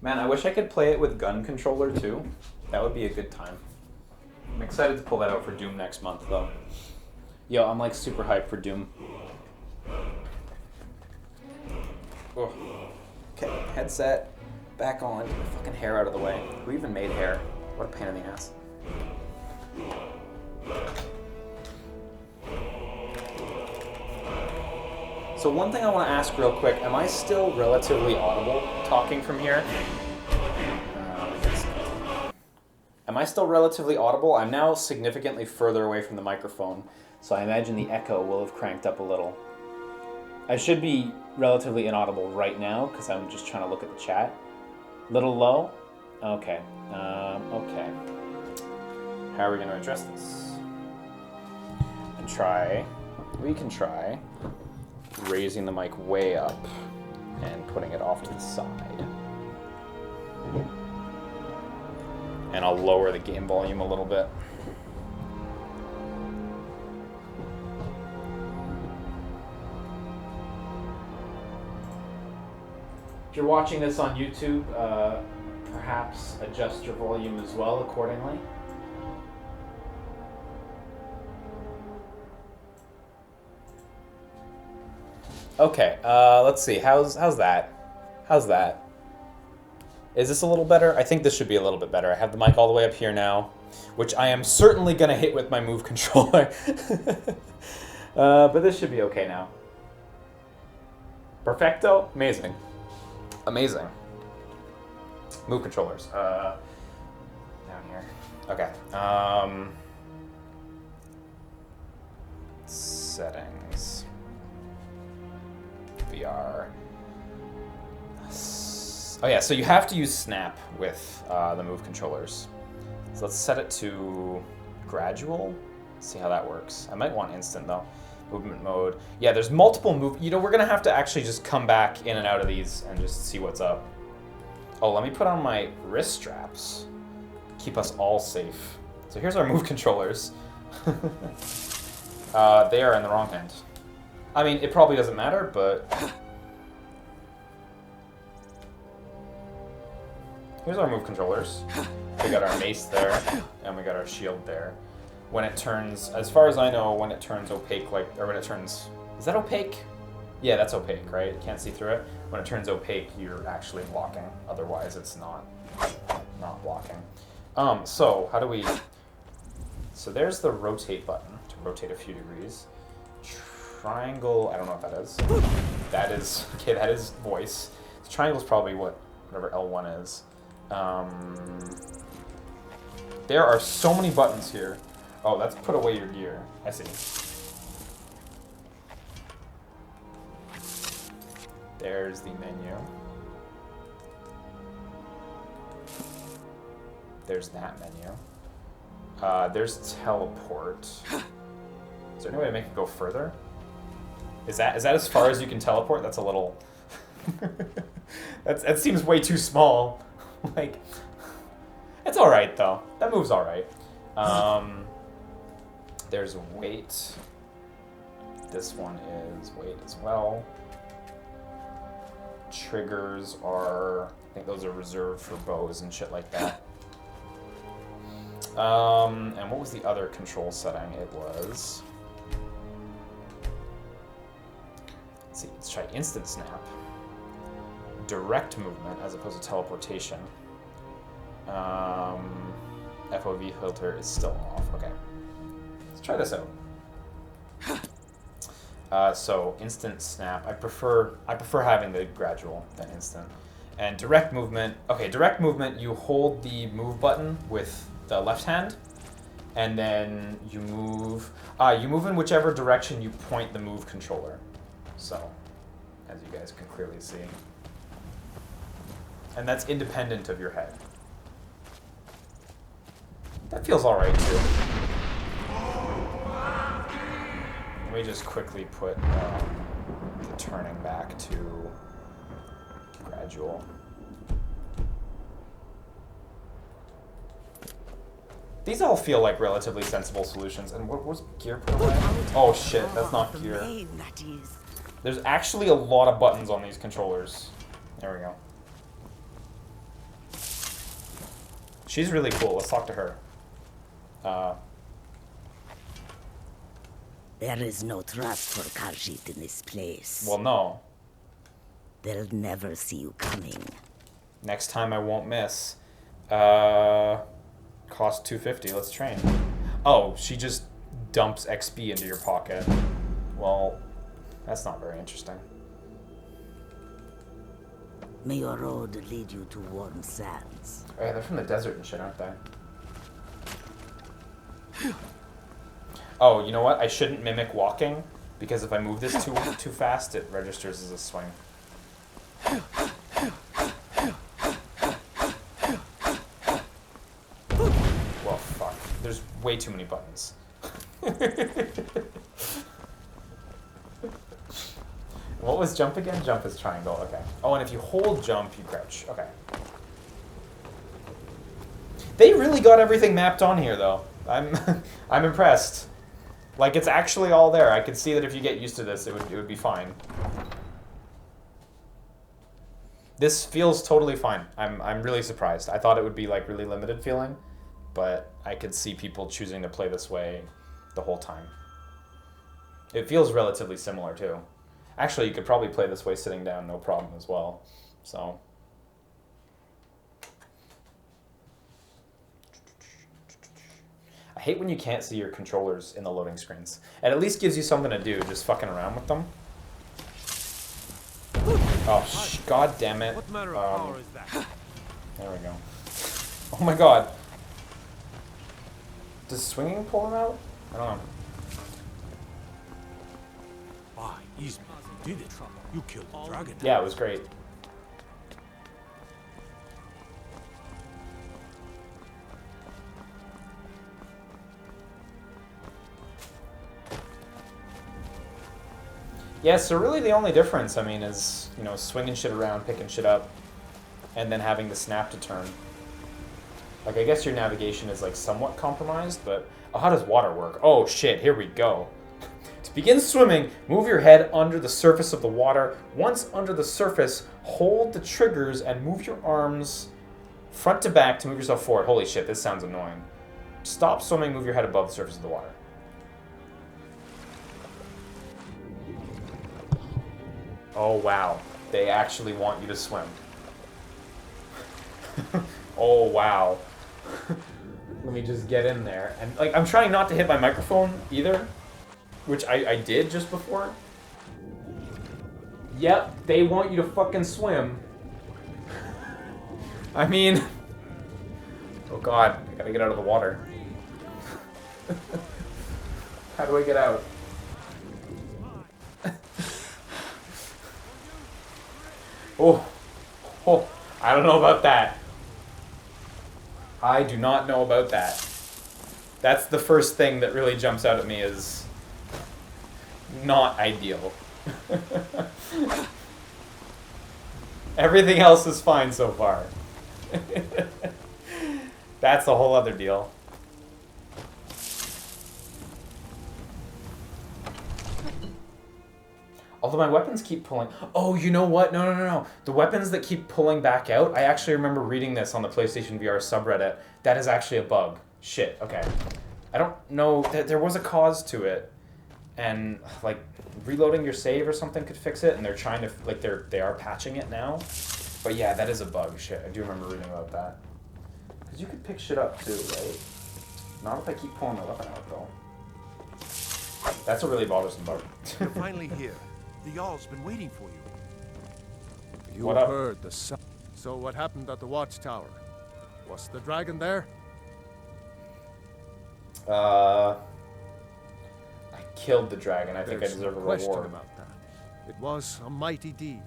Man, I wish I could play it with gun controller too. That would be a good time. I'm excited to pull that out for Doom next month, though. Yo, I'm like super hyped for Doom. Oh. Okay, headset back on. Get my fucking hair out of the way. Who even made hair? What a pain in the ass. So one thing I want to ask real quick, am I still relatively audible talking from here? Am I still relatively audible? I'm now significantly further away from the microphone, so I imagine the echo will have cranked up a little. I should be relatively inaudible right now, because I'm just trying to look at the chat. Little low? Okay. Okay. How are we going to address this? We can try raising the mic way up and putting it off to the side. And I'll lower the game volume a little bit. If you're watching this on YouTube, perhaps adjust your volume as well accordingly. Okay, let's see. How's that? How's that? Is this a little better? I think this should be a little bit better. I have the mic all the way up here now, which I am certainly going to hit with my Move controller. But this should be okay now. Perfecto? Amazing. Amazing. Move controllers. Down here. Okay. Settings. VR. Oh yeah, so you have to use Snap with the Move controllers. So let's set it to gradual. See how that works. I might want instant though. Movement mode. Yeah, there's multiple move. You know, we're gonna have to actually just come back in and out of these and just see what's up. Oh, let me put on my wrist straps. Keep us all safe. So here's our Move controllers. They are in the wrong hand. I mean, it probably doesn't matter, but here's our Move controllers. We got our mace there, and we got our shield there. When it turns, as far as I know, when it turns opaque, or when it turns, is that opaque? Yeah, that's opaque, right? You can't see through it. When it turns opaque, you're actually blocking. Otherwise, it's not blocking. So how do we, so there's the rotate button to rotate a few degrees. Triangle, I don't know what that is. That is, okay, that is voice. So triangle's probably whatever L1 is. There are so many buttons here. Oh, that's put away your gear. I see. There's the menu. There's that menu. There's teleport. Is there any way to make it go further? Is that as far as you can teleport? That's a little... that seems way too small. Like, it's alright though. That move's alright. There's weight. This one is weight as well. Triggers are, I think those are reserved for bows and shit like that. And what was the other control setting? It was, let's see, let's try instant snap. Direct movement as opposed to teleportation. FOV filter is still off. Okay. Let's try this out. So instant snap. I prefer having the gradual than instant. And direct movement. Okay, direct movement. You hold the move button with the left hand, and then you move. You move in whichever direction you point the move controller. So, as you guys can clearly see, and that's independent of your head. That feels all right too. Let me just quickly put the turning back to gradual. These all feel like relatively sensible solutions. And what was gear put away? Oh shit, that's not gear. There's actually a lot of buttons on these controllers. There we go. She's really cool. Let's talk to her. There is no trust for Khajiit in this place. Well, no. They'll never see you coming. Next time I won't miss. Cost 250. Let's train. Oh, she just dumps XP into your pocket. Well, that's not very interesting. May your road lead you to warm sands. Oh yeah, they're from the desert and shit, aren't they? Oh, you know what? I shouldn't mimic walking, because if I move this too fast, it registers as a swing. Well, fuck. There's way too many buttons. What was jump again? Jump is triangle, okay. Oh, and if you hold jump, you crouch. Okay. They really got everything mapped on here, though. I'm impressed. Like, it's actually all there. I can see that if you get used to this, it would be fine. This feels totally fine. I'm really surprised. I thought it would be, like, really limited feeling, but I could see people choosing to play this way the whole time. It feels relatively similar, too. Actually, you could probably play this way sitting down, no problem as well. So... I hate when you can't see your controllers in the loading screens. It at least gives you something to do, just fucking around with them. Oh, god damn it. What manner of power is that? There we go. Oh my god. Does swinging pull him out? I don't know. Ah, easy. You did it. You killed the dragon. Yeah, it was great. Yeah, so really the only difference, I mean, is, you know, swinging shit around, picking shit up, and then having the snap to turn. Like, I guess your navigation is, like, somewhat compromised, but... Oh, how does water work? Oh, shit, here we go. To begin swimming, move your head under the surface of the water. Once under the surface, hold the triggers and move your arms front to back to move yourself forward. Holy shit, this sounds annoying. Stop swimming, move your head above the surface of the water. Oh, wow. They actually want you to swim. Oh, wow. Let me just get in there. And, like, I'm trying not to hit my microphone either, which I did just before. Yep, they want you to fucking swim. I mean... Oh, God. I gotta get out of the water. How do I get out? Oh, I don't know about that. I do not know about that. That's the first thing that really jumps out at me is not ideal. Everything else is fine so far. That's a whole other deal. Although my weapons keep pulling... Oh, you know what? No. The weapons that keep pulling back out, I actually remember reading this on the PlayStation VR subreddit. That is actually a bug. Shit, okay. I don't know... There was a cause to it. And, like, reloading your save or something could fix it. And they're trying to... Like, they are patching it now. But yeah, that is a bug. Shit, I do remember reading about that. Because you could pick shit up, too, right? Not if I keep pulling my weapon out, though. That's a really bothersome bug. You're finally here. The Jarl's been waiting for you. You What up? heard the sound. So what happened at the watchtower? Was the dragon there? I killed the dragon. I think I There's deserve no a question reward. about that. It was a mighty deed.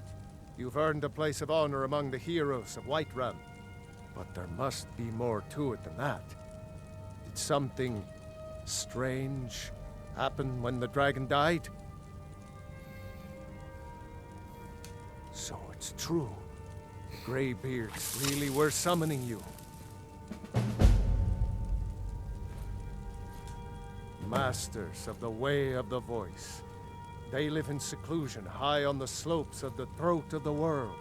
You've earned a place of honor among the heroes of Whiterun. But there must be more to it than that. Did something strange happen when the dragon died? So it's true. The Greybeards really were summoning you. Masters of the Way of the Voice. They live in seclusion high on the slopes of the throat of the world.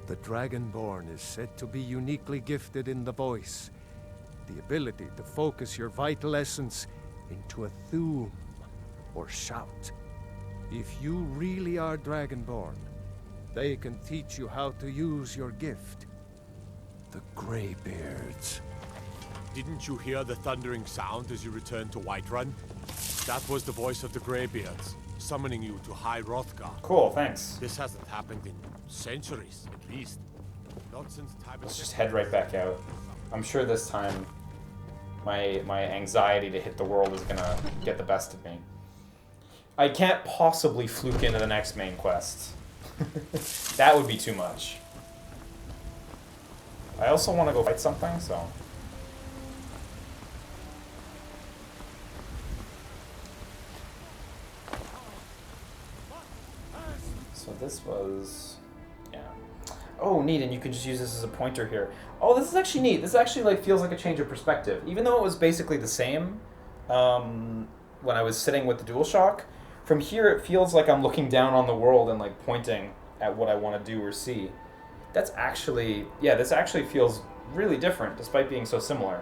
The Dragonborn is said to be uniquely gifted in the voice, the ability to focus your vital essence into a thum or shout. If you really are Dragonborn, they can teach you how to use your gift. The Greybeards. Didn't you hear the thundering sound as you returned to Whiterun? That was the voice of the Greybeards, summoning you to High Hrothgar. Cool, thanks. This hasn't happened in centuries, at least. Not since time. Let's just head right back out. I'm sure this time my anxiety to hit the world is gonna get the best of me. I can't possibly fluke into the next main quest. That would be too much. I also want to go fight something, so... So this was... yeah. Oh, neat, and you can just use this as a pointer here. Oh, this is actually neat. This actually like feels like a change of perspective. Even though it was basically the same when I was sitting with the DualShock, from here it feels like I'm looking down on the world and like pointing at what I want to do or see. That's actually... yeah, this actually feels really different despite being so similar.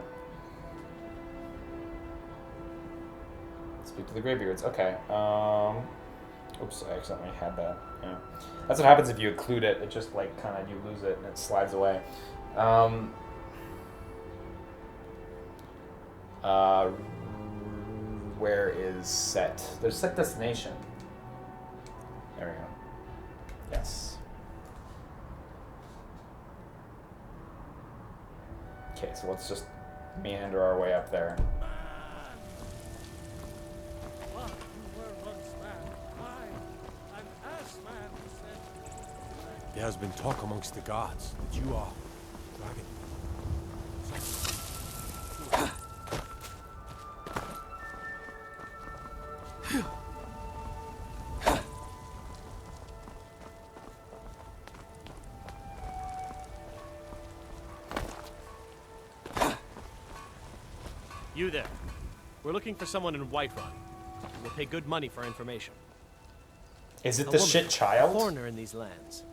Speak to the Greybeards. Okay. Oops, I accidentally had that. Yeah. That's what happens if you occlude it. It just like kind of, you lose it and it slides away. Where is set? There's set destination. There we go. Yes. Okay, so let's just meander our way up there. There has been talk amongst the guards that you are dragon. You there. We're looking for someone in Whiterun. We'll pay good money for information. Is it the shit child? A foreigner in these lands.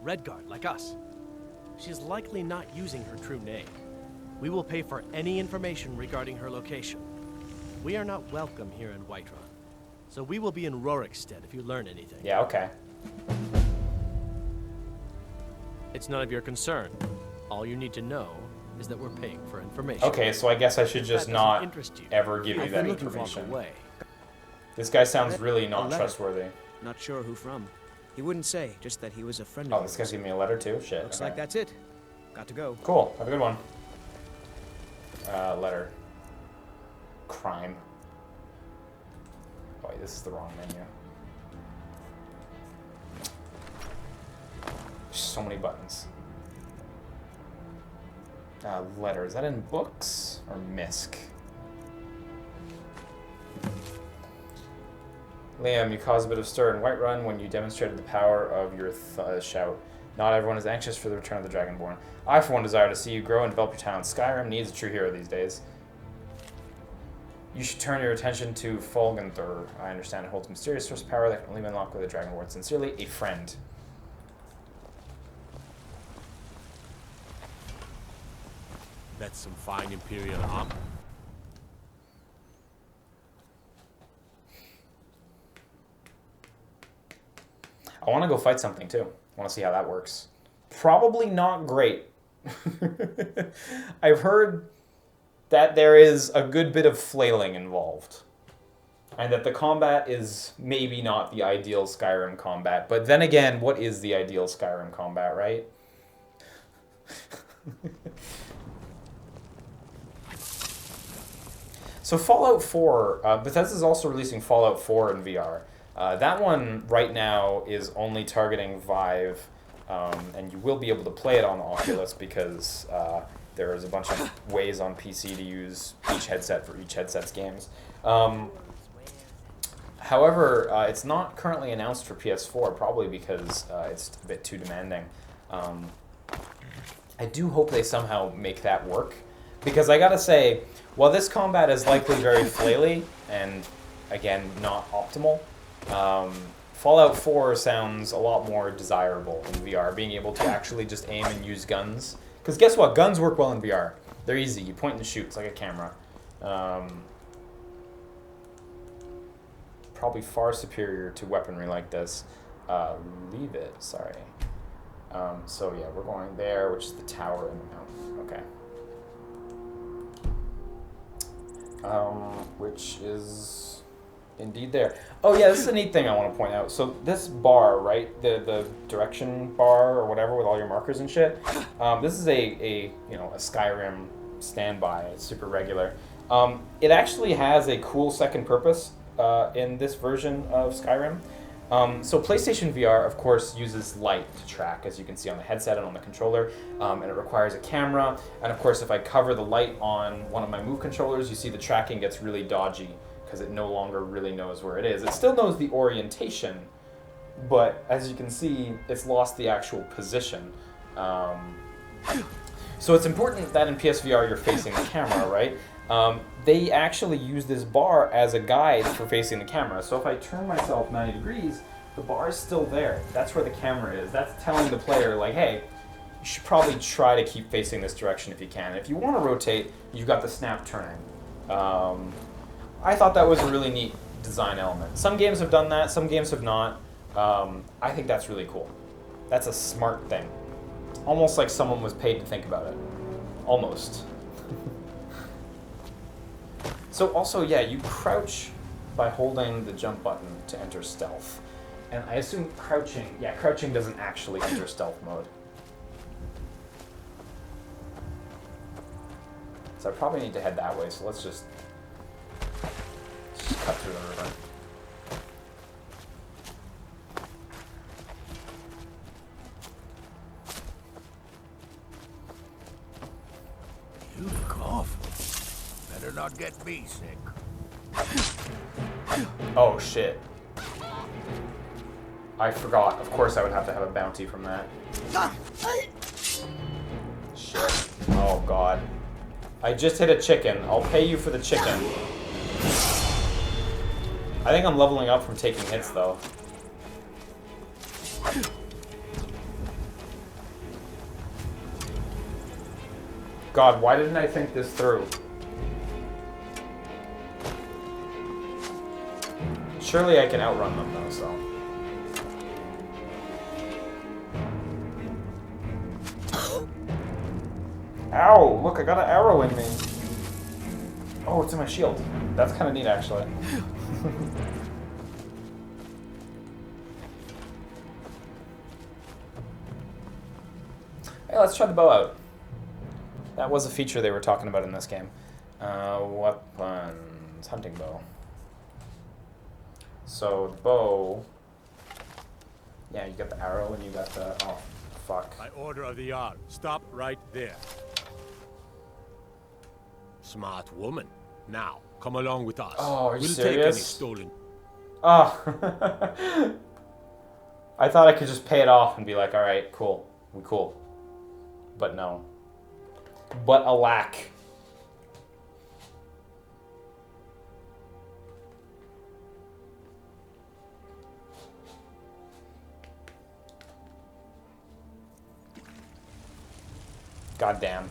Redguard, like us. She's likely not using her true name. We will pay for any information regarding her location. We are not welcome here in Whiterun, so we will be in Rorikstead if you learn anything. Yeah, okay. It's none of your concern. All you need to know is that we're paying for information. Okay, so I guess I should just not ever give you that information. This guy sounds really not trustworthy. Not sure who from. He wouldn't say, just that he was a friend of yours. Oh, this guy's giving me a letter too? Shit. Looks like that's it. Got to go. Cool. Have a good one. Letter. Crime. Oh, wait, this is the wrong menu. So many buttons. Letter. Is that in books or MISC? Liam, you caused a bit of stir in Whiterun when you demonstrated the power of your shout. Not everyone is anxious for the return of the Dragonborn. I, for one, desire to see you grow and develop your town. Skyrim needs a true hero these days. You should turn your attention to Folgenthur. I understand it holds mysterious source of power that can only be unlocked with a Dragonborn. Sincerely, a friend. That's some fine Imperial armor. I want to go fight something too. I want to see how that works. Probably not great. I've heard that there is a good bit of flailing involved. And that the combat is maybe not the ideal Skyrim combat. But then again, what is the ideal Skyrim combat, right? So Fallout 4, Bethesda's also releasing Fallout 4 in VR. That one right now is only targeting Vive, and you will be able to play it on Oculus because there is a bunch of ways on PC to use each headset for each headset's games. However, it's not currently announced for PS4, probably because it's a bit too demanding. I do hope they somehow make that work, because I gotta say, while this combat is likely very flaily and, again, not optimal, Fallout 4 sounds a lot more desirable in VR, being able to actually just aim and use guns. Because guess what? Guns work well in VR. They're easy. You point and shoot. It's like a camera. Probably far superior to weaponry like this. Leave it. Sorry. So yeah, we're going there, which is the tower in the mountain. Okay. Which is indeed there. Oh yeah, this is a neat thing I want to point out. So this bar, right, the direction bar or whatever with all your markers and shit. This is a Skyrim standby. It's super regular. It actually has a cool second purpose in this version of Skyrim. So PlayStation VR, of course, uses light to track, as you can see on the headset and on the controller, and it requires a camera. And of course, if I cover the light on one of my Move controllers, you see the tracking gets really dodgy because it no longer really knows where it is. It still knows the orientation, but as you can see, it's lost the actual position. So it's important that in PSVR you're facing the camera, right? They actually use this bar as a guide for facing the camera. So if I turn myself 90 degrees, the bar is still there. That's where the camera is. That's telling the player, like, hey, you should probably try to keep facing this direction if you can. If you want to rotate, you've got the snap turning. I thought that was a really neat design element. Some games have done that, some games have not. I think that's really cool. That's a smart thing. Almost like someone was paid to think about it. Almost. So also, yeah, you crouch by holding the jump button to enter stealth. And I assume crouching doesn't actually enter stealth mode. So I probably need to head that way, so let's just cut through the river. You look awful. Better not get me sick. Oh shit. I forgot. Of course I would have to have a bounty from that. Shit. Oh god. I just hit a chicken. I'll pay you for the chicken. I think I'm leveling up from taking hits though. God, why didn't I think this through? Surely I can outrun them though, so. Ow! Look, I got an arrow in me. Oh, it's in my shield. That's kind of neat, actually. Hey, let's try the bow out. That was a feature they were talking about in this game. Weapons. Hunting bow. So, the bow... Yeah, you got the arrow and you got the... Oh, fuck. By order of the Jarl, stop right there. Smart woman. Now, come along with us. Oh, are you we'll serious? Take any stolen. Oh. I thought I could just pay it off and be like, alright, cool. We cool. But no. But alack. God damn.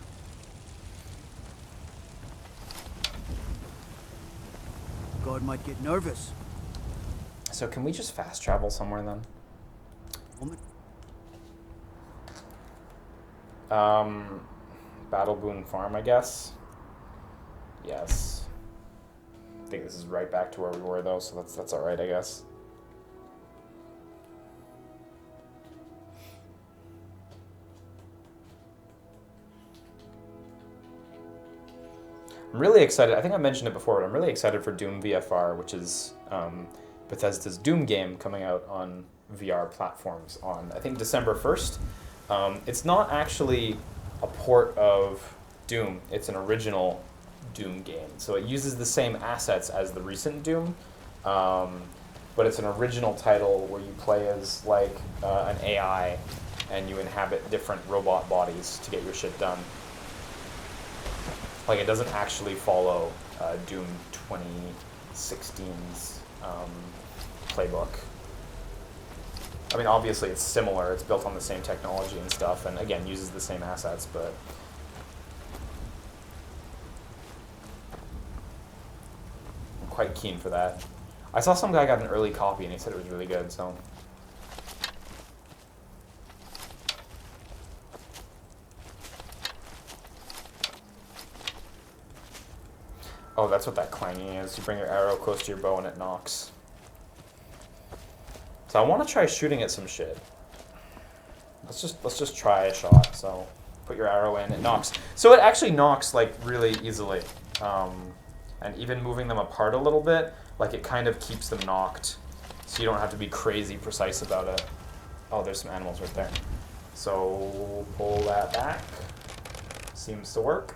God might get nervous. So can we just fast travel somewhere then? Battle Boon Farm, I guess. Yes. I think this is right back to where we were though, so that's alright, I guess. I'm really excited. I think I mentioned it before, but I'm really excited for Doom VFR, which is Bethesda's Doom game coming out on VR platforms on, I think, December 1st. It's not actually a port of Doom. It's an original Doom game. So it uses the same assets as the recent Doom, but it's an original title where you play as like an AI and you inhabit different robot bodies to get your shit done. Like, it doesn't actually follow Doom 2016's playbook. I mean, obviously it's similar. It's built on the same technology and stuff, and again, uses the same assets, but... I'm quite keen for that. I saw some guy got an early copy, and he said it was really good, so... Oh, that's what that clanging is. You bring your arrow close to your bow and it knocks. So I want to try shooting at some shit. Let's just try a shot. So put your arrow in, it knocks. So it actually knocks like really easily. And even moving them apart a little bit, like it kind of keeps them knocked. So you don't have to be crazy precise about it. Oh, there's some animals right there. So pull that back. Seems to work.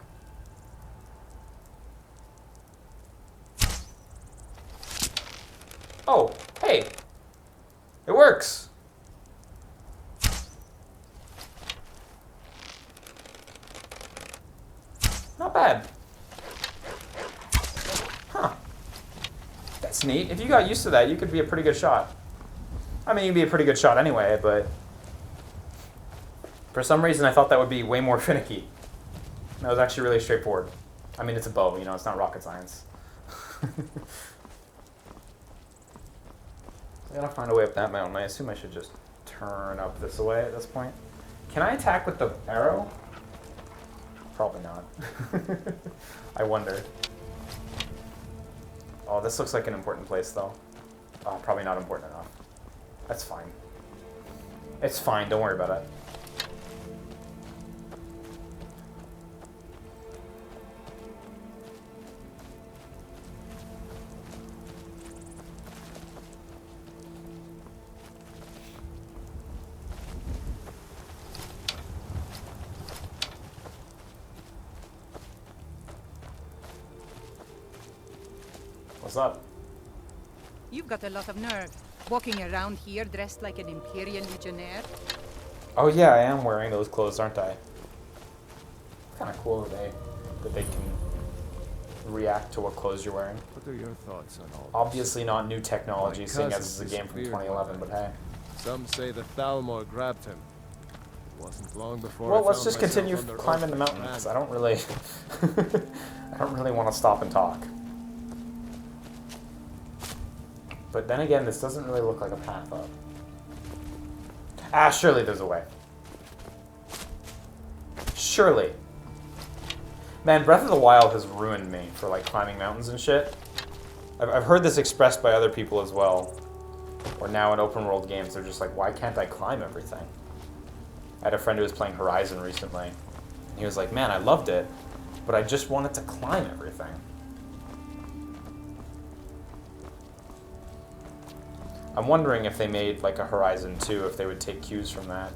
Oh, hey, it works. Not bad. Huh. That's neat. If you got used to that, you could be a pretty good shot. I mean, you'd be a pretty good shot anyway, but for some reason I thought that would be way more finicky. That was actually really straightforward. I mean, it's a bow, you know, it's not rocket science. I gotta find a way up that mountain. I assume I should just turn up this way at this point. Can I attack with the arrow? Probably not. I wonder. Oh, this looks like an important place, though. Oh, probably not important enough. That's fine. It's fine. Don't worry about it. What's up? You've got a lot of nerve. Walking around here dressed like an Imperial Legionnaire. Oh yeah, I am wearing those clothes, aren't I? Kind of cool that they can react to what clothes you're wearing. What are your thoughts on all this? Obviously not new technology, seeing as it's a game from 2011, but hey. Some say the Thalmor grabbed him. It wasn't long before. Well, let's just continue climbing the mountain, because I don't really, I don't really want to stop and talk. But then again, this doesn't really look like a path up. Ah, surely there's a way. Surely. Man, Breath of the Wild has ruined me for like climbing mountains and shit. I've heard this expressed by other people as well. Or now in open world games, they're just like, why can't I climb everything? I had a friend who was playing Horizon recently. He was like, man, I loved it, but I just wanted to climb everything. I'm wondering if they made like a Horizon 2, if they would take cues from that.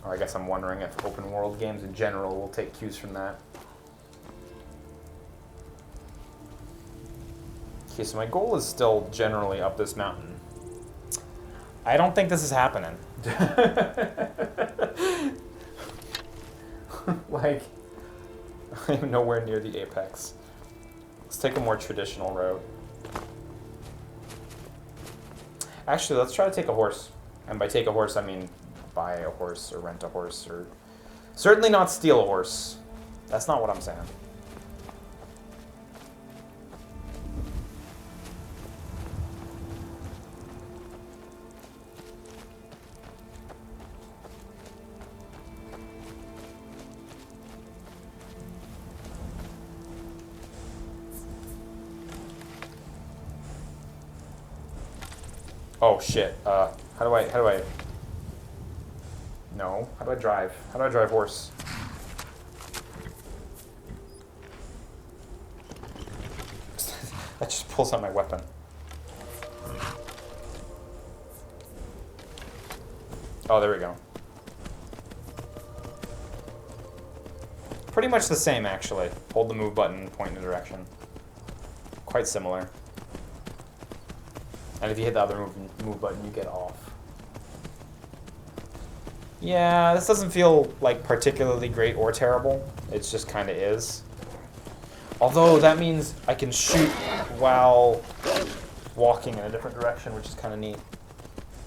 Or I guess I'm wondering if open world games in general will take cues from that. Okay, so my goal is still generally up this mountain. I don't think this is happening. Like, I'm nowhere near the apex. Let's take a more traditional route. Actually, let's try to take a horse. And by take a horse, I mean buy a horse or rent a horse, or certainly not steal a horse. That's not what I'm saying. Oh shit, how do I, no, how do I drive? How do I drive horse? That just pulls out my weapon. Oh, there we go. Pretty much the same, actually. Hold the move button, point in a direction. Quite similar. And if you hit the other move button, you get off. Yeah, this doesn't feel like particularly great or terrible. It just kind of is. Although that means I can shoot while walking in a different direction, which is kind of neat.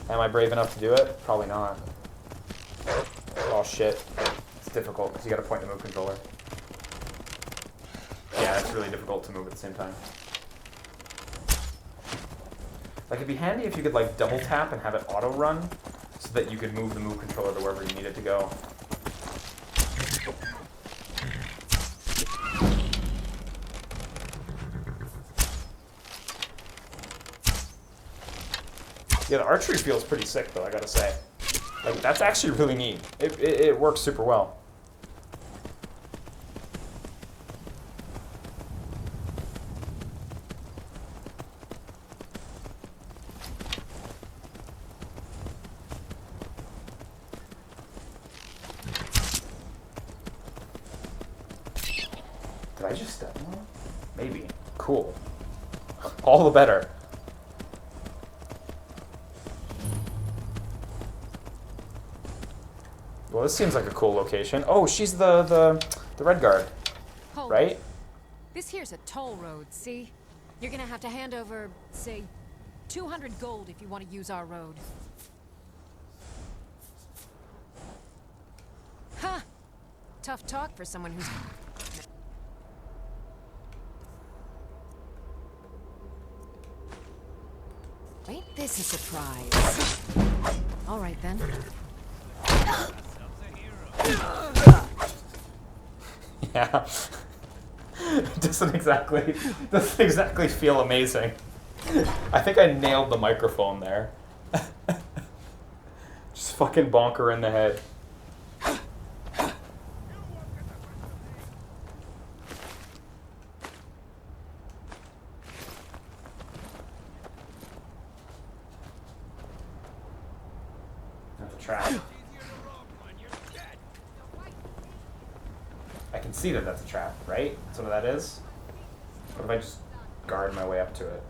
Am I brave enough to do it? Probably not. Oh shit. It's difficult because you got to point the move controller. Yeah, it's really difficult to move at the same time. Like, it'd be handy if you could like double tap and have it auto run so that you could move the move controller to wherever you need it to go. Yeah, the archery feels pretty sick though, I gotta say. Like, that's actually really neat. It works super well. Did I just step on it? Maybe. Cool. All the better. Well, this seems like a cool location. Oh, she's the red guard, Hold right? it. This here's a toll road, see? You're gonna have to hand over, say, 200 gold if you want to use our road. Huh. Tough talk for someone who's... Ain't this a surprise? All right, then. Yeah. It doesn't exactly feel amazing. I think I nailed the microphone there. Just fucking bonk her in the head. That's a trap. I can see that that's a trap, right? That's what that is? What if I just guard my way up to it?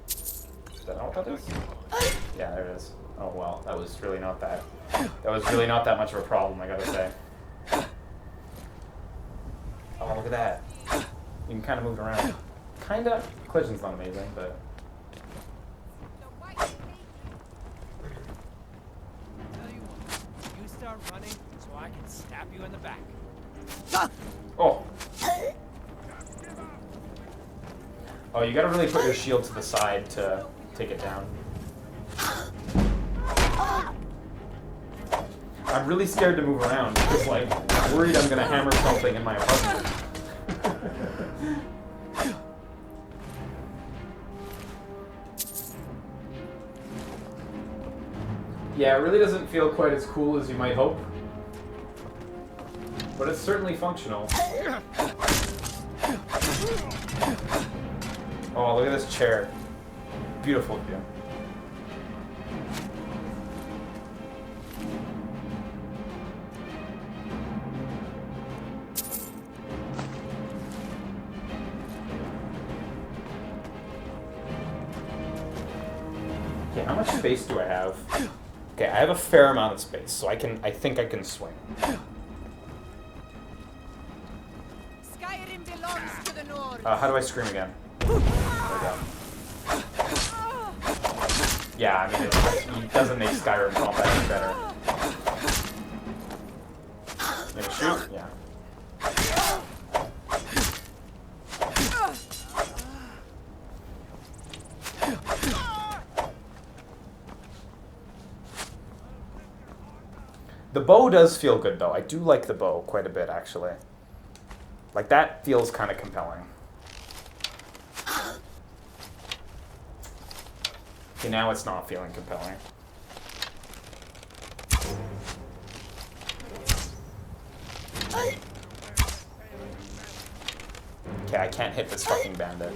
Is that not what that is? Yeah, there it is. Oh well, that was really not that. That was really not that much of a problem, I gotta say. Oh, look at that. You can kind of move it around. Kinda. Collision's not amazing, but... You start running so I can stab you in the back. Oh. Oh, you gotta really put your shield to the side to take it down. I'm really scared to move around because, like, I'm worried I'm gonna hammer something in my apartment. Yeah, it really doesn't feel quite as cool as you might hope. But it's certainly functional. Oh, look at this chair. Beautiful view. Okay, how much space do I have? Okay, I have a fair amount of space, so I think I can swing. Skyrim belongs to the north. How do I scream again? There we go. Yeah, I mean, it doesn't make Skyrim combat any better. Maybe shoot? Yeah. The bow does feel good, though. I do like the bow quite a bit, actually. Like, that feels kind of compelling. Okay, now it's not feeling compelling. Okay, I can't hit this fucking bandit.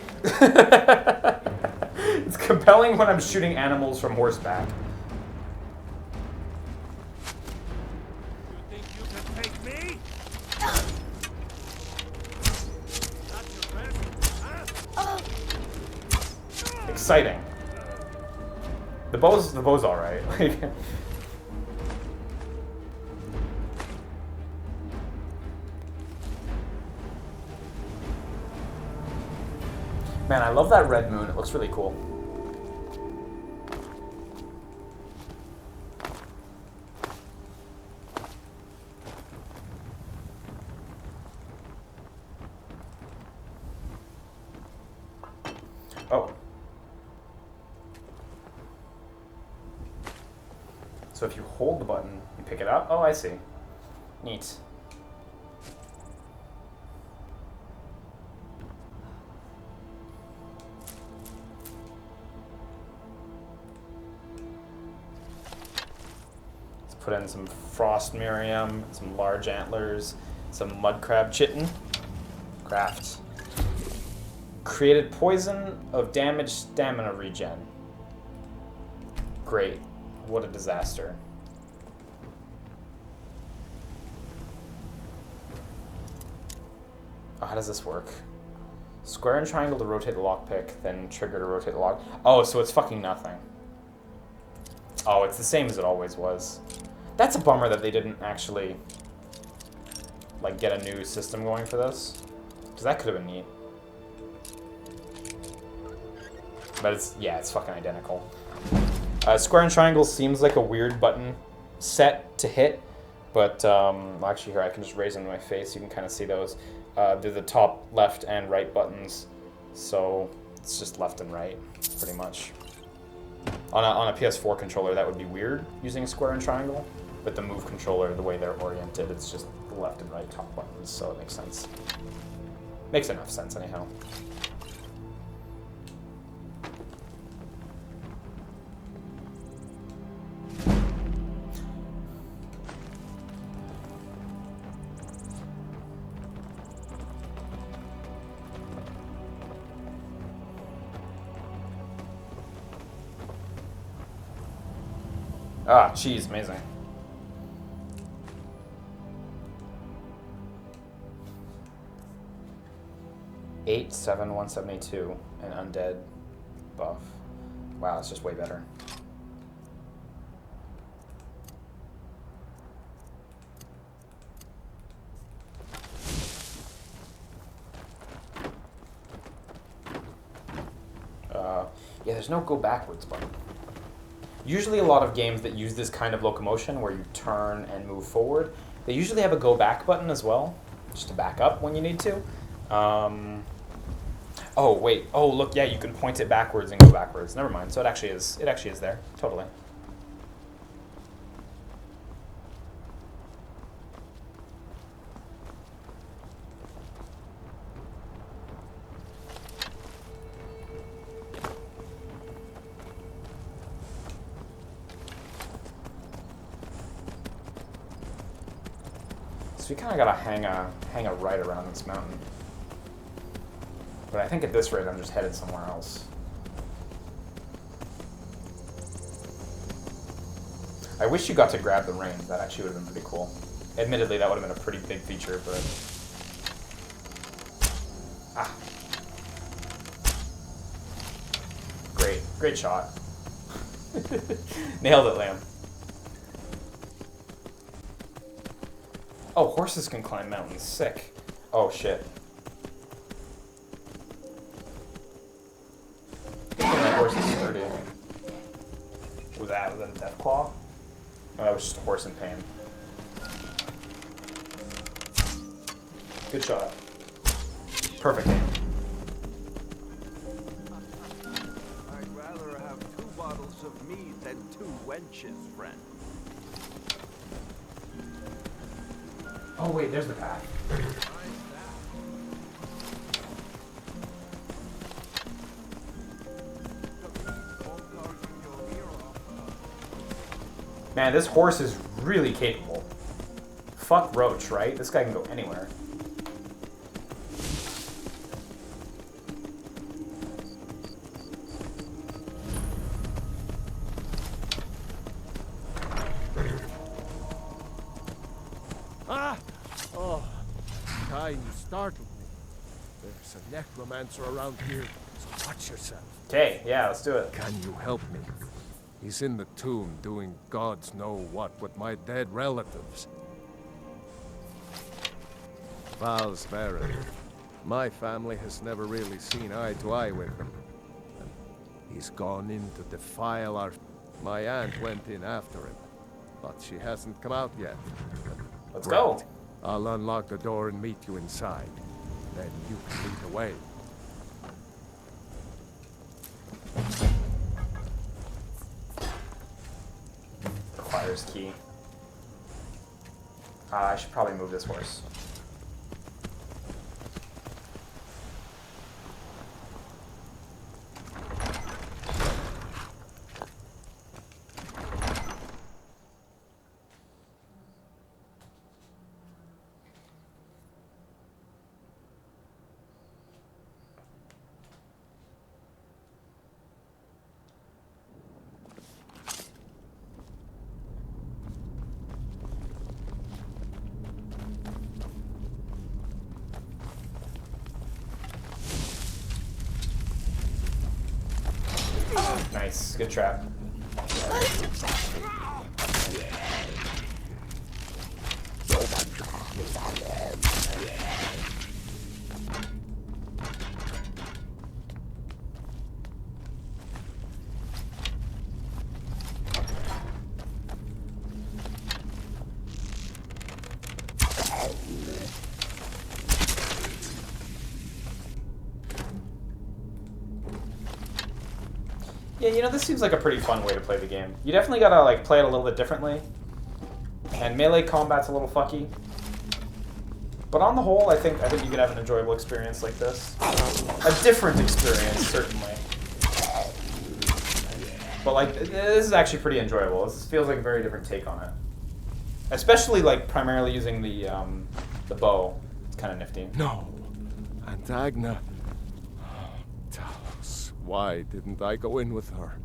It's compelling when I'm shooting animals from horseback. Exciting. The bow's all right. Man, I love that red moon. It looks really cool. Oh. So if you hold the button, you pick it up? Oh, I see. Neat. Put in some frost miriam, some large antlers, some mud crab chitin. Craft. Created poison of damaged stamina regen. Great. What a disaster. Oh, how does this work? Square and triangle to rotate the lockpick, then trigger to rotate the lock. Oh, so it's fucking nothing. Oh, it's the same as it always was. That's a bummer that they didn't actually, like, get a new system going for this. Because that could have been neat. But it's, yeah, it's fucking identical. Square and triangle seems like a weird button set to hit. But, well, actually here, I can just raise them to my face. You can kind of see those. They're the top left and right buttons. So it's just left and right, pretty much. On a PS4 controller, that would be weird, using square and triangle. But the Move controller, the way they're oriented, it's just the left and right top buttons, so it makes sense. Makes enough sense, anyhow. Ah, cheese, amazing. 8-7-172, an undead buff. Wow, it's just way better. Yeah, there's no go backwards button. Usually a lot of games that use this kind of locomotion where you turn and move forward, they usually have a go back button as well, just to back up when you need to. Oh, wait. Oh, look, yeah, you can point it backwards and go backwards. Never mind. So it actually is there. Totally. So we kind of gotta hang a right around this mountain. But I think at this rate, I'm just headed somewhere else. I wish you got to grab the reins. That actually would have been pretty cool. Admittedly, that would have been a pretty big feature, but... Ah. Great. Great shot. Nailed it, Lamb. Oh, horses can climb mountains. Sick. Oh, shit. That horse is sturdy. Was that a death claw? Oh, that was just a horse in pain. Good shot. Perfect aim. I'd rather have 2 bottles of mead than 2 wenches, friend. Oh wait, there's the path. Man, this horse is really capable. Fuck Roach, right? This guy can go anywhere. Ah! Oh, Kai, you startled me. There's a necromancer around here, so watch yourself. Okay, yeah, let's do it. Can you help me? He's in the tomb doing gods know what with my dead relatives. Val's Baron. My family has never really seen eye to eye with him. He's gone in to defile our... My aunt went in after him, but she hasn't come out yet. Let's go. I'll unlock the door and meet you inside. Then you can lead the way. Requires key. I should probably move this horse. Nice, good trap. Yeah, you know, this seems like a pretty fun way to play the game. You definitely gotta like play it a little bit differently. And melee combat's a little fucky. But on the whole, I think you can have an enjoyable experience like this. A different experience, certainly. But like, this is actually pretty enjoyable. This feels like a very different take on it. Especially like primarily using the bow. It's kind of nifty. No. And Agna... Why didn't I go in with her?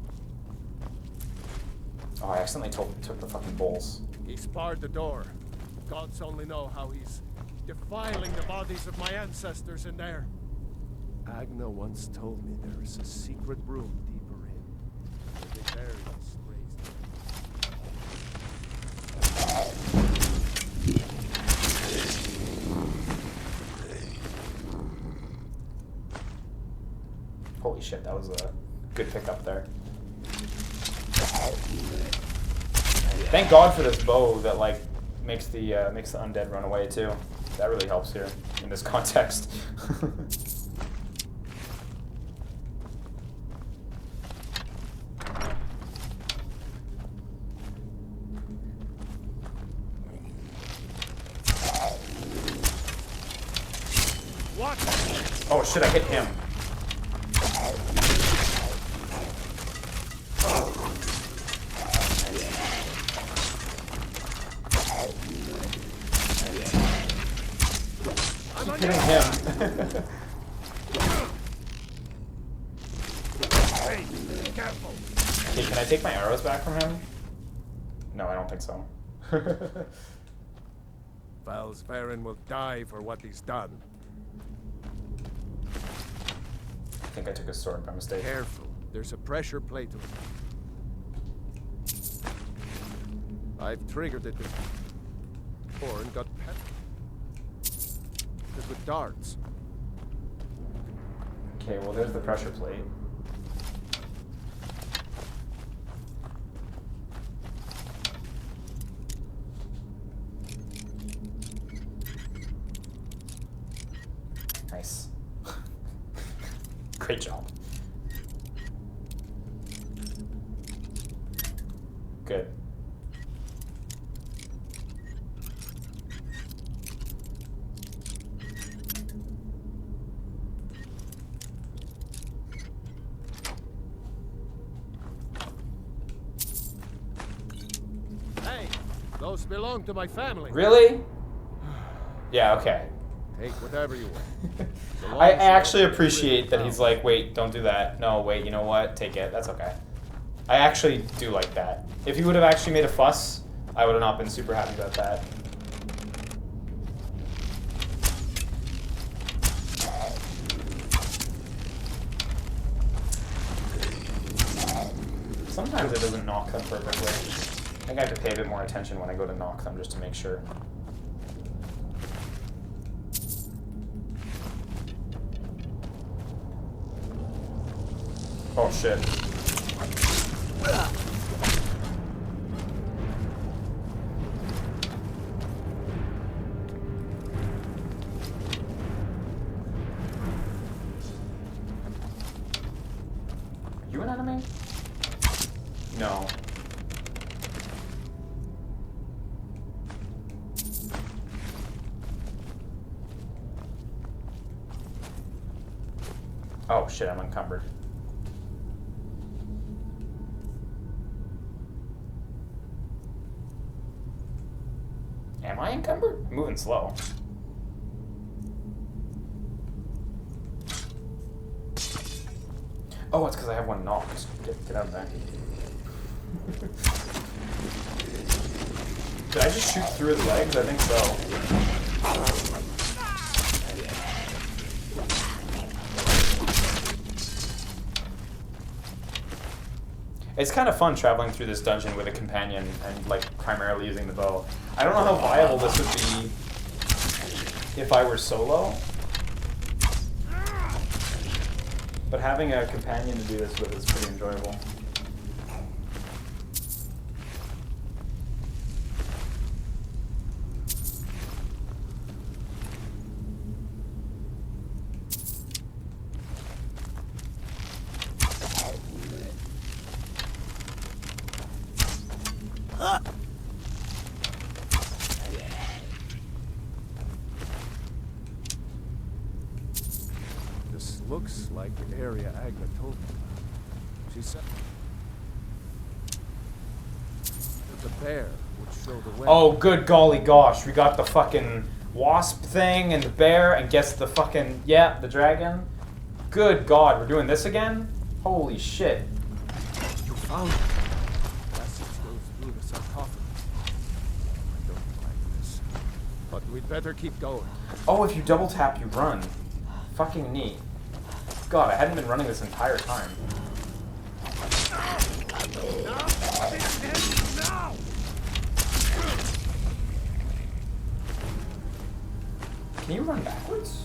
Oh, I accidentally took the fucking bowls. He's barred the door. Gods only know how he's defiling the bodies of my ancestors in there. Agna once told me there is a secret room deeper in. Where they bury Holy shit, that was a good pickup there. Thank God for this bow that like makes the undead run away too. That really helps here in this context. What? Oh shit, I hit him. Hitting him. Hey, careful. Okay, can I take my arrows back from him? No, I don't think so. Val's Baron will die for what he's done. I think I took his sword by mistake. Careful. There's a pressure plate. I've triggered it before and got pet with darts. Okay, well there's the pressure plate. Nice. Great job. Good. Those belong to my family. Really? Yeah, okay. Take whatever you want. I actually appreciate that he's like, wait, don't do that. No, wait, you know what? Take it. That's okay. I actually do like that. If he would have actually made a fuss, I would have not been super happy about that. sometimes it doesn't knock them perfectly. I think I have to pay a bit more attention when I go to knock them just to make sure. Oh shit. You an enemy? No. Oh shit, I'm encumbered. Am I encumbered? I'm moving slow. Oh, it's because I have one knock. Just get out of there. Did I just shoot through his legs? I think so. It's kind of fun traveling through this dungeon with a companion and like primarily using the bow. I don't know how viable this would be if I were solo, but having a companion to do this with is pretty enjoyable. This looks like the area Agna told me about. She said that the bear would show the way. Oh, good golly gosh. We got the fucking wasp thing and the bear and guess the fucking, yeah, the dragon. Good God, we're doing this again? Holy shit. You found it. Passage goes through the sarcophagus. I don't like this. But we'd better keep going. Oh, if you double tap, you run. Fucking neat. God, I hadn't been running this entire time. Can you run backwards?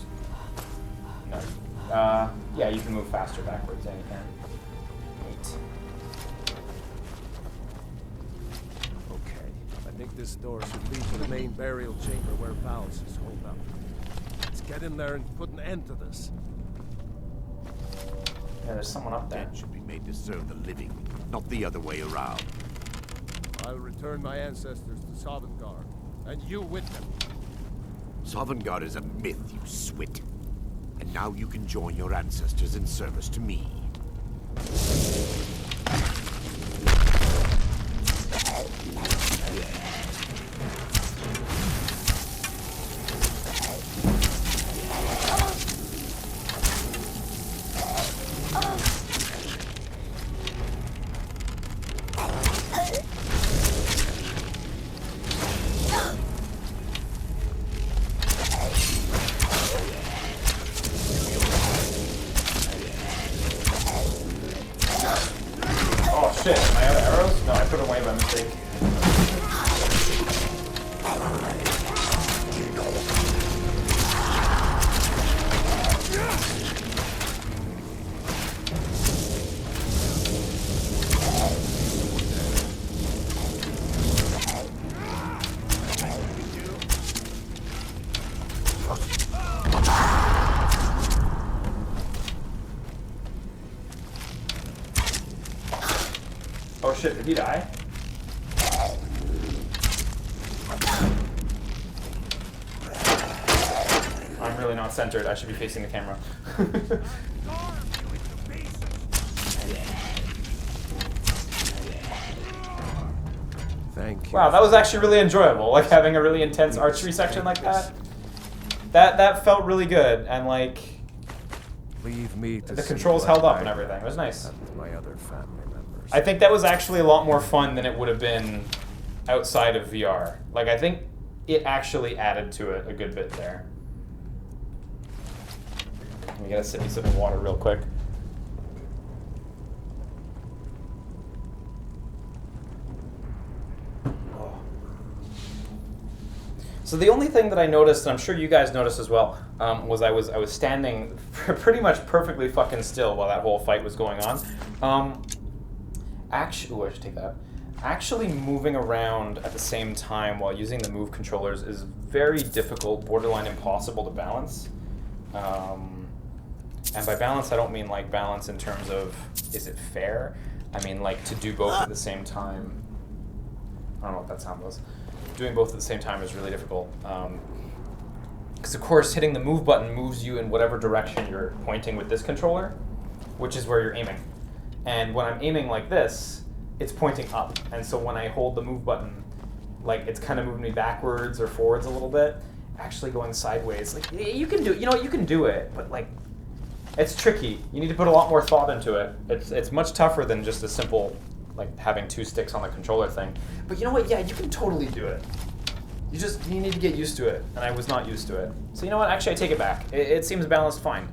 No. Yeah, you can move faster backwards than you can. Neat. Okay, I think this door should lead to the main burial chamber where Vals is holed up. Let's get in there and put an end to this. Yeah, there's someone up there. Dead should be made to serve the living, not the other way around. I'll return my ancestors to Sovngarde, and you with them. Sovngarde is a myth, you swit. And now you can join your ancestors in service to me. Shit, am I out of arrows? No, I put them away by mistake. Oh shit, did he die? I'm really not centered. I should be facing the camera. Thank you. Wow, that was actually really enjoyable. Like having a really intense archery section like that. That felt really good, and like Leave me to the see controls what held up I and everything. It was nice. and my other family members. I think that was actually a lot more fun than it would have been outside of VR. Like, I think it actually added to it a good bit there. Let me get a sip of water real quick. So the only thing that I noticed, and I'm sure you guys noticed as well, was I was standing pretty much perfectly fucking still while that whole fight was going on. Actually, I should take that. Actually moving around at the same time while using the move controllers is very difficult, borderline impossible to balance. And by balance, I don't mean like balance in terms of, is it fair? I mean like to do both at the same time. I don't know what that sound was. Doing both at the same time is really difficult. Because of course hitting the move button moves you in whatever direction you're pointing with this controller, which is where you're aiming. And when I'm aiming like this, it's pointing up. And so when I hold the move button, like it's kind of moving me backwards or forwards a little bit. Actually going sideways, like you can do, you can do it, but like it's tricky. You need to put a lot more thought into it. It's much tougher than just a simple like having 2 sticks on the controller thing. But you know what? Yeah, you can totally do it. You need to get used to it, and I was not used to it. So you know what? Actually, I take it back. It seems balanced fine.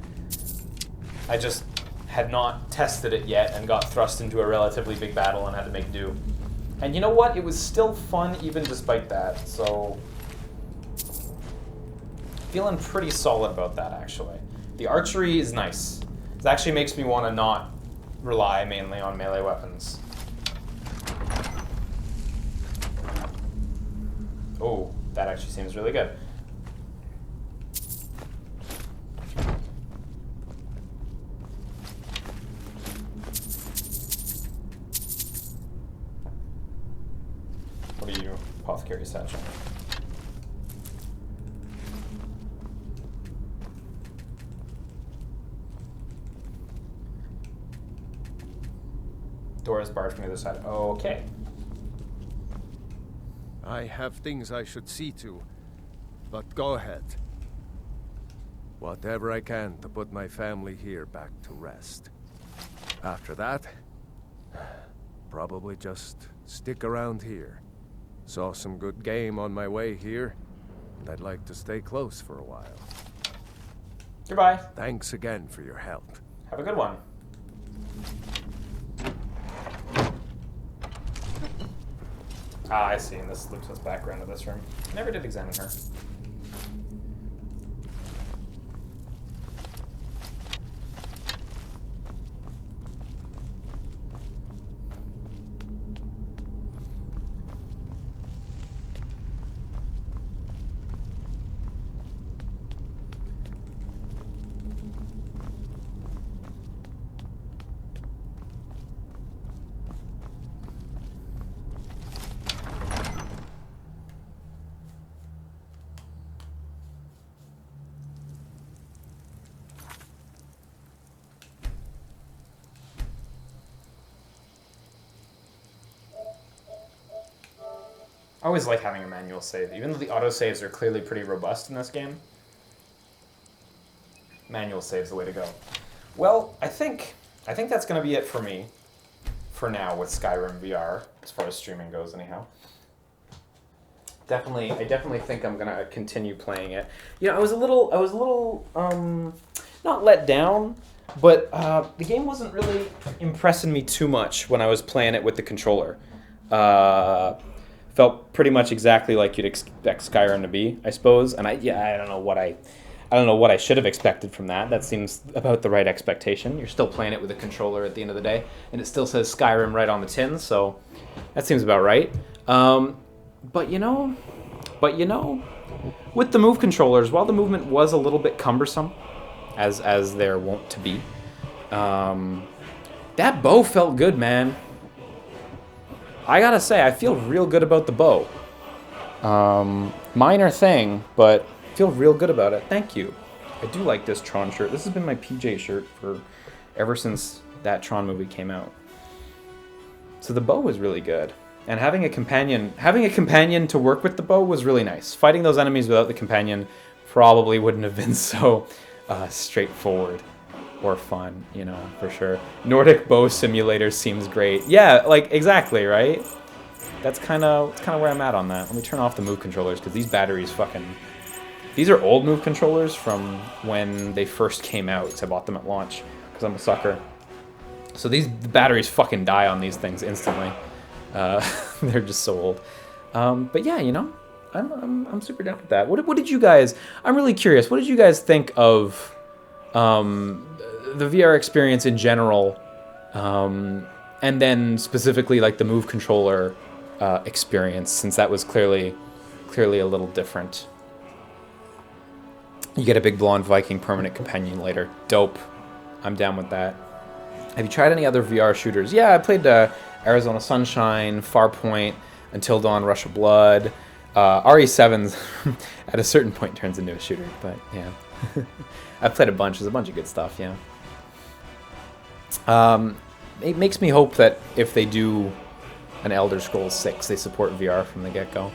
I just had not tested it yet and got thrust into a relatively big battle and had to make do. And you know what? It was still fun even despite that. So feeling pretty solid about that actually. The archery is nice. It actually makes me want to not rely mainly on melee weapons. Oh, that actually seems really good. What are you, apothecary satchel? Door is barred from the other side. Okay. I have things I should see to, but go ahead. Whatever I can to put my family here back to rest. After that, probably just stick around here. Saw some good game on my way here, and I'd like to stay close for a while. Goodbye. Thanks again for your help. Have a good one. Ah, I see. And this looks as background of this room. Never did examine her. I always like having a manual save, even though the autosaves are clearly pretty robust in this game. Manual save's the way to go. Well, I think that's going to be it for me, for now, with Skyrim VR, as far as streaming goes anyhow. I definitely think I'm going to continue playing it. You know, I was a little, not let down, but the game wasn't really impressing me too much when I was playing it with the controller. Felt pretty much exactly like you'd expect Skyrim to be, I suppose. And I don't know what I should have expected from that. That seems about the right expectation. You're still playing it with a controller at the end of the day, and it still says Skyrim right on the tin, so that seems about right. But you know, with the move controllers, while the movement was a little bit cumbersome, as there wont to be, that bow felt good, man. I gotta say, I feel real good about the bow. Minor thing, but feel real good about it. Thank you. I do like this Tron shirt. This has been my PJ shirt for ever since that Tron movie came out. So the bow was really good. And having a companion to work with the bow was really nice. Fighting those enemies without the companion probably wouldn't have been so straightforward or fun, you know, for sure. Nordic Bow Simulator seems great. Yeah, like, exactly, right? That's kind of where I'm at on that. Let me turn off the move controllers, because these batteries fucking... These are old move controllers from when they first came out, so I bought them at launch, because I'm a sucker. So the batteries fucking die on these things instantly. They're just so old. But yeah, you know, I'm super down with that. What did you guys? I'm really curious. What did you guys think of the VR experience in general, and then specifically like the Move controller experience, since that was clearly a little different. You get a big blonde Viking permanent companion later. Dope. I'm down with that. Have you tried any other VR shooters? Yeah, I played Arizona Sunshine, Farpoint, Until Dawn, Rush of Blood. RE7's at a certain point turns into a shooter, but yeah. I've played a bunch. There's a bunch of good stuff, yeah. It makes me hope that if they do an Elder Scrolls 6, they support VR from the get-go.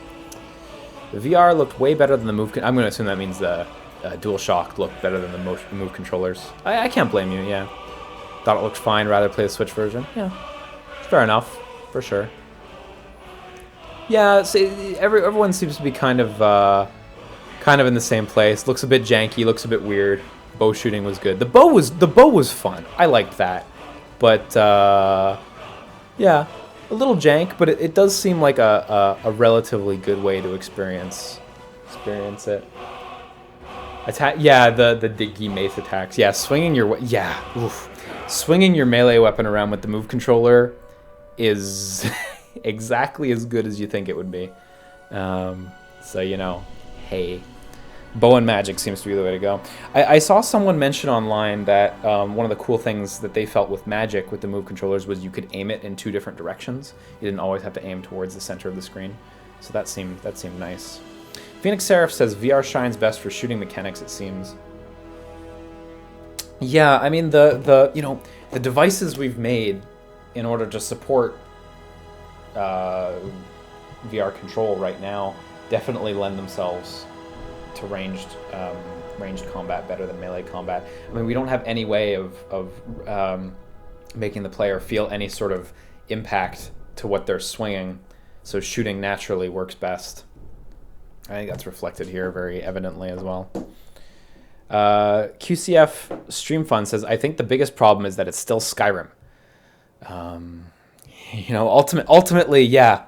The VR looked way better than the Move... I'm going to assume that means the DualShock looked better than the Move controllers. I can't blame you, yeah. Thought it looked fine, rather play the Switch version. Yeah, fair enough, for sure. Yeah, so everyone seems to be kind of in the same place. Looks a bit janky, looks a bit weird. Bow shooting was good. The bow was fun. I liked that, but yeah, a little jank. But it does seem like a relatively good way to experience it. Attack, yeah, the diggy mace attacks. Yeah, swinging your swinging your melee weapon around with the Move controller is exactly as good as you think it would be. So, you know, hey, bow and magic seems to be the way to go. I saw someone mention online that one of the cool things that they felt with magic with the Move controllers was you could aim it in 2 different directions. You didn't always have to aim towards the center of the screen. So that seemed nice. Phoenix Seraph says VR shines best for shooting mechanics, it seems. Yeah, I mean the devices we've made in order to support VR control right now definitely lend themselves to ranged combat better than melee combat. I mean, we don't have any way of making the player feel any sort of impact to what they're swinging, so shooting naturally works best. I think that's reflected here very evidently as well. QCF Stream Fun says, I think the biggest problem is that it's still Skyrim. You know, ultimately, yeah,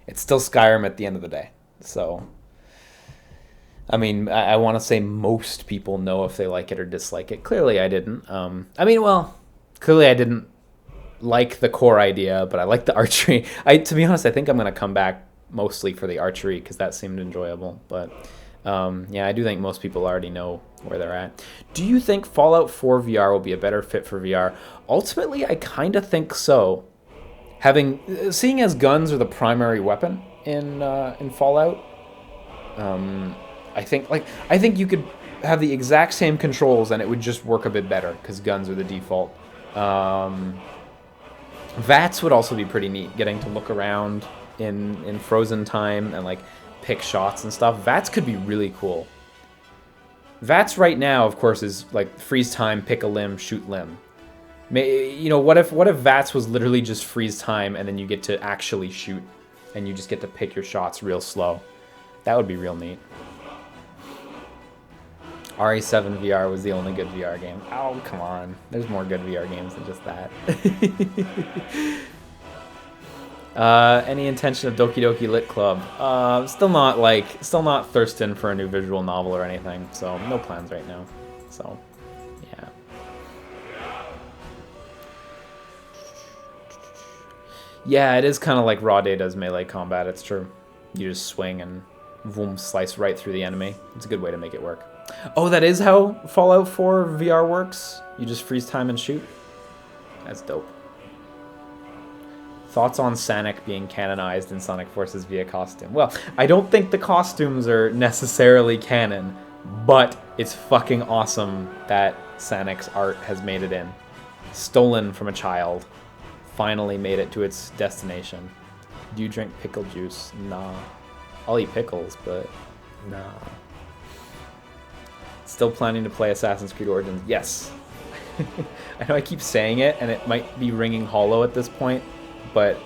it's still Skyrim at the end of the day. So, I mean, I want to say most people know if they like it or dislike it. Clearly, I didn't. Clearly I didn't like the core idea, but I like the archery. To be honest, I think I'm going to come back mostly for the archery because that seemed enjoyable. But yeah, I do think most people already know where they're at. Do you think Fallout 4 VR will be a better fit for VR? Ultimately, I kind of think so. Seeing as guns are the primary weapon in Fallout, I think you could have the exact same controls and it would just work a bit better because guns are the default. VATS would also be pretty neat, getting to look around in frozen time and like pick shots and stuff. VATS could be really cool. VATS right now, of course, is like freeze time, pick a limb, shoot limb. You know, what if VATS was literally just freeze time and then you get to actually shoot and you just get to pick your shots real slow? That would be real neat. RE7 VR was the only good VR game. Oh, come on. There's more good VR games than just that. Any intention of Doki Doki Lit Club? Still not thirsting for a new visual novel or anything, so no plans right now. So, yeah. Yeah, it is kind of like Raw Data's melee combat, it's true. You just swing and boom, slice right through the enemy. It's a good way to make it work. Oh, that is how Fallout 4 VR works? You just freeze time and shoot? That's dope. Thoughts on Sanic being canonized in Sonic Forces via costume? Well, I don't think the costumes are necessarily canon, but it's fucking awesome that Sanic's art has made it in. Stolen from a child. Finally made it to its destination. Do you drink pickle juice? Nah. I'll eat pickles, but nah. Still planning to play Assassin's Creed Origins? Yes. I know I keep saying it, and it might be ringing hollow at this point, but,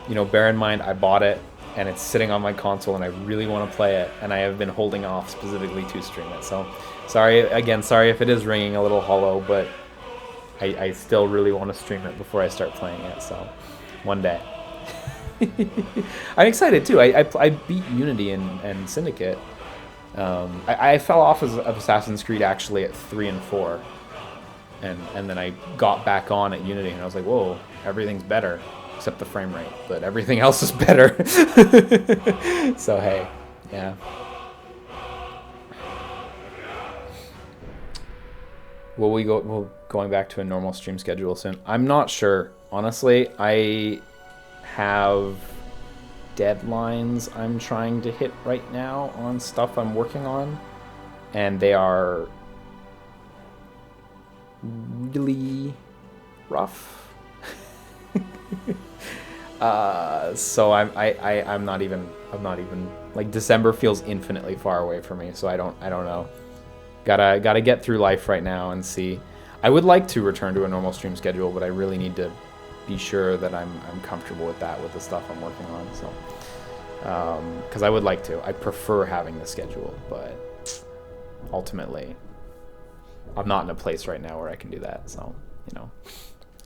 you know, bear in mind, I bought it, and it's sitting on my console, and I really want to play it, and I have been holding off specifically to stream it. So, sorry if it is ringing a little hollow, but I still really want to stream it before I start playing it, so one day. I'm excited too. I beat Unity and Syndicate. I fell off of Assassin's Creed actually at 3 and 4. And then I got back on at Unity and I was like, whoa, everything's better. Except the frame rate. But everything else is better. So hey, yeah. Will we go? We're going back to a normal stream schedule soon. I'm not sure. Honestly, I have deadlines I'm trying to hit right now on stuff I'm working on, and they are really rough. So I'm not even like, December feels infinitely far away for me. So I don't know. Gotta get through life right now and see. I would like to return to a normal stream schedule, but I really need to be sure that I'm comfortable with that, with the stuff I'm working on. So, because I would like to. I prefer having the schedule, but ultimately, I'm not in a place right now where I can do that. So, you know,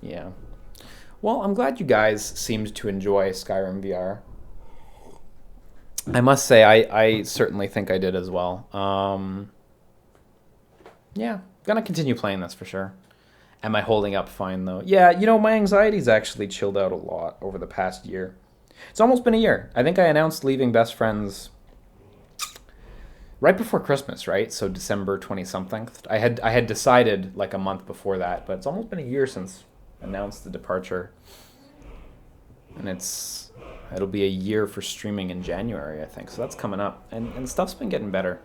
yeah. Well, I'm glad you guys seemed to enjoy Skyrim VR. I must say, I certainly think I did as well. Yeah, gonna continue playing this for sure. Am I holding up fine though? Yeah, you know, my anxiety's actually chilled out a lot over the past year. It's almost been a year. I think I announced leaving Best Friends right before Christmas, right? So December 20-something. I had decided like a month before that, but it's almost been a year since I announced the departure. And it'll be a year for streaming in January, I think. So that's coming up, and stuff's been getting better.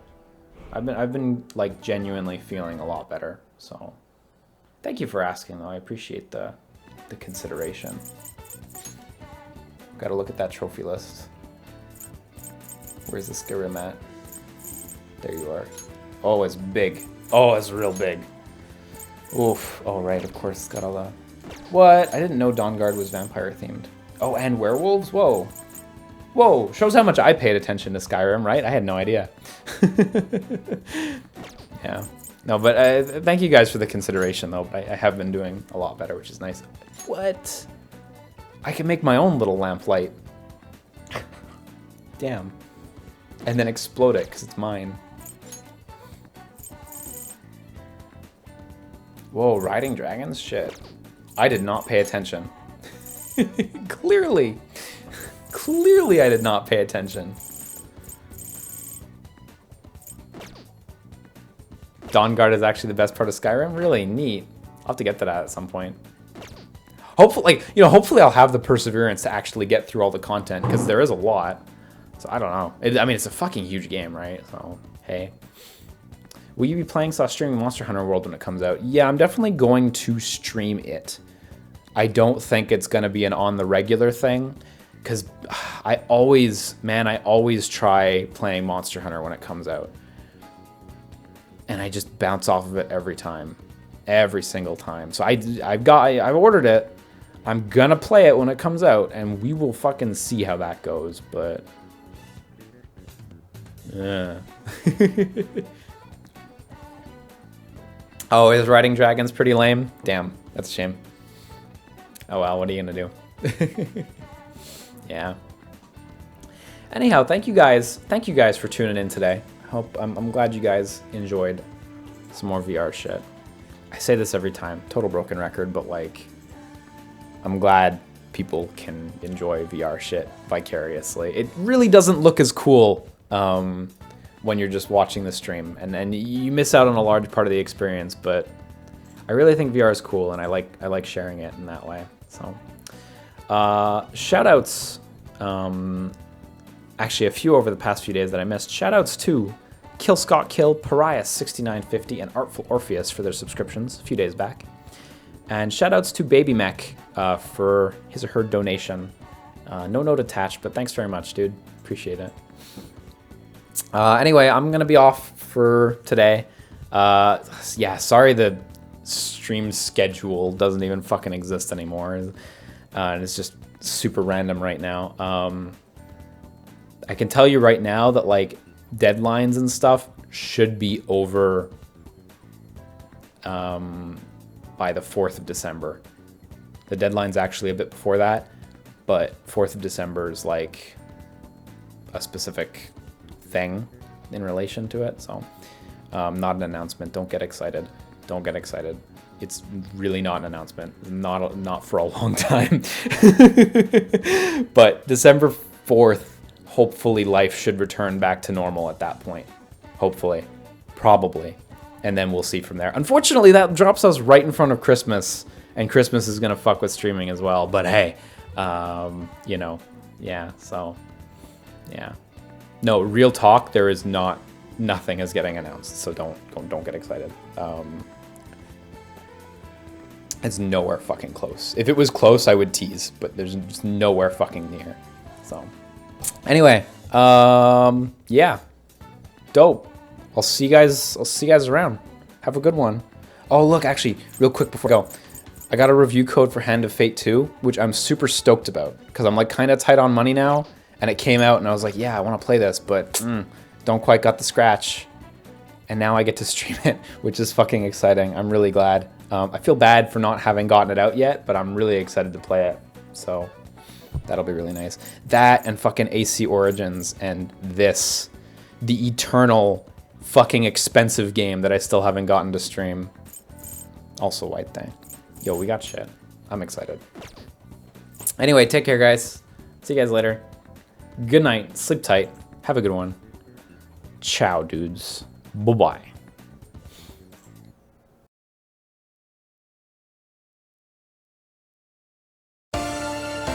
I've been like genuinely feeling a lot better. So thank you for asking though. I appreciate the consideration. Got to look at that trophy list. Where's the Skyrim at? There you are. Oh, it's big. Oh, it's real big. Oof. Oh, right. Of course, it's got all the... What? I didn't know Dawnguard was vampire themed. Oh, and werewolves? Whoa. Whoa. Shows how much I paid attention to Skyrim, right? I had no idea. Yeah. No, but thank you guys for the consideration, though. I have been doing a lot better, which is nice. What? I can make my own little lamp light. Damn. And then explode it, because it's mine. Whoa, riding dragons? Shit. I did not pay attention. Clearly. Clearly I did not pay attention. Dawnguard is actually the best part of Skyrim? Really neat. I'll have to get to that at some point. Hopefully, hopefully I'll have the perseverance to actually get through all the content, because there is a lot. So I don't know. I mean, it's a fucking huge game, right? So, hey. Will you be playing streaming Monster Hunter World when it comes out? Yeah, I'm definitely going to stream it. I don't think it's going to be an on the regular thing, because I always try playing Monster Hunter when it comes out. And I just bounce off of it every time. Every single time. So I've ordered it. I'm gonna play it when it comes out, and we will fucking see how that goes, but... Yeah. Oh, is riding dragons pretty lame? Damn, that's a shame. Oh well, what are you gonna do? Yeah. Anyhow, thank you guys for tuning in today. I'm glad you guys enjoyed some more VR shit. I say this every time, total broken record, but like, I'm glad people can enjoy VR shit vicariously. It really doesn't look as cool when you're just watching the stream, and you miss out on a large part of the experience, but I really think VR is cool, and I like sharing it in that way. So, shoutouts, actually a few over the past few days that I missed. Shoutouts to Kill Scott Kill, Pariah 6950, and Artful Orpheus for their subscriptions a few days back. And shoutouts to Baby Mech for his or her donation. No note attached, but thanks very much, dude. Appreciate it. Anyway, I'm gonna be off for today. Yeah, sorry the stream schedule doesn't even fucking exist anymore. And it's just super random right now. I can tell you right now that like deadlines and stuff should be over by the 4th of December. The deadline's actually a bit before that, but 4th of December is like a specific thing in relation to it. So not an announcement. Don't get excited. Don't get excited. It's really not an announcement. Not for a long time. But December 4th, hopefully life should return back to normal at that point. Hopefully. Probably. And then we'll see from there. Unfortunately, that drops us right in front of Christmas, and Christmas is gonna fuck with streaming as well. But hey, you know, yeah. So, yeah. No, real talk. There is nothing is getting announced. So don't get excited. It's nowhere fucking close. If it was close, I would tease, but there's just nowhere fucking near. So, anyway, yeah, dope. I'll see you guys around. Have a good one. Oh, look, actually, real quick before I go, I got a review code for Hand of Fate 2, which I'm super stoked about, because I'm like kind of tight on money now, and it came out, and I was like, yeah, I want to play this, but don't quite got the scratch, and now I get to stream it, which is fucking exciting. I'm really glad. I feel bad for not having gotten it out yet, but I'm really excited to play it, so that'll be really nice. That and fucking AC Origins and this, the eternal fucking expensive game that I still haven't gotten to stream. Also White Thing. Yo, we got shit. I'm excited. Anyway, take care, guys. See you guys later. Good night. Sleep tight. Have a good one. Ciao, dudes. Bye-bye.